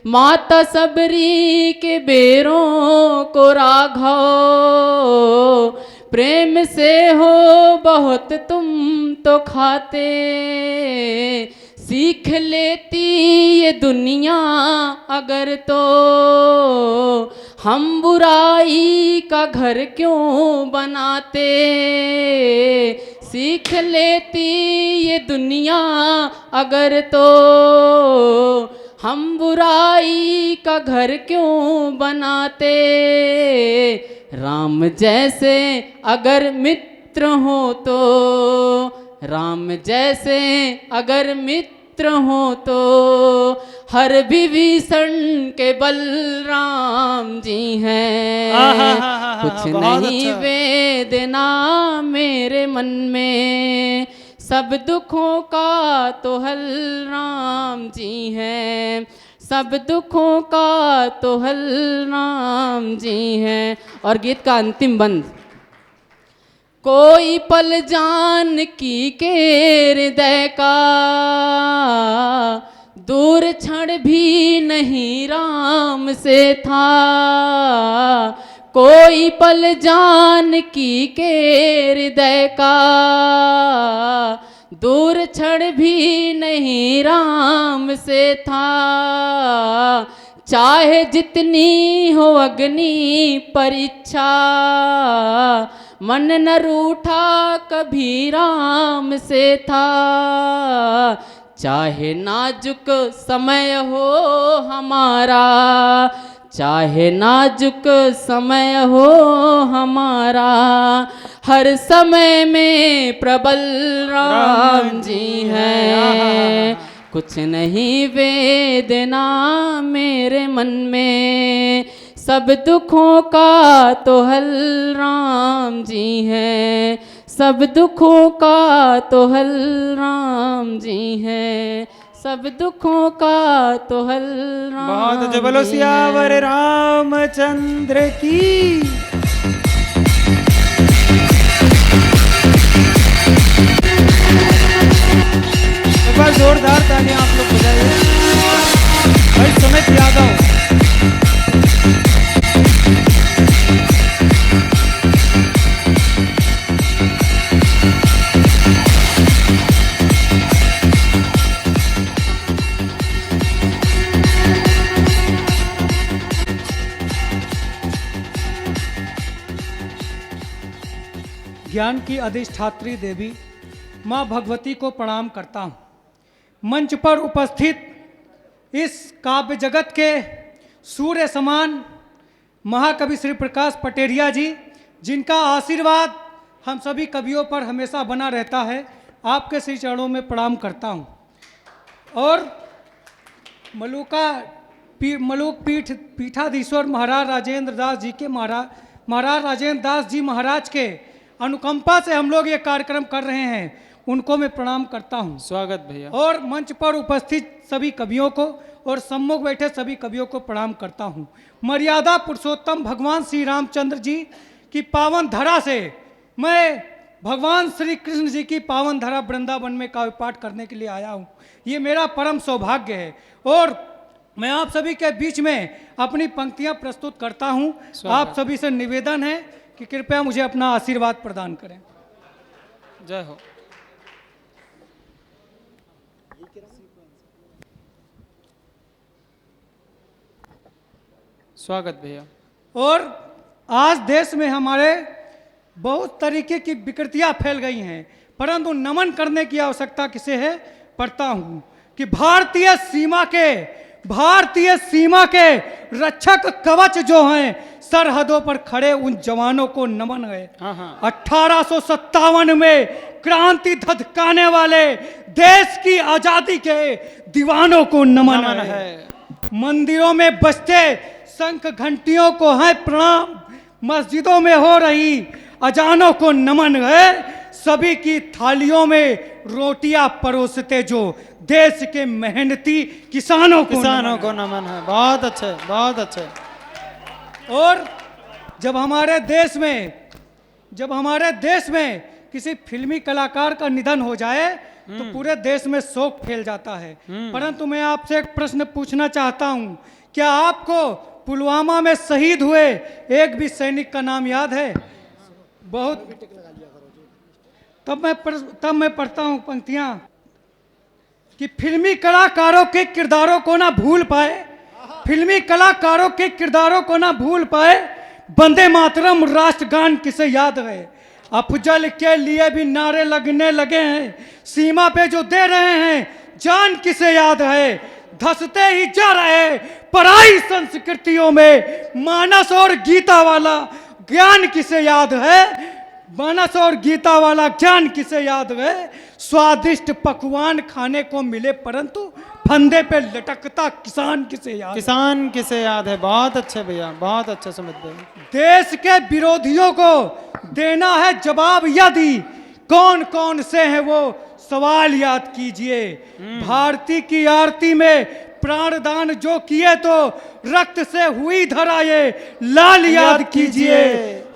माता सबरी के बेरों को राघव, प्रेम से हो बहुत तुम तो खाते। सीख लेती ये दुनिया अगर तो, हम बुराई का घर क्यों बनाते। सीख लेती ये दुनिया अगर तो, हम बुराई का घर क्यों बनाते। राम जैसे अगर मित्र हो तो, राम जैसे अगर मित्र हो तो, हर विभीषण के बलराम जी हैं। कुछ नहीं वेदना मेरे मन में, सब दुखों का तो हल राम जी हैं। सब दुखों का तो हल राम जी हैं। और गीत का अंतिम बंद। कोई पल जानकी के हृदय का, दूर क्षण भी नहीं राम से था। कोई पल जानकी के हृदय का, दूर क्षण भी नहीं राम से था। चाहे जितनी हो अग्नि परीक्षा, मन न रूठा कभी राम से था। चाहे नाजुक समय हो हमारा, चाहे नाजुक समय हो हमारा, हर समय में प्रबल राम जी हैं। कुछ नहीं वेदना मेरे मन में, सब दुखों का तो हल राम जी हैं, सब दुखों का तो हल राम जी हैं, सब दुखों का तो हल राम। बहुत अच्छे, बोलो सियावर रामचंद्र की। एक बार जोरदार तालियां आप लोग बजाइए। भाई समेत यादव। ज्ञान की अधिष्ठात्री देवी माँ भगवती को प्रणाम करता हूँ। मंच पर उपस्थित इस काव्य जगत के सूर्य समान महाकवि श्री प्रकाश पटेरिया जी, जिनका आशीर्वाद हम सभी कवियों पर हमेशा बना रहता है, आपके श्री चरणों में प्रणाम करता हूँ। और मलूक पीठाधीश्वर महाराज राजेंद्र दास जी के महाराज राजेंद्र दास जी महाराज के अनुकंपा से हम लोग ये कार्यक्रम कर रहे हैं, उनको मैं प्रणाम करता हूँ। स्वागत भैया। और मंच पर उपस्थित सभी कवियों को और सम्मुख बैठे सभी कवियों को प्रणाम करता हूँ। मर्यादा पुरुषोत्तम भगवान श्री रामचंद्र जी की पावन धरा से मैं भगवान श्री कृष्ण जी की पावन धरा वृंदावन में काव्य पाठ करने के लिए आया हूँ। ये मेरा परम सौभाग्य है और मैं आप सभी के बीच में अपनी पंक्तियाँ प्रस्तुत करता हूँ। आप सभी से निवेदन है कि कृपया मुझे अपना आशीर्वाद प्रदान करें। जय हो। स्वागत भैया। और आज देश में हमारे बहुत तरीके की विकृतियां फैल गई हैं, परंतु नमन करने की आवश्यकता किसे है पढ़ता हूं कि भारतीय सीमा के रक्षक कवच जो हैं, सरहदों पर खड़े उन जवानों को नमन है। 1857 में क्रांति धधकाने वाले देश की आजादी के दीवानों को नमन है। मंदिरों में बजते शंख घंटियों को है प्रणाम, मस्जिदों में हो रही अजानों को नमन है। सभी की थालियों में रोटियां परोसते जो देश के मेहनती किसानों को नमन है। बहुत अच्छे, बहुत अच्छे। और जब हमारे देश में किसी फिल्मी कलाकार का निधन हो जाए तो पूरे देश में शोक फैल जाता है। परंतु मैं आपसे एक प्रश्न पूछना चाहता हूं, क्या आपको पुलवामा में शहीद हुए एक भी सैनिक का नाम याद है? बहुत। तब मैं पढ़ता हूं पंक्तियां कि फिल्मी कलाकारों के किरदारों को ना भूल पाए, फिल्मी कलाकारों के किरदारों को ना भूल पाए, वंदे मातरम राष्ट्रगान किसे याद है? अफजल के लिए भी नारे लगने लगे हैं, सीमा पे जो दे रहे हैं जान किसे याद है? धंसते ही जा रहे पराई संस्कृतियों में मानस और गीता वाला ज्ञान किसे याद है? मानस और गीता वाला ज्ञान किसे याद है? स्वादिष्ट पकवान खाने को मिले परंतु फंदे पे लटकता किसान किसे याद? किसान किसे याद है? बहुत अच्छे भैया, बहुत अच्छे सुमित भैया। देश के विरोधियों को देना है जवाब, यदि कौन कौन से हैं वो सवाल याद कीजिए। भारती की आरती में प्राणदान जो किए तो रक्त से हुई धरा ये लाल याद कीजिए।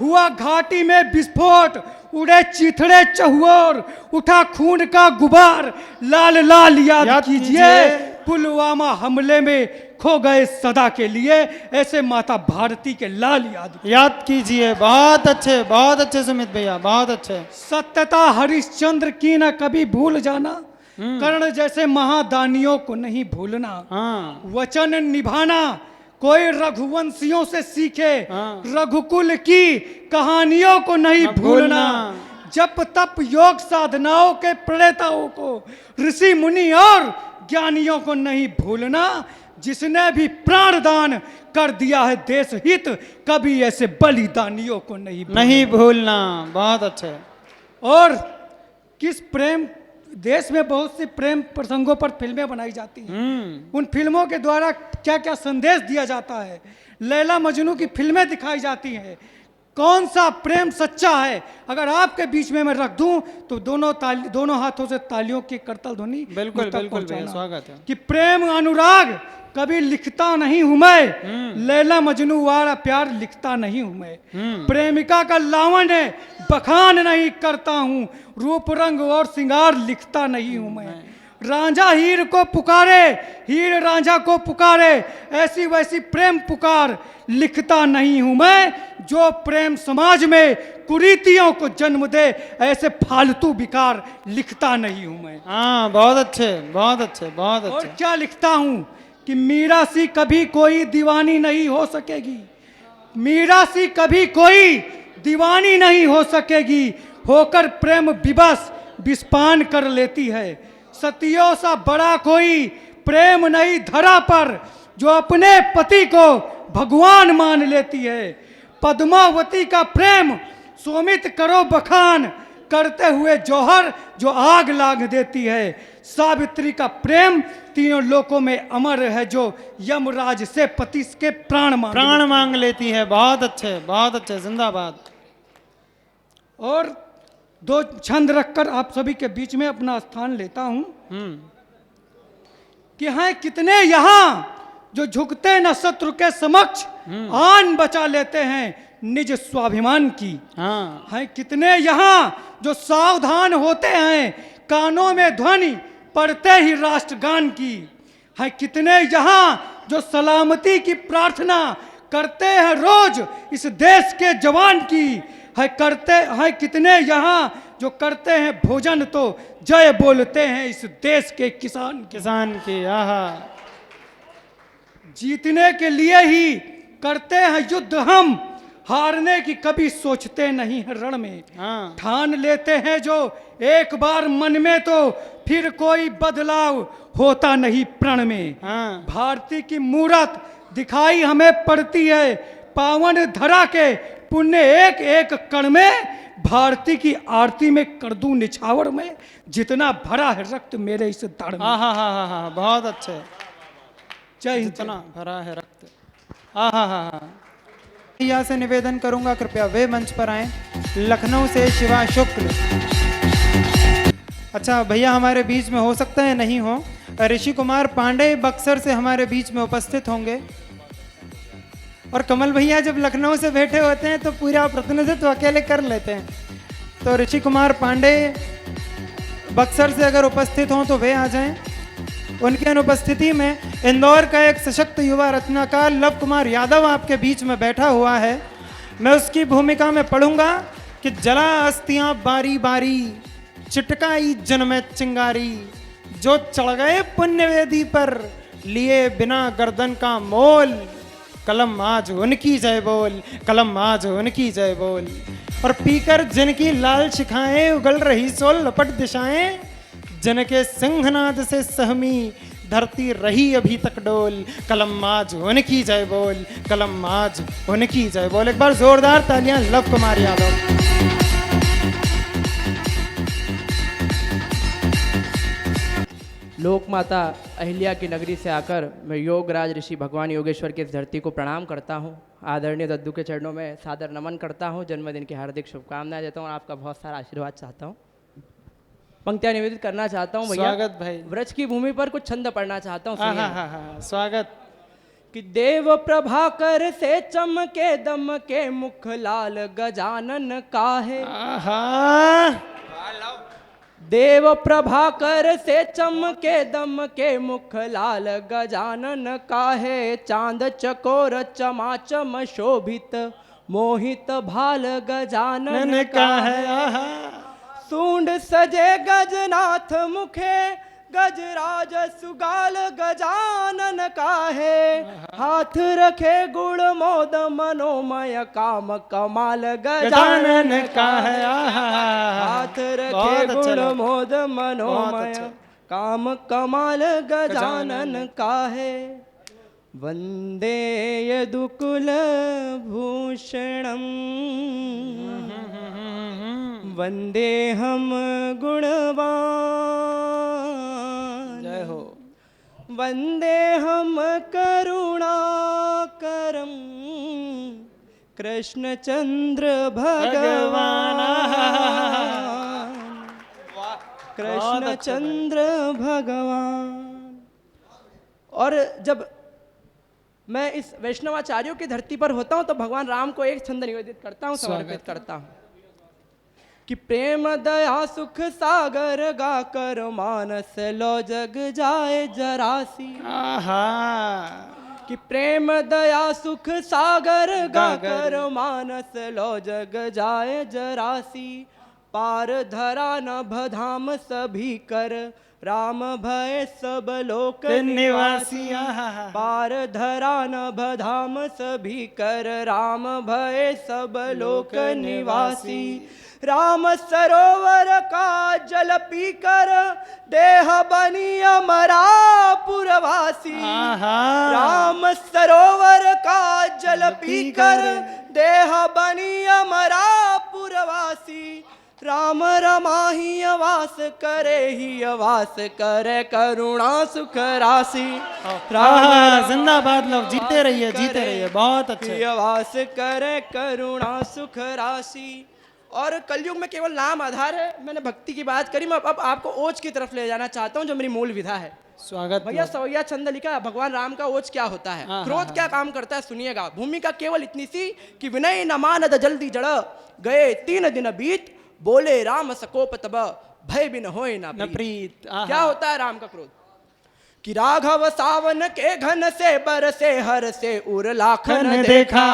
हुआ घाटी में विस्फोट, उड़े चिथड़े चहुओर, उठा खून का गुबार, लाल लाल याद कीजिए। पुलवामा हमले में खो गए सदा के लिए, ऐसे माता भारती के लाल याद कीजिए। बहुत अच्छे सुमित भैया, बहुत अच्छे। सत्यता हरिश्चंद्र की न कभी भूल जाना, कर्ण जैसे महादानियों को नहीं भूलना। वचन निभाना कोई रघुवंशियों से सीखे, रघुकुल की कहानियों को नहीं भूलना। जप तप योग साधनाओं के प्रणेताओं को, ऋषि मुनि और ज्ञानियों को नहीं भूलना। जिसने भी प्राणदान कर दिया है देश हित, कभी ऐसे बलिदानियों को नहीं भूलना। बहुत अच्छे। और किस प्रेम देश में बहुत सी प्रेम प्रसंगों पर फिल्में बनाई जाती हैं। उन फिल्मों के द्वारा क्या क्या संदेश दिया जाता है, लैला मजनू की फिल्में दिखाई जाती हैं। कौन सा प्रेम सच्चा है, अगर आपके बीच में मैं रख दूं तो दोनों हाथों से तालियों की करतल ध्वनि बिल्कुल मुझ तक बिल्कुल भैया, पहुंचाना। स्वागत है। कि प्रेम अनुराग कभी लिखता नहीं हूं मैं, लैला मजनू वाला प्यार लिखता नहीं हूं मैं। प्रेमिका का लावण्य बखान नहीं करता हूं, रूप रंग और श्रृंगार लिखता नहीं हूं मैं। रांझा हीर को पुकारे, हीर रांझा को पुकारे, ऐसी वैसी प्रेम पुकार लिखता नहीं हूं मैं। जो प्रेम समाज में कुरीतियों को जन्म दे, ऐसे फालतू विकार लिखता नहीं हूं मैं। हाँ, बहुत अच्छे, बहुत अच्छे, बहुत और अच्छे। क्या लिखता हूं कि मीरा सी कभी कोई दीवानी नहीं हो सकेगी, मीरा सी कभी कोई दीवानी नहीं हो सकेगी, होकर प्रेम विवश विस्पान कर लेती है। सतियों सा बड़ा कोई प्रेम नहीं धरा पर, जो अपने पति को भगवान मान लेती है। पद्मावती का प्रेम सुमित करो बखान, करते हुए जौहर जो आग लाग देती है। सावित्री का प्रेम तीनों लोकों में अमर है, जो यमराज से पति के प्राण मांग लेती है। बहुत अच्छे, बहुत अच्छे, जिंदाबाद। और दो छंद रखकर आप सभी के बीच में अपना स्थान लेता हूं कि हैं कितने यहाँ जो झुकते न शत्रु के समक्ष, आन बचा लेते हैं निज स्वाभिमान की। हाँ, हैं कितने यहाँ जो सावधान होते हैं, कानों में ध्वनि पड़ते ही राष्ट्रगान की। हैं कितने यहाँ जो सलामती की प्रार्थना करते हैं रोज इस देश के जवान की। है कितने यहाँ जो करते हैं भोजन तो जय बोलते हैं इस देश के किसान की। आहा, जीतने के लिए ही करते हैं युद्ध हम, हारने की कभी सोचते नहीं है रण में। हाँ, ठान लेते हैं जो एक बार मन में, तो फिर कोई बदलाव होता नहीं प्रण में। हाँ, भारती की मूरत दिखाई हमें पड़ती है, पावन धरा के पुण्य एक एक कण में। भारती की आरती में कर दूं निछावर में, जितना भरा है रक्त मेरे इस धड़ में। आहा, हा हा हा, बहुत अच्छे। जय हिंद। जितना भरा है रक्त। आहा हा हा। भैया से निवेदन करूंगा कृपया वे मंच पर आएं। लखनऊ से शिवा शुक्ल। अच्छा भैया हमारे बीच में हो सकता है नहीं हो, ऋषि कुमार पांडे बक्सर से हमारे बीच में उपस्थित होंगे। और कमल भैया जब लखनऊ से बैठे होते हैं तो पूरा प्रतिनिधित्व अकेले कर लेते हैं। तो ऋषि कुमार पांडे बक्सर से अगर उपस्थित हों तो वे आ जाएं। उनकी अनुपस्थिति में इंदौर का एक सशक्त युवा रचनाकार लव कुमार यादव आपके बीच में बैठा हुआ है। मैं उसकी भूमिका में पढ़ूंगा कि जला अस्तियां बारी बारी, चिटकाई जन्म चिंगारी, जो चढ़ गए पुण्यवेदी पर लिए बिना गर्दन का मोल, कलम आज उनकी जय बोल, कलम आज उनकी जय बोल। और पीकर जिनकी लाल शिखाएं उगल रही सोल लपट दिशाएं, जिनके सिंहनाद से सहमी धरती रही अभी तक डोल, कलम आज उनकी जय बोल, कलम आज उनकी जय बोल। एक बार जोरदार तालियां लव कुमार यादव। लोक माता अहिल्या की नगरी से आकर मैं योगराज ऋषि भगवान योगेश्वर की इस धरती को प्रणाम करता हूँ। आदरणीय दद्दू के चरणों में सादर नमन करता हूँ, जन्मदिन की हार्दिक शुभकामनाएं देता हूँ और आपका बहुत सारा आशीर्वाद चाहता हूँ। पंक्तियां निवेदित करना चाहता हूँ भैया। स्वागत भाई। व्रज की भूमि पर कुछ छंद पढ़ना चाहता हूँ। स्वागत। कि देव प्रभाकर से चमके दम के मुख लाल गजानन काहे। देव प्रभाकर से चमके दम के मुख लाल गजानन काहे, चांद चकोर चमाचम शोभित मोहित भाल गजानन काहे। सूंड सजे गजनाथ मुखे गजराज सुगाल गजानन काहे, हाथ रखे गुण मोद मनोमय काम कमाल गजानन काहे। हाथ रखे गुण मोद मनोमय काम कमाल गजानन काहे। वंदे यदुकुल भूषणम वंदे हम गुणवान, जय हो। वंदे हम करुणाकरम कृष्णचंद्र भगवान, कृष्णचंद्र भगवान। और जब मैं इस वैष्णवाचार्यों की धरती पर होता हूं तो भगवान राम को एक छंद निवेदित करता हूं, समर्पित करता हूं कि प्रेम दया सुख सागर गाकर मानस लो जग जाए जरासी। कि प्रेम दया सुख सागर गाकर मानस लो जग जाए जरासी। पार धरा नभ धाम सभी कर राम भय सब लोक निवासी। पार धरा नभ धाम सभी कर राम भय सब लोक निवासी। राम सरोवर का जल पीकर देह बनी अमरापुरवासी। राम सरोवर का जल पीकर देह बनी अमरापुरवासी। राम रमाही अवास करे ही अवास करे करुणा सुख राशि। जिंदाबाद लोग, जीते रहिए जीते रहिए, बहुत अच्छे। अवास करे करुणा सुख राशि। और कलयुग में केवल नाम आधार है। मैंने भक्ति की बात करी, मैं अब आपको ओज की तरफ ले जाना चाहता हूँ जो मेरी मूल विधा है। स्वागत भैया सवैया छंद लिखा भगवान राम का ओज क्या होता है, क्रोध क्या काम करता है, सुनिएगा। भूमिका केवल इतनी सी कि विनय न मानद जल्दी जड़ गए 3 दिन बीत बोले राम सकोप तब भय बिन होए ना प्रीत। क्या होता है राम का क्रोध कि राघव सावन के घन से बरसे हर से उर लाखन देखा।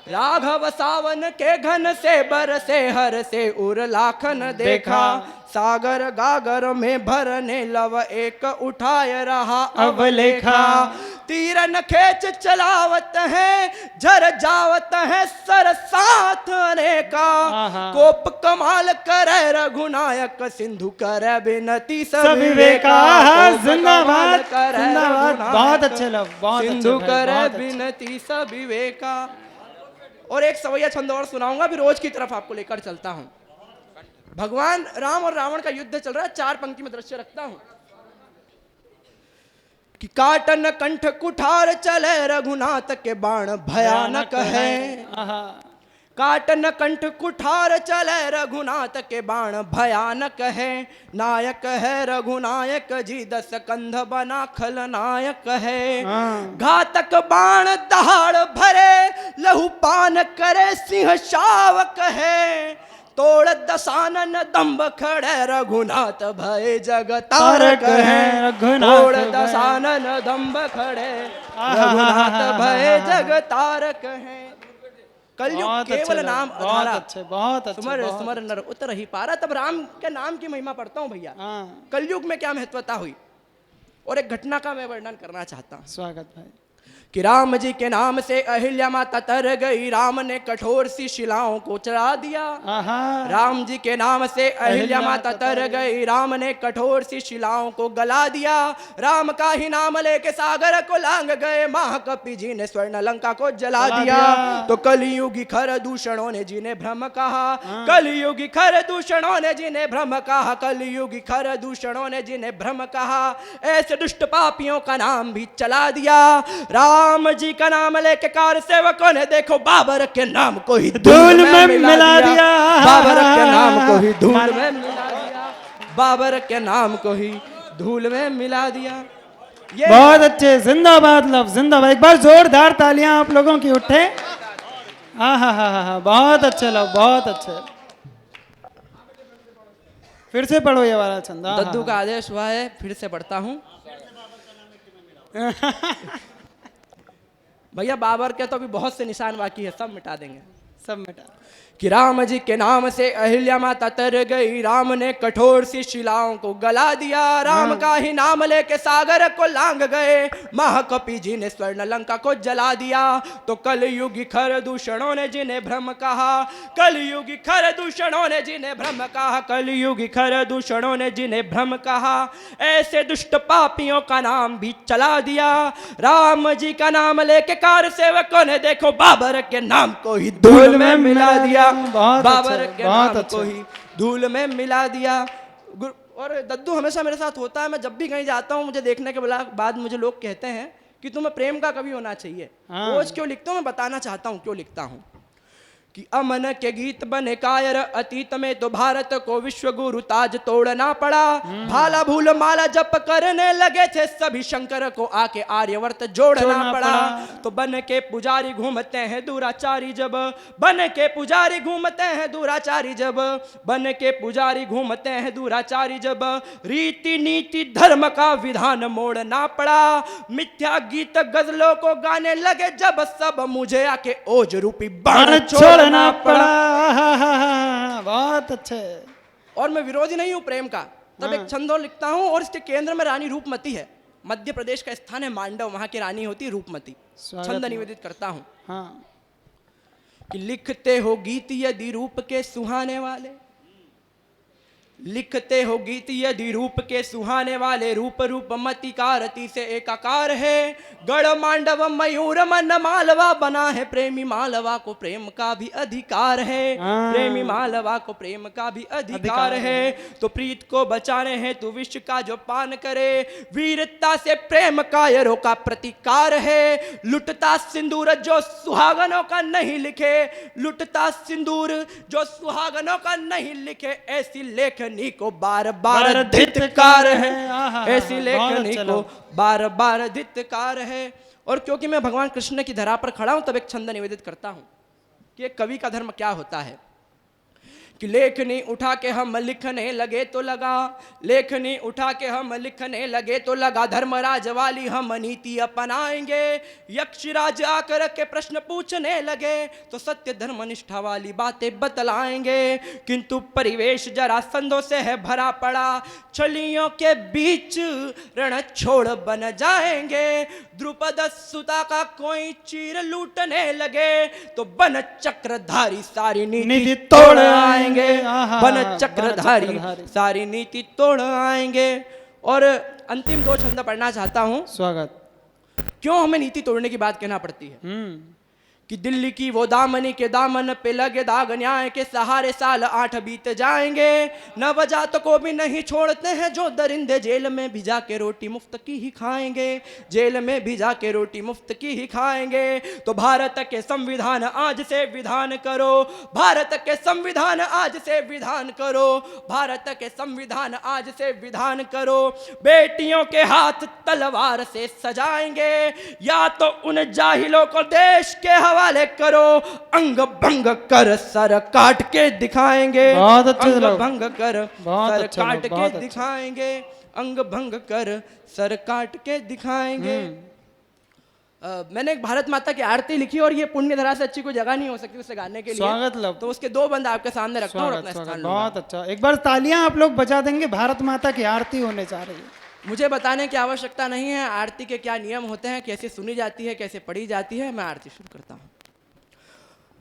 राघव सावन के घन से बरसे हर से उर लाखन देखा। सागर गागर में भरने लव एक उठाए रहा अब लेखा। तीरन खेच चलावत है झर जावत है सर साथ अनेका। कोप कमाल करे रघुनायक सिंधु करे बिनती सविवेका। जिंदाबाद जिंदाबाद, बहुत अच्छे लोग, बहुत अच्छे। सिंधु करे बिनती सविवेका। और एक सवैया छंद और सुनाऊंगा, फिर रोज की तरफ आपको लेकर चलता हूं। भगवान राम और रावण का युद्ध चल रहा है, 4 पंक्ति में दृश्य रखता हूं कि काटन कंठ कुठार चले रघुनाथ के बाण भयानक है। काटन कंठ कुठार चले रघुनाथ के बाण भयानक है। नायक है रघुनायक जी 10 कंध बना खलनायक है। घातक बाण दहाड़ भरे लहू पान करे सिंह शावक है। तोड़ दसानन दम्भ खड़े रघुनाथ भय जगतारक है। तोड़ दसानन दम्भ खड़े रघुनाथ भय जगतारक है। कलयुग केवल नाम बहुत अच्छे, बहुत अच्छे। सुमर सुमर नर उतर ही पारा। तब राम के नाम की महिमा पढ़ता हूँ भैया। कलयुग में क्या महत्वता हुई और एक घटना का मैं वर्णन करना चाहता हूँ। स्वागत भाई। कि राम जी के नाम से अहिल्या माता तर गई। राम ने कठोर सी शिलाओं को चढ़ा दिया। राम जी के नाम से अहिल्या माता तर गई। राम ने कठोर सी शिलाओं को गला दिया। राम का ही नाम लेके सागर को लांग गए। महाकपि जी ने स्वर्ण लंका को जला दिया। तो कलियुगी खर दूषणों ने जिन्हें भ्रम कहा। कलियुगी खर दूषणों ने जिन्हें भ्रम कहा। कलियुगी खर दूषणों ने जिन्हें भ्रम कहा। ऐसे दुष्ट पापियों का नाम भी चला दिया। राम जी का नाम लेके कार सेवकों ने देखो बाबर के नाम को ही धूल में मिला दिया। बाबर के नाम को ही धूल में मिला दिया। बाबर के नाम को ही धूल में मिला दिया। बहुत अच्छे, जिंदाबाद लव, जिंदाबाद। एक बार जोरदार तालियां आप लोगों की उठे। बहुत अच्छे लव, बहुत अच्छे। फिर से पढ़ो ये वाला छंद। दद्दू का आदेश हुआ है, फिर से पढ़ता हूँ। भैया बाबर के तो अभी बहुत से निशान बाकी है, सब मिटा देंगे, सब मिटा। कि राम जी के नाम से अहिल्या माता तर गई। राम ने कठोर सी शिलाओं को गला दिया। राम का ही नाम लेके सागर को लांग गए। महाकपि जी ने स्वर्ण लंका को जला दिया। तो कलयुगी खर दूषणों ने जिन्हें भ्रम कहा। कलयुगी खर दूषणों ने जिन्हें भ्रम कहा। कलयुगी खर दूषणों ने जिन्हें भ्रम कहा। ऐसे दुष्ट पापियों का नाम भी चला दिया। राम जी का नाम लेके कार सेवकों ने देखो बाबर के नाम को ही धूल धूल में मिला दिया, बहुत बाबर अच्छा, के बहुत नाम अच्छा। को ही धूल में मिला दिया। और दद्दू हमेशा मेरे साथ होता है, मैं जब भी कहीं जाता हूँ मुझे देखने के बाद मुझे लोग कहते हैं कि तुम्हें प्रेम का कवि होना चाहिए। रोज क्यों लिखता हूँ, मैं बताना चाहता हूँ क्यों लिखता हूँ। कि अमन के गीत बने कायर, अतीत में तो भारत को विश्व गुरु ताज तोड़ना पड़ा। भाला भूल माला जप करने लगे थे सभी, शंकर को आके आर्यवर्त जोड़ना पड़ा। तो बन के पुजारी घूमते हैं दुराचारी जब, बन के पुजारी घूमते हैं दुराचारी जब, बन के पुजारी घूमते हैं दुराचारी जब, रीति नीति धर्म का विधान मोड़ना पड़ा। मिथ्या गीत गजलों को गाने लगे जब, सब मुझे आके ओज रूपी बाण छोड़ना पड़ा। बहुत अच्छे। और मैं विरोधी नहीं हूं प्रेम का, तब एक छंदो लिखता हूं और इसके केंद्र में रानी रूपमती है। मध्य प्रदेश का स्थान है मांडव, वहां की रानी होती है रूपमती। छंद निवेदित करता हूं। कि लिखते हो गीत यदि रूप के सुहाने वाले, लिखते हो गीत यदि रूप के सुहाने वाले, रूप रूपमती का रति से एकाकार है। गढ़ मांडव मयूर मन मालवा बना है, प्रेमी मालवा को प्रेम का भी अधिकार है। प्रेमी मालवा को प्रेम का भी अधिकार है। तो प्रीत को बचाने हैं तू विश्व का जो पान करे, वीरता से प्रेम कायरों का प्रतिकार है। लुटता सिंदूर जो सुहागनों का नहीं लिखे, लुटता सिंदूर जो सुहागनों का नहीं लिखे, ऐसी लेखनी को बार बार धिक्कार है, ऐसी लेखनी को बार बार धिक्कार है। और क्योंकि मैं भगवान कृष्ण की धरा पर खड़ा हूं, तब एक छंद निवेदित करता हूं कि एक कवि का धर्म क्या होता है। कि लेखनी उठा के हम लिखने लगे तो लगा, लेखनी उठा के हम लिखने लगे तो लगा, धर्मराज वाली हम नीति अपनाएंगे। यक्षराज आकर के प्रश्न पूछने लगे तो सत्य धर्म निष्ठा वाली बातें बतलाएंगे। किंतु परिवेश जरा संदों से है भरा पड़ा, छलियों के बीच रण छोड़ बन जाएंगे। द्रुपद सुता का कोई चीर लूटने लगे तो बन चक्रधारी सारी नीति तोड़ आएंगे, बन चक्रधारी सारी नीति तोड़ आएंगे। और अंतिम दो छंद पढ़ना चाहता हूं। स्वागत। क्यों हमें नीति तोड़ने की बात कहना पड़ती है। कि दिल्ली की वो दामनी के दामन पे लगे दाग, न्याय के सहारे साल 8 बीत जाएंगे। नवजात को भी नहीं छोड़ते हैं जो दरिंदे, जेल में भी जाके रोटी मुफ्त की ही खाएंगे, जेल में भी जाके रोटी मुफ्त की ही खाएंगे। तो भारत के संविधान आज से विधान करो, भारत के संविधान आज से विधान करो, भारत के संविधान आज से विधान करो। बेटियों के हाथ तलवार से सजाएंगे, या तो उन जाहिलों को देश के हवाले करो, अंग भंग कर सर काट के दिखाएंगे। बहुत अच्छे अंग भंग कर सर अच्छा काट बहुत के अच्छा। दिखाएंगे, अंग भंग कर सर काट के दिखाएंगे। मैंने एक भारत माता की आरती लिखी और ये पुण्य धरा से अच्छी कोई जगह नहीं हो सकती उसे गाने के लिए। स्वागत लव। तो उसके 2 बंद आपके सामने रखता हूँ और अपना स्थान लूंगा। बहुत अच्छा। एक बार तालियां आप लोग बजा देंगे, भारत माता की आरती होने जा रही है। मुझे बताने की आवश्यकता नहीं है आरती के क्या नियम होते हैं, कैसे सुनी जाती है, कैसे पढ़ी जाती है। मैं आरती शुरू करता हूँ।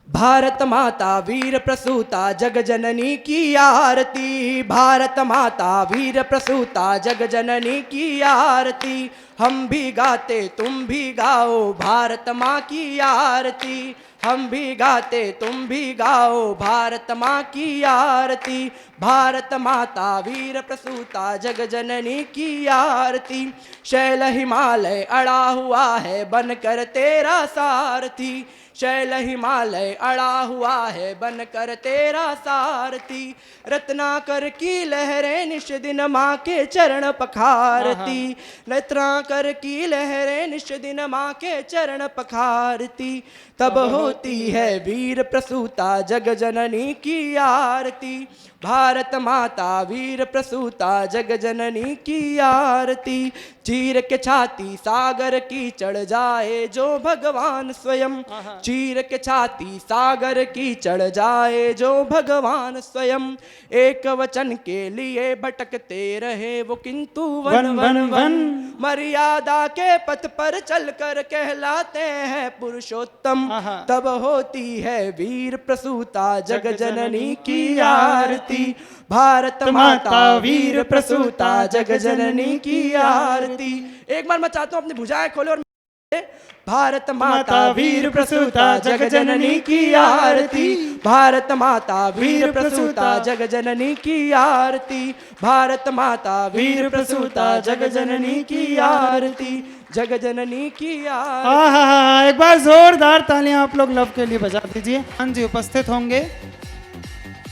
भारत माता वीर प्रसूता जग जननी की आरती, भारत माता वीर प्रसूता जग जननी की आरती। हम भी गाते तुम भी गाओ भारत माँ की आरती, हम भी गाते तुम भी गाओ भारत माँ की आरती। भारत माता वीर प्रसूता जग जननी की आरती। शैल हिमालय अड़ा हुआ है बनकर तेरा सारथी, शैल हिमालय अड़ा हुआ है बनकर तेरा सारथी। रत्नाकर की लहरें निश दिन माँ के चरण पखारती, रत्नाकर की लहरें निश दिन माँ के चरण पखारती। तब होती है वीर प्रसूता जग जननी की आरती, भारत माता वीर प्रसूता जग जननी की आरती। चीर के छाती सागर की चढ़ जाए जो भगवान स्वयं, चीर के छाती सागर की चढ़ जाए जो भगवान स्वयं। एक वचन के लिए भटकते रहे वो किंतु वन वन वन, मर्यादा के पथ पर चलकर कहलाते हैं पुरुषोत्तम। तब होती है वीर प्रसूता जग जननी की आरती, भारत माता वीर प्रसूता जग जननी की आरती। एक बार मैं चाहता हूं अपनी भुजाएं खोले और भारत माता वीर प्रसूता जग जननी की आरती, भारत माता वीर प्रसूता जग जननी की आरती, भारत माता वीर प्रसूता जग जननी की आरती, जग जननी की आरती। एक बार जोरदार तालियां आप लोग लव के लिए बजा दीजिए। हाँ जी उपस्थित होंगे।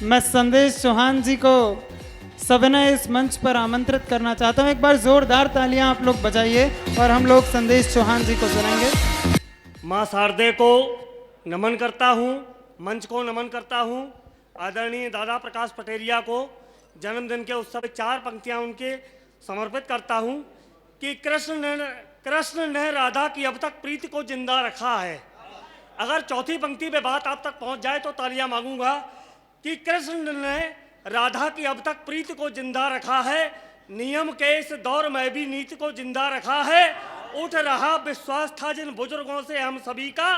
मैं संदेश चौहान जी को सविनय इस मंच पर आमंत्रित करना चाहता हूं। एक बार जोरदार तालियां आप लोग बजाइए और हम लोग संदेश चौहान जी को सुनेंगे। माँ शारदे को नमन करता हूँ, मंच को नमन करता हूँ। आदरणीय दादा प्रकाश पटेरिया को जन्मदिन के उत्सव 4 पंक्तियाँ उनके समर्पित करता हूँ कि कृष्ण ने राधा की अब तक प्रीति को जिंदा रखा है। अगर चौथी पंक्ति पे बात आप तक पहुँच जाए तो तालियां मांगूंगा कि कृष्ण ने राधा की अब तक प्रीति को जिंदा रखा है, नियम के इस दौर में भी नीति को जिंदा रखा है, उठ रहा विश्वास था जिन बुजुर्गों से हम सभी का,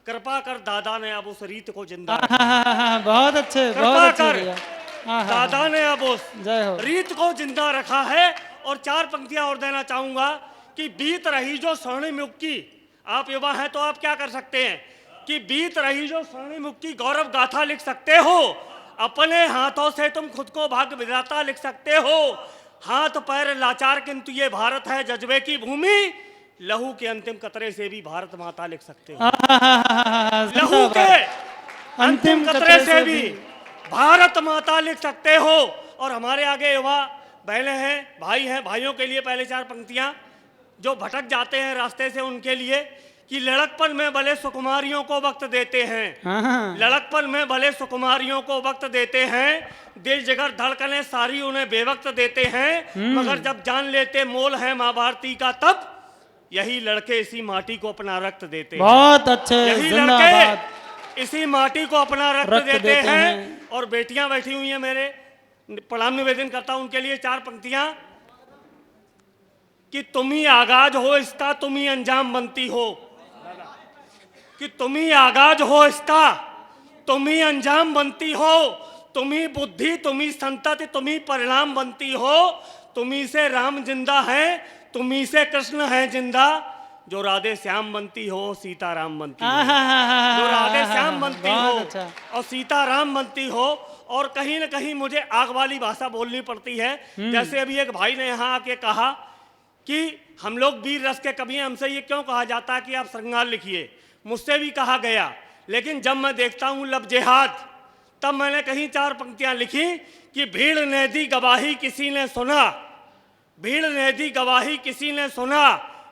कृपा कर दादा ने अब उस रीत को जिंदा रखा। बहुत अच्छे, कृपा कर दादा ने अब उस रीत को जिंदा रखा है। और 4 पंक्तियां और देना चाहूंगा कि बीत रही जो स्वर्णिम युग की, आप युवा हैं तो आप क्या कर सकते हैं कि बीत रही जो स्वर्णिम युग की गौरव गाथा लिख सकते हो, अपने हाथों से तुम खुद को भाग्य विधाता लिख सकते हो। हाथ पैर लाचार किंतु ये भारत है जज्बे की भूमि, लहू के अंतिम कतरे से भी भारत माता लिख सकते हो। लहू के अंतिम कतरे से भी भारत माता लिख सकते हो। और हमारे आगे युवा बहनें हैं, भाई हैं, भाइयों के लिए पहले 4 पंक्तियां जो भटक जाते हैं रास्ते से उनके लिए कि लड़कपन में भले सुकुमारियों को वक्त देते हैं, लड़कपन में भले सुकुमारियों को वक्त देते हैं, दिल जिगर धड़कने सारी उन्हें बेवक्त देते हैं, मगर जब जान लेते मोल है माँ भारती का तब यही लड़के इसी माटी को अपना रक्त देते हैं। बहुत अच्छे, यही लड़के इसी माटी को अपना रक्त देते हैं। और बेटियां बैठी हुई हैं, मेरे प्रणाम निवेदन करता हूं उनके लिए 4 पंक्तियां कि तुम ही आगाज हो इसका तुम ही अंजाम बनती हो, कि तुम ही आगाज हो इसका तुम ही अंजाम बनती हो, तुम ही बुद्धि तुम ही संतति तुम ही परिणाम बनती हो, तुम ही से राम जिंदा है तुम ही से कृष्ण है जिंदा, जो राधे श्याम बनती हो सीता राम बनती हो, जो राधे श्याम बनती हो और सीता राम बनती हो। और कहीं ना कहीं मुझे आग वाली भाषा बोलनी पड़ती है। जैसे अभी एक भाई ने यहाँ आके कहा कि हम लोग वीर रस के कवि हैं, हमसे ये क्यों कहा जाता है कि आप श्रृंगार लिखिए, मुझसे भी कहा गया, लेकिन जब मैं देखता हूँ लब जिहाद तब मैंने कहीं 4 पंक्तियां लिखी कि भीड़ ने दी गवाही किसी ने सुना, भीड़ ने दी गवाही किसी ने सुना,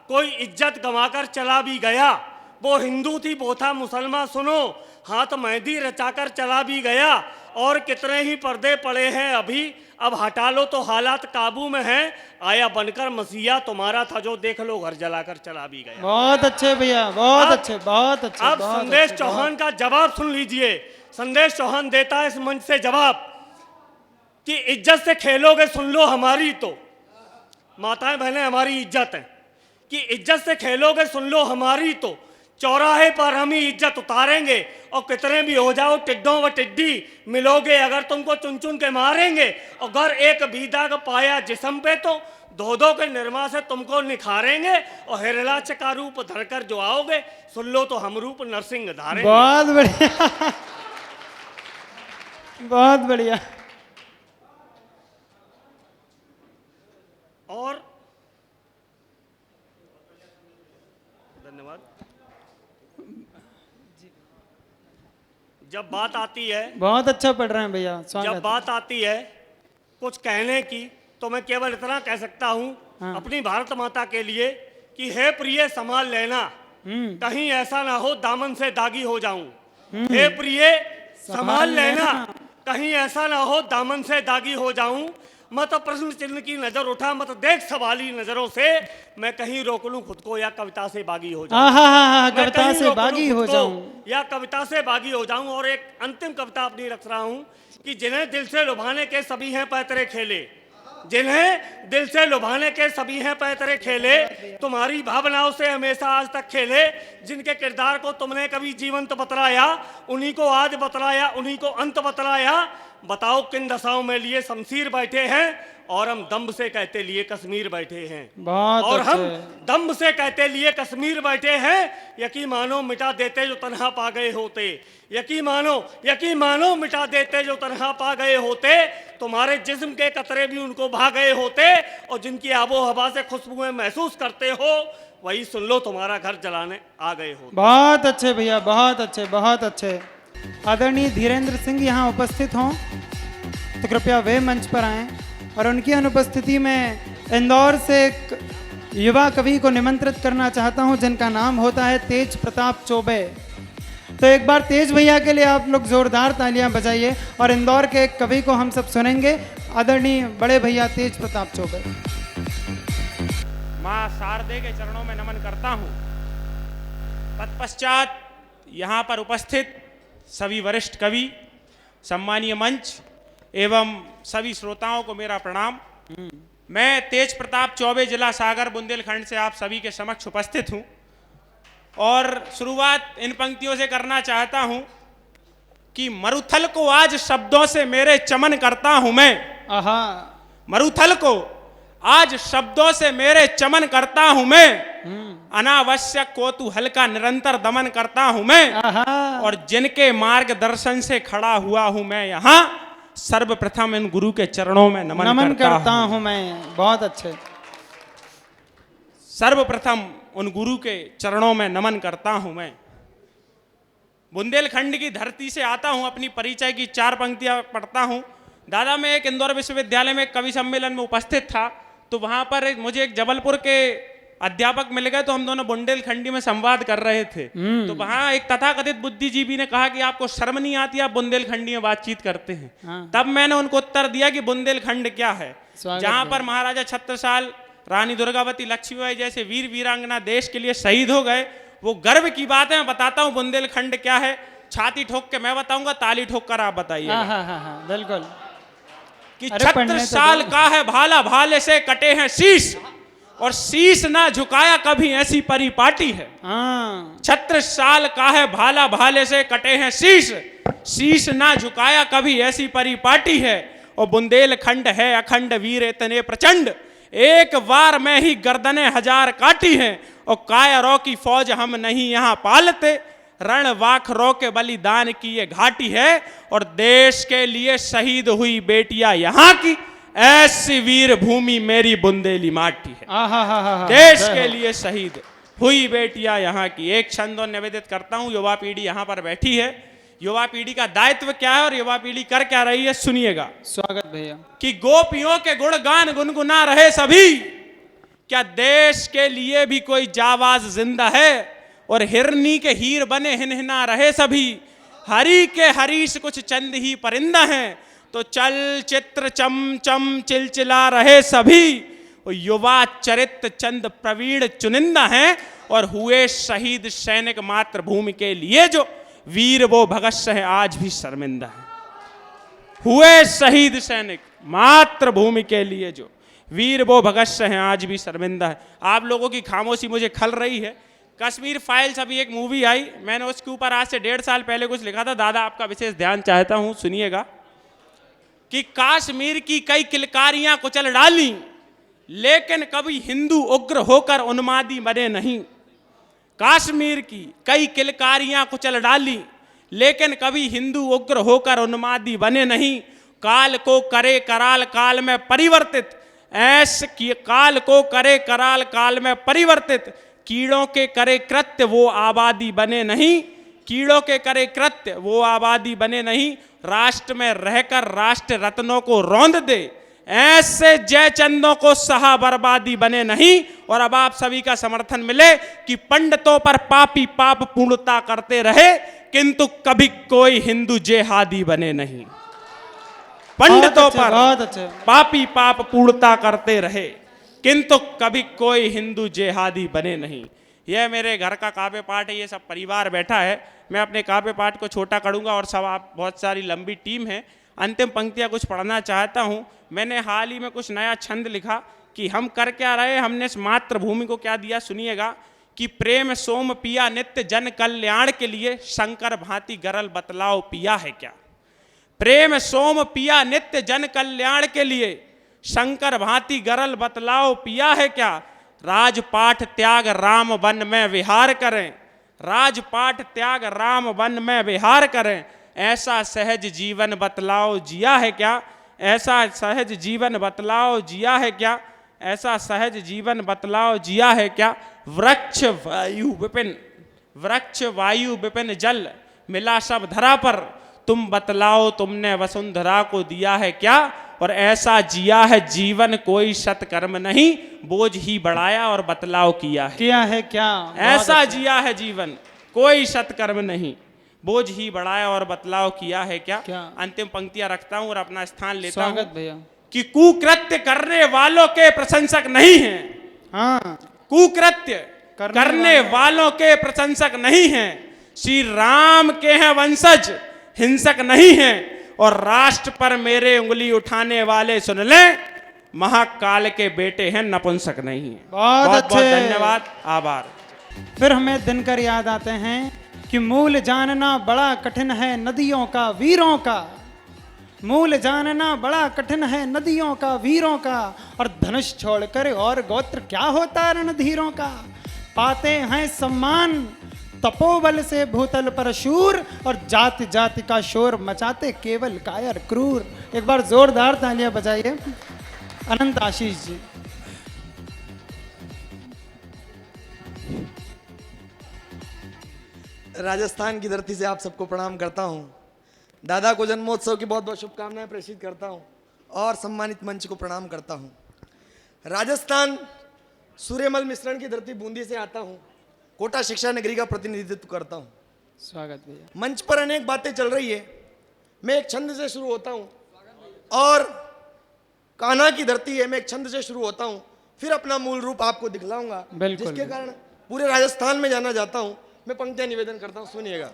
कोई इज्जत गंवाकर चला भी गया, वो हिंदू थी वो था मुसलमान सुनो, हाथ मेहंदी रचाकर चला भी गया, और कितने ही पर्दे पड़े हैं अभी, अब हटा लो तो हालात काबू में हैं, आया बनकर मसीहा तुम्हारा था जो देख लो घर जलाकर चला भी गया। बहुत अच्छे भैया, बहुत अच्छे, बहुत अच्छे। अब संदेश चौहान का जवाब सुन लीजिए। संदेश चौहान देता है इस मंच से जवाब कि इज्जत से खेलोगे सुन लो हमारी, तो माताएं बहनें हमारी इज्जत है, कि इज्जत से खेलोगे सुन लो हमारी, तो चौराहे पर हम ही इज्जत उतारेंगे, और कितने भी हो जाओ टिड्डों व टिड्डी मिलोगे अगर तुमको चुन चुन के मारेंगे, अगर एक भी दाग पाया जिस्म पे तो धो धो के निर्मा से तुमको निखारेंगे, और हिरलाच का रूप धरकर जो आओगे सुन लो तो हम रूप नरसिंह धारेंगे। बहुत बढ़िया, बहुत बढ़िया। और धन्यवाद। जब बात आती है, बहुत अच्छा पढ़ रहे हैं भैया, जब बात आती है कुछ कहने की, तो मैं केवल इतना कह सकता हूं अपनी भारत माता के लिए कि हे प्रिय संभाल लेना, कहीं ऐसा ना हो दामन से दागी हो जाऊं, हे प्रिय संभाल लेना, कहीं ऐसा ना हो दामन से दागी हो जाऊं, मत प्रश्न चिन्ह की नजर उठा, मत देख सवाली नजरों से, मैं कहीं रोक लूं खुद को या कविता से बागी हो जाऊं, कविता से बागी हो जाऊं या कविता से बागी हो जाऊं। और एक अंतिम कविता अपनी रख रहा हूं कि जिन्हें दिल से लुभाने के सभी हैं पैतरे खेले, जिन्हें दिल से लुभाने के सभी हैं पैतरे खेले, तुम्हारी भावनाओं से हमेशा आज तक खेले, जिनके किरदार को तुमने कभी जीवंत बतलाया, उन्हीं को आज बतलाया, उन्हीं को अंत बतलाया, बताओ किन दशाओं में लिए शमशीर बैठे हैं, और हम दम्भ से कहते लिए कश्मीर बैठे हैं। बहुत और हम अच्छे। दम्भ से कहते लिए कश्मीर बैठे हैं। यकीन मानो मिटा देते जो तन्हा पा गए होते, यकीन मानो मिटा देते जो तन्हा पा गए होते। तुम्हारे जिस्म के कतरे भी उनको भा गए होते, और जिनकी आबो हवा से खुशबुएं महसूस करते हो, वही सुन लो तुम्हारा घर जलाने आ गए हो। बहुत अच्छे भैया, बहुत अच्छे, बहुत अच्छे। आदरणीय धीरेन्द्र सिंह यहाँ उपस्थित हों तो कृपया वे मंच पर आएं, और उनकी अनुपस्थिति में इंदौर से एक युवा कवि को निमंत्रित करना चाहता हूं, जिनका नाम होता है तेज प्रताप चौबे। तो एक बार तेज भैया के लिए आप लोग जोरदार तालियां बजाइए, और इंदौर के एक कवि को हम सब सुनेंगे, आदरणीय बड़े भैया तेज प्रताप चौबे। माँ शारदे के चरणों में नमन करता हूँ। तत्पश्चात यहाँ पर उपस्थित सभी वरिष्ठ कवि, सम्मानीय मंच एवं सभी श्रोताओं को मेरा प्रणाम। मैं तेज प्रताप चौबे, जिला सागर बुंदेलखंड से आप सभी के समक्ष उपस्थित हूँ, और शुरुआत इन पंक्तियों से करना चाहता हूँ कि मरुथल को आज शब्दों से मेरे चमन करता हूँ मैं। मरुथल को आज शब्दों से मेरे चमन करता हूं मैं, अनावश्यक कौतूहल का निरंतर दमन करता हूं मैं, और जिनके मार्गदर्शन से खड़ा हुआ हूं मैं यहाँ, सर्वप्रथम इन गुरु के चरणों में नमन करता हूं मैं। बहुत अच्छे। सर्वप्रथम उन गुरु के चरणों में नमन करता हूं मैं। बुंदेलखंड की धरती से आता हूं, अपनी परिचय की 4 पंक्तियां पढ़ता हूं। दादा, मैं एक इंदौर विश्वविद्यालय में कवि सम्मेलन में उपस्थित था, तो वहां पर मुझे एक जबलपुर के अध्यापक मिल गए, तो हम दोनों बुंदेलखंडी में संवाद कर रहे थे। तो वहां एक तथाकथित बुद्धिजीवी ने कहा कि आपको शर्म नहीं आती, आप बुंदेलखंडी में बातचीत करते हैं। तब मैंने उनको उत्तर दिया कि बुंदेलखंड क्या है, जहां पर महाराजा छत्रसाल, रानी दुर्गावती, लक्ष्मीबाई जैसे वीर वीरांगना देश के लिए शहीद हो गए। वो गर्व की बात है। मैं बताता हूँ बुंदेलखंड क्या है। छाती ठोक के मैं बताऊंगा, ताली ठोक कर आप बताइए। बिल्कुल। कि छत्रसाल का है भाला, भाले से कटे हैं शीश, और शीश ना झुकाया कभी ऐसी परिपाटी है। छत्रसाल का है भाला, भाले से कटे हैं शीश, शीश ना झुकाया कभी ऐसी परिपाटी है। और बुंदेलखंड है अखंड वीर इतने प्रचंड, एक बार में ही गर्दनें 1000 काटी हैं। और कायरों की फौज हम नहीं यहाँ पालते, रण वाखरों के बलिदान की ये घाटी है। और देश के लिए शहीद हुई बेटियां यहाँ की, ऐसी वीर भूमि मेरी बुंदेली माटी है। देश के लिए शहीद हुई बेटियां यहाँ की। एक छंद और निवेदित करता हूँ। युवा पीढ़ी यहाँ पर बैठी है, युवा पीढ़ी का दायित्व क्या है और युवा पीढ़ी कर क्या रही है, सुनिएगा। स्वागत भैया। कि गोपियों के गुणगान गुनगुना रहे सभी, क्या देश के लिए भी कोई जावाज जिंदा है। और हिरनी के हीर बने हिनहिना रहे सभी, हरी के हरीश कुछ चंद ही परिंदा हैं। तो चल चित्र चम चम चिलचिला रहे सभी, युवा चरित्र चंद प्रवीण चुनिंदा हैं। और हुए शहीद सैनिक मातृभूमि के लिए जो, वीर वो भगत सिंह आज भी शर्मिंदा है। हुए शहीद सैनिक मातृभूमि के लिए जो, वीर वो भगत सिंह आज भी शर्मिंदा है। आप लोगों की खामोशी मुझे खल रही है। कश्मीर फाइल्स अभी एक मूवी आई, मैंने उसके ऊपर आज से 1.5 साल पहले कुछ लिखा था। दादा आपका विशेष ध्यान चाहता हूं, सुनिएगा। कि कश्मीर की कई किलकारियां कुचल डाली, लेकिन कभी हिंदू उग्र होकर उन्मादी बने नहीं। कश्मीर की कई किलकारियां कुचल डाली, लेकिन कभी हिंदू उग्र होकर उन्मादी बने नहीं। काल को करे कराल काल में परिवर्तित, ऐसे की काल को करे कराल काल में परिवर्तित। कीड़ों के करे कृत्य वो आबादी बने नहीं, कीड़ों के करे कृत्य वो आबादी बने नहीं। राष्ट्र में रहकर राष्ट्र रत्नों को रौंद दे, ऐसे जयचंदों को सहा बर्बादी बने नहीं। और अब आप सभी का समर्थन मिले कि पंडितों पर पापी पाप पूर्णता करते रहे, किंतु कभी कोई हिंदू जेहादी बने नहीं। पंडितों पर पापी पाप पूर्णता करते रहे, किंतु कभी कोई हिंदू जेहादी बने नहीं। यह मेरे घर का काव्य पाठ है, ये सब परिवार बैठा है। मैं अपने काव्य पाठ को छोटा करूंगा, और सब आप बहुत सारी लंबी टीम है। अंतिम पंक्तियां कुछ पढ़ना चाहता हूं। मैंने हाल ही में कुछ नया छंद लिखा कि हम कर क्या रहे, हमने इस मातृभूमि को क्या दिया। सुनिएगा। कि प्रेम सोम पिया नित्य जन कल्याण के लिए, शंकर भांति गरल बतलाओ पिया है क्या। प्रेम सोम पिया नित्य जन कल्याण के लिए, शंकर भांति गरल बतलाओ पिया है क्या। राजपाठ त्याग राम वन में विहार करें, राजपाठ त्याग राम वन में विहार करें, ऐसा सहज जीवन बतलाओ जिया है क्या। ऐसा सहज जीवन बतलाओ जिया है क्या, ऐसा सहज जीवन बतलाओ जिया है क्या। वृक्ष वायु विपिन, वृक्ष वायु विपिन जल मिला सब धरा पर, तुम बतलाओ तुमने वसुंधरा को दिया है क्या। और ऐसा जिया है जीवन कोई सत्कर्म नहीं, बोझ ही बढ़ाया और बतलाव किया है क्या। ऐसा जिया है जीवन कोई सत्कर्म नहीं, बोझ ही बढ़ाया और बतलाव किया है क्या। अंतिम पंक्तियां रखता हूं और अपना स्थान लेता हूं। स्वागत भैया। कि कुकृत्य करने वालों के प्रशंसक नहीं हैं। हाँ, कुकृत्य करने वालों के प्रशंसक नहीं हैं। श्री राम के हैं वंशज, हिंसक नहीं हैं। और राष्ट्र पर मेरे उंगली उठाने वाले सुन लें, महाकाल के बेटे हैं, नपुंसक नहीं हैं। बहुत बहुत धन्यवाद, आभार। फिर हमें दिनकर याद आते हैं कि मूल जानना बड़ा कठिन है नदियों का वीरों का, मूल जानना बड़ा कठिन है नदियों का वीरों का, और धनुष छोड़कर और गोत्र क्या होता रणधीरों का। पाते हैं सम्मान तपोबल से भूतल पर शूर, और जाति जाति का शोर मचाते केवल कायर क्रूर। एक बार जोरदार तालियां बजाइए अनंत आशीष जी। राजस्थान की धरती से आप सबको प्रणाम करता हूं। दादा को जन्मोत्सव की बहुत बहुत शुभकामनाएं प्रेषित करता हूं और सम्मानित मंच को प्रणाम करता हूं। राजस्थान सूर्यमल मिश्रण की धरती बूंदी से आता हूं, कोटा शिक्षा नगरी का प्रतिनिधित्व करता हूं। स्वागत भैया। मंच पर अनेक बातें चल रही है, मैं एक छंद से शुरू होता हूं, और कान्हा की धरती है, मैं एक छंद से शुरू होता हूं, फिर अपना मूल रूप आपको दिखलाऊंगा, जिसके कारण पूरे राजस्थान में जाना जाता हूं। मैं पंक्तियां निवेदन करता हूं, सुनिएगा।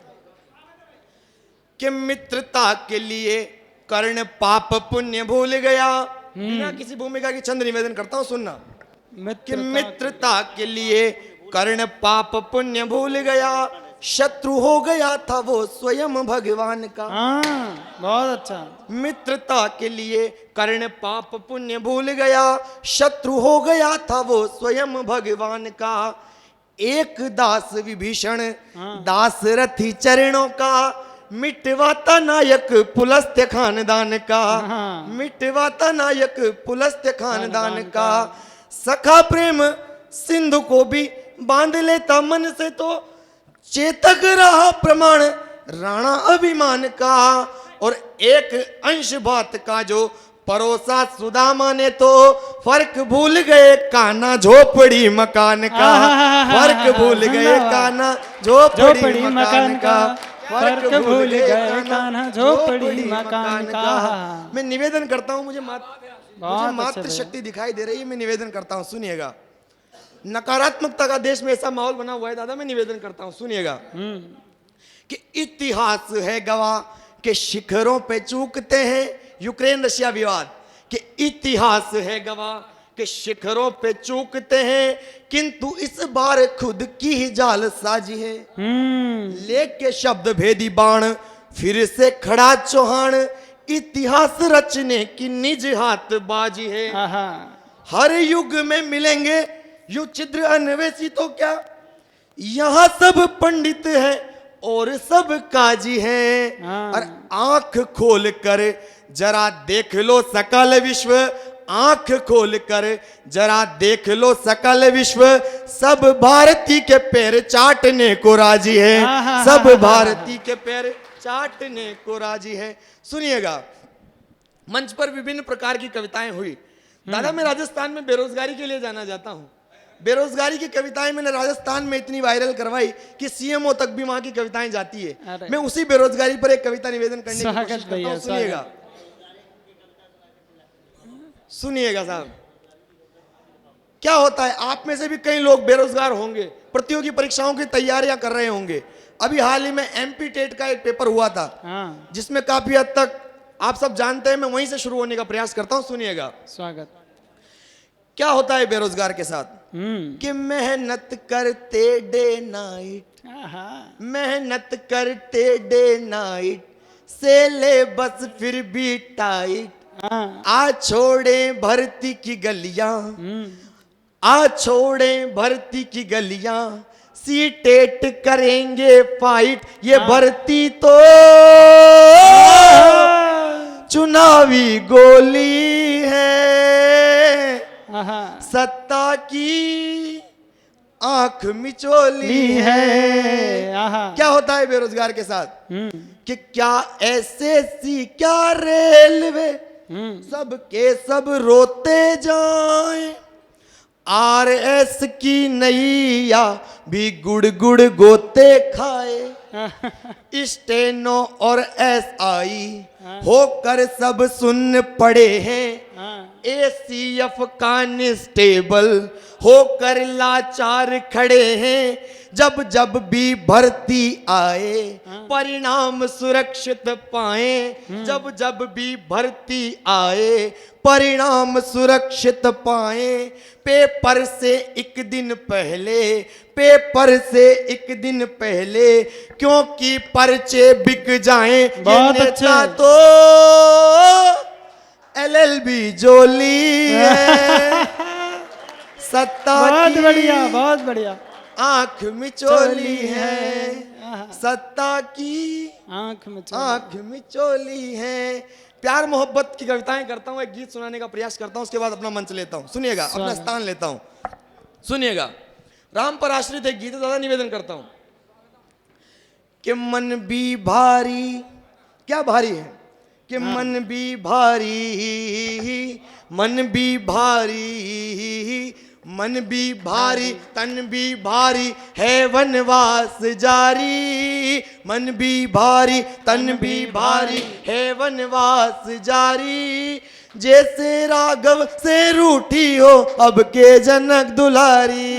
कि मित्रता के लिए कर्ण पाप पुण्य भूल गया। बिना किसी भूमिका की छंद निवेदन करता हूं, सुनना। कि मित्रता के लिए कर्ण पाप पुण्य भूल गया, शत्रु हो गया था वो स्वयं भगवान का। बहुत अच्छा। मित्रता के लिए कर्ण पाप पुण्य भूल गया, शत्रु हो गया था वो स्वयं भगवान का। एक दास विभीषण दासरथी चरणों का, मिटवाता नायक पुलस्त्य खानदान का, मिटवाता नायक पुलस्त्य खानदान का। सखा प्रेम सिंधु को भी बांध लेता मन से, तो चेतक रहा प्रमाण राणा अभिमान का। और एक अंश बात का जो परोसा सुदामा ने, तो फर्क भूल गए कान्हा झोपड़ी मकान का। फर्क भूल गए कान्हा झोपड़ी मकान का, फर्क भूल गए कान्हा झोपड़ी मकान का। मैं निवेदन करता हूं, मुझे मातृ शक्ति दिखाई दे रही है, मैं निवेदन करता हूं, सुनिएगा। नकारात्मकता का देश में ऐसा माहौल बना हुआ है दादा, मैं निवेदन करता हूं, सुनिएगा। कि इतिहास है गवाह के शिखरों पे चूकते हैं, यूक्रेन रशिया विवाद। कि इतिहास है गवाह के शिखरों पे चूकते हैं, किंतु इस बार खुद की ही जाल साजी है। लेके शब्द भेदी बाण फिर से खड़ा चौहान, इतिहास रचने की निज हाथ बाजी है। हर युग में मिलेंगे यु छिद्र अन्वेषी, तो क्या यहाँ सब पंडित है और सब काजी हैं। और आंख खोल कर जरा देख लो सकल विश्व, आंख खोल कर जरा देख लो सकल विश्व, सब भारती के पैर चाटने को राजी है। सब भारती के पैर चाटने को राजी है। सुनिएगा, मंच पर विभिन्न प्रकार की कविताएं हुई। दादा मैं राजस्थान में बेरोजगारी के लिए जाना जाता हूं। बेरोजगारी की कविताएं मैंने राजस्थान में इतनी वायरल करवाई कि सीएमओ तक भी वहां की कविताएं जाती है। मैं उसी बेरोजगारी पर एक कविता निवेदन करने की कोशिश करता हूं, सुनिएगा। सुनिएगा साहब, क्या होता है, आप में से भी कई लोग बेरोजगार होंगे, प्रतियोगी परीक्षाओं की तैयारियां कर रहे होंगे। अभी हाल ही में एमपी टेट का एक पेपर हुआ था, जिसमें काफी हद तक आप सब जानते हैं, मैं वहीं से शुरू होने का प्रयास करता हूं, सुनिएगा। स्वागत। क्या होता है बेरोजगार के साथ? कि मेहनत करते डे नाइट, मेहनत करते डे नाइट, सिलेबस फिर भी टाइट, आ छोड़े भर्ती की गलियां, आ छोड़े भर्ती की गलियां, सीटेट करेंगे फाइट, ये भर्ती तो चुनावी गोली है, सत्ता की आंख मिचोली है। क्या होता है बेरोजगार के साथ कि क्या एसएससी क्या रेलवे सबके सब रोते जाएं, आरएस की नैया भी गुड़ गुड़ गोते खाए, स्टेनो और एसआई होकर सब सुन पड़े हैं, एसीएफ कांस्टेबल होकर लाचार खड़े हैं, जब जब भी भर्ती आए परिणाम सुरक्षित पाएं, जब जब भी भर्ती आए परिणाम सुरक्षित पाएं, पेपर से एक दिन पहले, पेपर से एक दिन पहले, क्योंकि पर्चे बिक जाएं, ये नेता तो एलएलबी जोली है, सत्ता बहुत की बढ़िया, बहुत बढ़िया, आंख मिचोली है, सत्ता की आंख मिचोली है। प्यार मोहब्बत की कविताएं करता हूं, एक गीत सुनाने का प्रयास करता हूं, उसके बाद अपना मंच लेता हूं। सुनिएगा, अपना स्थान लेता हूं, सुनिएगा। राम पर आश्रित एक गीत ज्यादा निवेदन करता हूं कि मन भी भारी, क्या भारी है कि मन भी भारी, मन भी भारी, मन भी भारी, तन भी भारी है वनवास जारी, मन भी भारी, तन भी भारी है वनवास जारी, जैसे राघव से रूठी हो अब के जनक दुलारी,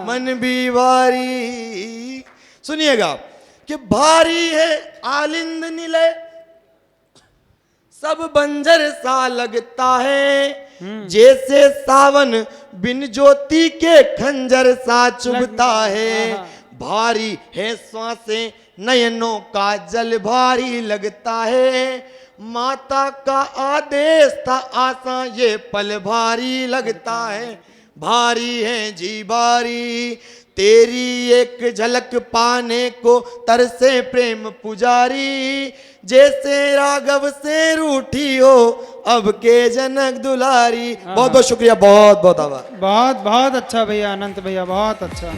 मन भी भारी। सुनिएगा कि भारी है आलिंद निलय, सब बंजर सा लगता है, जैसे सावन बिन ज्योति के खंजर सा चुभता है, भारी है श्वासें नयनों का जल भारी लगता है, माता का आदेश था आसा ये पल भारी लगता है, भारी है जी भारी, तेरी एक झलक पाने को तरसे प्रेम पुजारी, जैसे राघव से रूठी हो अब के जनक दुलारी। बहुत बहुत शुक्रिया, बहुत बहुत आभार। बहुत बहुत अच्छा भैया, अनंत भैया, बहुत अच्छा।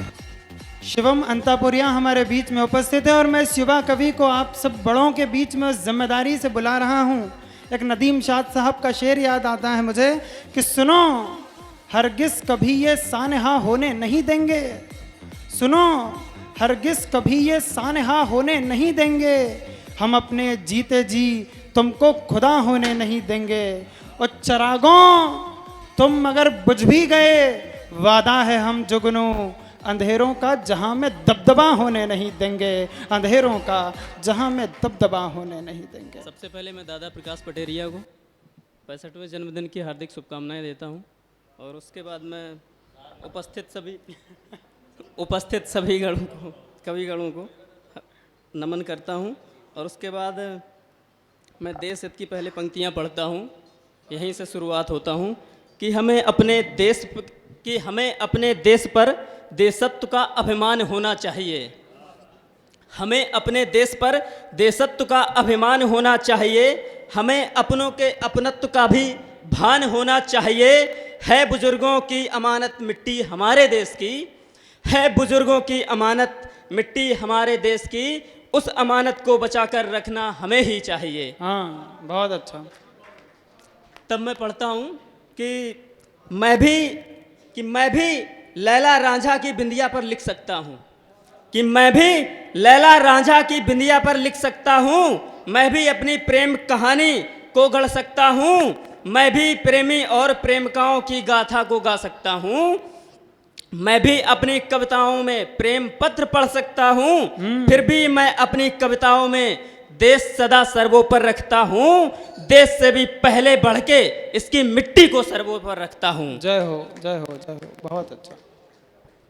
शिवम अंतापुरिया हमारे बीच में उपस्थित है और मैं इस युवा कवि को आप सब बड़ों के बीच में उस जिम्मेदारी से बुला रहा हूँ। एक नदीम शाद साहब का शेर याद आता है मुझे कि सुनो हरगिज कभी ये सानहा होने नहीं देंगे, सुनो हरगिज कभी ये सानहा होने नहीं देंगे, हम अपने जीते जी तुमको खुदा होने नहीं देंगे, और चरागों तुम अगर बुझ भी गए वादा है हम जुगनू, अंधेरों का जहां में दबदबा होने नहीं देंगे, अंधेरों का जहां में दबदबा होने नहीं देंगे। सबसे पहले मैं दादा प्रकाश पटेरिया को 65वें जन्मदिन की हार्दिक शुभकामनाएं देता हूं, और उसके बाद मैं उपस्थित सभी कविगणों को नमन करता हूं, और उसके बाद मैं देश हित की पहले पंक्तियां पढ़ता हूं। यहीं से शुरुआत होता हूं कि हमें अपने देश पर देशत्व का अभिमान होना चाहिए, हमें अपने देश पर देशत्व का अभिमान होना चाहिए, हमें अपनों के अपनत्व का भी भान होना चाहिए, है बुजुर्गों की अमानत मिट्टी हमारे देश की, है बुजुर्गों की अमानत मिट्टी हमारे देश की, उस अमानत को बचाकर रखना हमें ही चाहिए। हाँ, बहुत अच्छा। तब मैं पढ़ता हूँ कि मैं भी लैला रांझा की बिंदिया पर लिख सकता हूँ, कि मैं भी लैला रांझा की बिंदिया पर लिख सकता हूँ, मैं भी अपनी प्रेम कहानी को गढ़ सकता हूँ, मैं भी प्रेमी और प्रेमिकाओं की गाथा को गा सकता हूँ, मैं भी अपनी कविताओं में प्रेम पत्र पढ़ सकता हूँ, फिर भी मैं अपनी कविताओं में देश सदा सर्वोपर रखता हूँ, देश से भी पहले बढ़ के इसकी मिट्टी को सर्वोपर रखता हूँ। जय हो, जय हो, जय हो, बहुत अच्छा।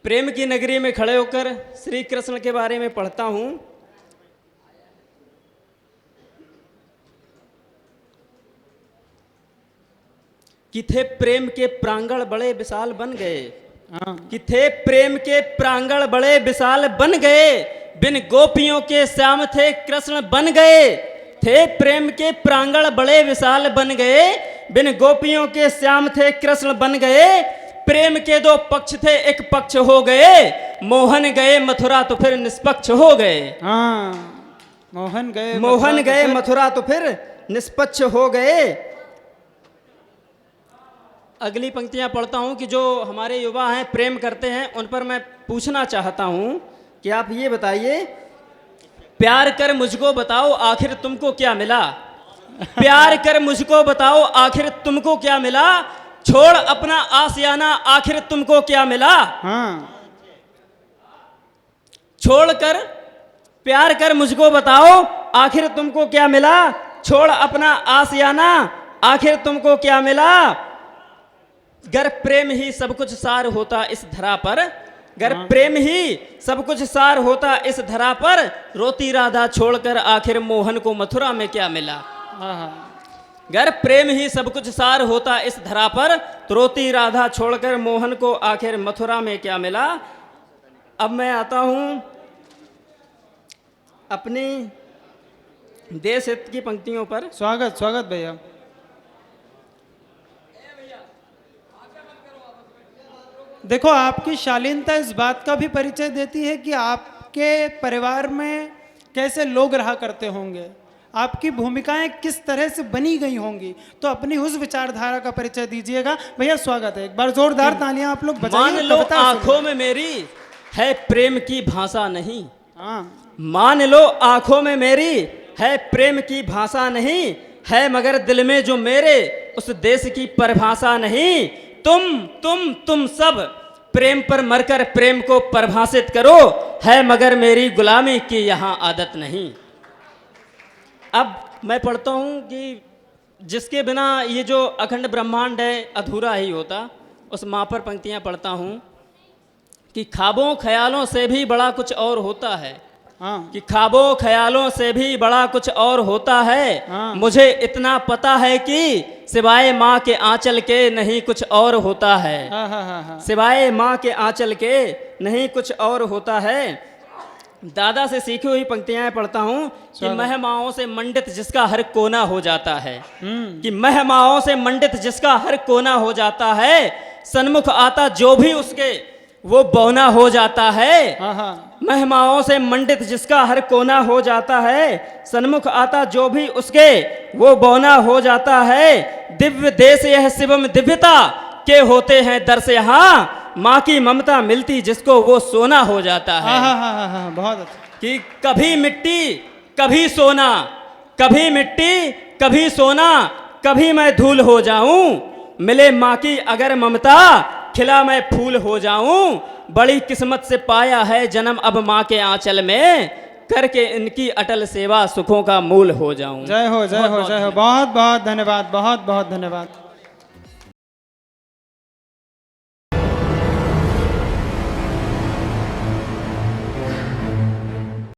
प्रेम की नगरी में खड़े होकर श्री कृष्ण के बारे में पढ़ता हूँ कि थे प्रेम के प्रांगण बड़े विशाल बन गए, कि थे प्रेम के प्रांगण बड़े विशाल बन गए, बिन गोपियों के श्याम थे कृष्ण बन गए। थे प्रेम के प्रांगण बड़े विशाल बन गए, बिन गोपियों के श्याम थे कृष्ण बन गए। प्रेम के दो पक्ष थे एक पक्ष हो गए, मोहन गए मथुरा तो फिर निष्पक्ष हो गए। मोहन गए मथुरा तो फिर निष्पक्ष हो गए। अगली पंक्तियां पढ़ता हूं कि जो हमारे युवा हैं प्रेम करते हैं उन पर मैं पूछना चाहता हूं कि आप ये बताइए, प्यार कर मुझको बताओ आखिर तुमको क्या मिला। प्यार कर मुझको बताओ आखिर तुमको क्या मिला, छोड़ अपना आशियाना आखिर तुमको क्या मिला। छोड़कर प्यार कर मुझको बताओ आखिर तुमको क्या मिला, छोड़ अपना आशियाना आखिर तुमको क्या मिला। गर प्रेम ही सब कुछ सार होता इस धरा पर, गर प्रेम ही सब कुछ सार होता इस धरा पर, रोती राधा छोड़कर आखिर मोहन को मथुरा में क्या मिला। गर प्रेम ही सब कुछ सार होता इस धरा पर, तो रोती राधा छोड़कर मोहन को आखिर मथुरा में क्या मिला। अब मैं आता हूं अपनी देश हित की पंक्तियों पर। स्वागत भैया। देखो, आपकी शालीनता इस बात का भी परिचय देती है कि आपके परिवार में कैसे लोग रहा करते होंगे, आपकी भूमिकाएं किस तरह से बनी गई होंगी। तो अपनी उस विचारधारा का परिचय दीजिएगा। भैया स्वागत है, एक बार जोरदार तालियां आप लोग बजाइए। मान लो आंखों में मेरी है प्रेम की भाषा नहीं, मान लो आंखों में मेरी है प्रेम की भाषा नहीं, है मगर दिल में जो मेरे उस देश की परिभाषा नहीं। तुम सब प्रेम पर मरकर प्रेम को परिभाषित करो, है मगर मेरी गुलामी की यहाँ आदत नहीं। अब मैं पढ़ता हूँ कि जिसके बिना ये जो अखंड ब्रह्मांड है अधूरा ही होता, उस माँ पर पंक्तियाँ पढ़ता हूँ कि ख्वाबों ख्यालों से भी बड़ा कुछ और होता है, कि ख्वाबों ख्यालों से भी बड़ा कुछ और होता है। मुझे इतना पता है कि सिवाय माँ के आंचल के नहीं कुछ और होता है, सिवाय माँ के आंचल के नहीं कुछ और होता है। दादा से सीखी हुई पंक्तियां पढ़ता हूँ कि महमाओं से मंडित जिसका हर कोना हो जाता है, कि महमाओं से मंडित जिसका हर कोना हो जाता है, सन्मुख आता जो भी उसके वो बौना हो जाता है। महमाओं से मंडित जिसका हर कोना हो जाता है, सन्मुख आता जो भी उसके वो बौना हो जाता है। दिव्य देश यह शिवम दिव्यता के होते हैं दर्श यहाँ, माँ की ममता मिलती जिसको वो सोना हो जाता है। बहुत अच्छा। कि कभी मिट्टी कभी सोना, कभी मिट्टी कभी सोना, कभी मैं धूल हो जाऊं, मिले माँ की अगर ममता खिला मैं फूल हो जाऊं। बड़ी किस्मत से पाया है जन्म अब माँ के आंचल में, करके इनकी अटल सेवा सुखों का मूल हो जाऊं। जय हो जय हो जय हो। बहुत बहुत धन्यवाद, बहुत बहुत धन्यवाद।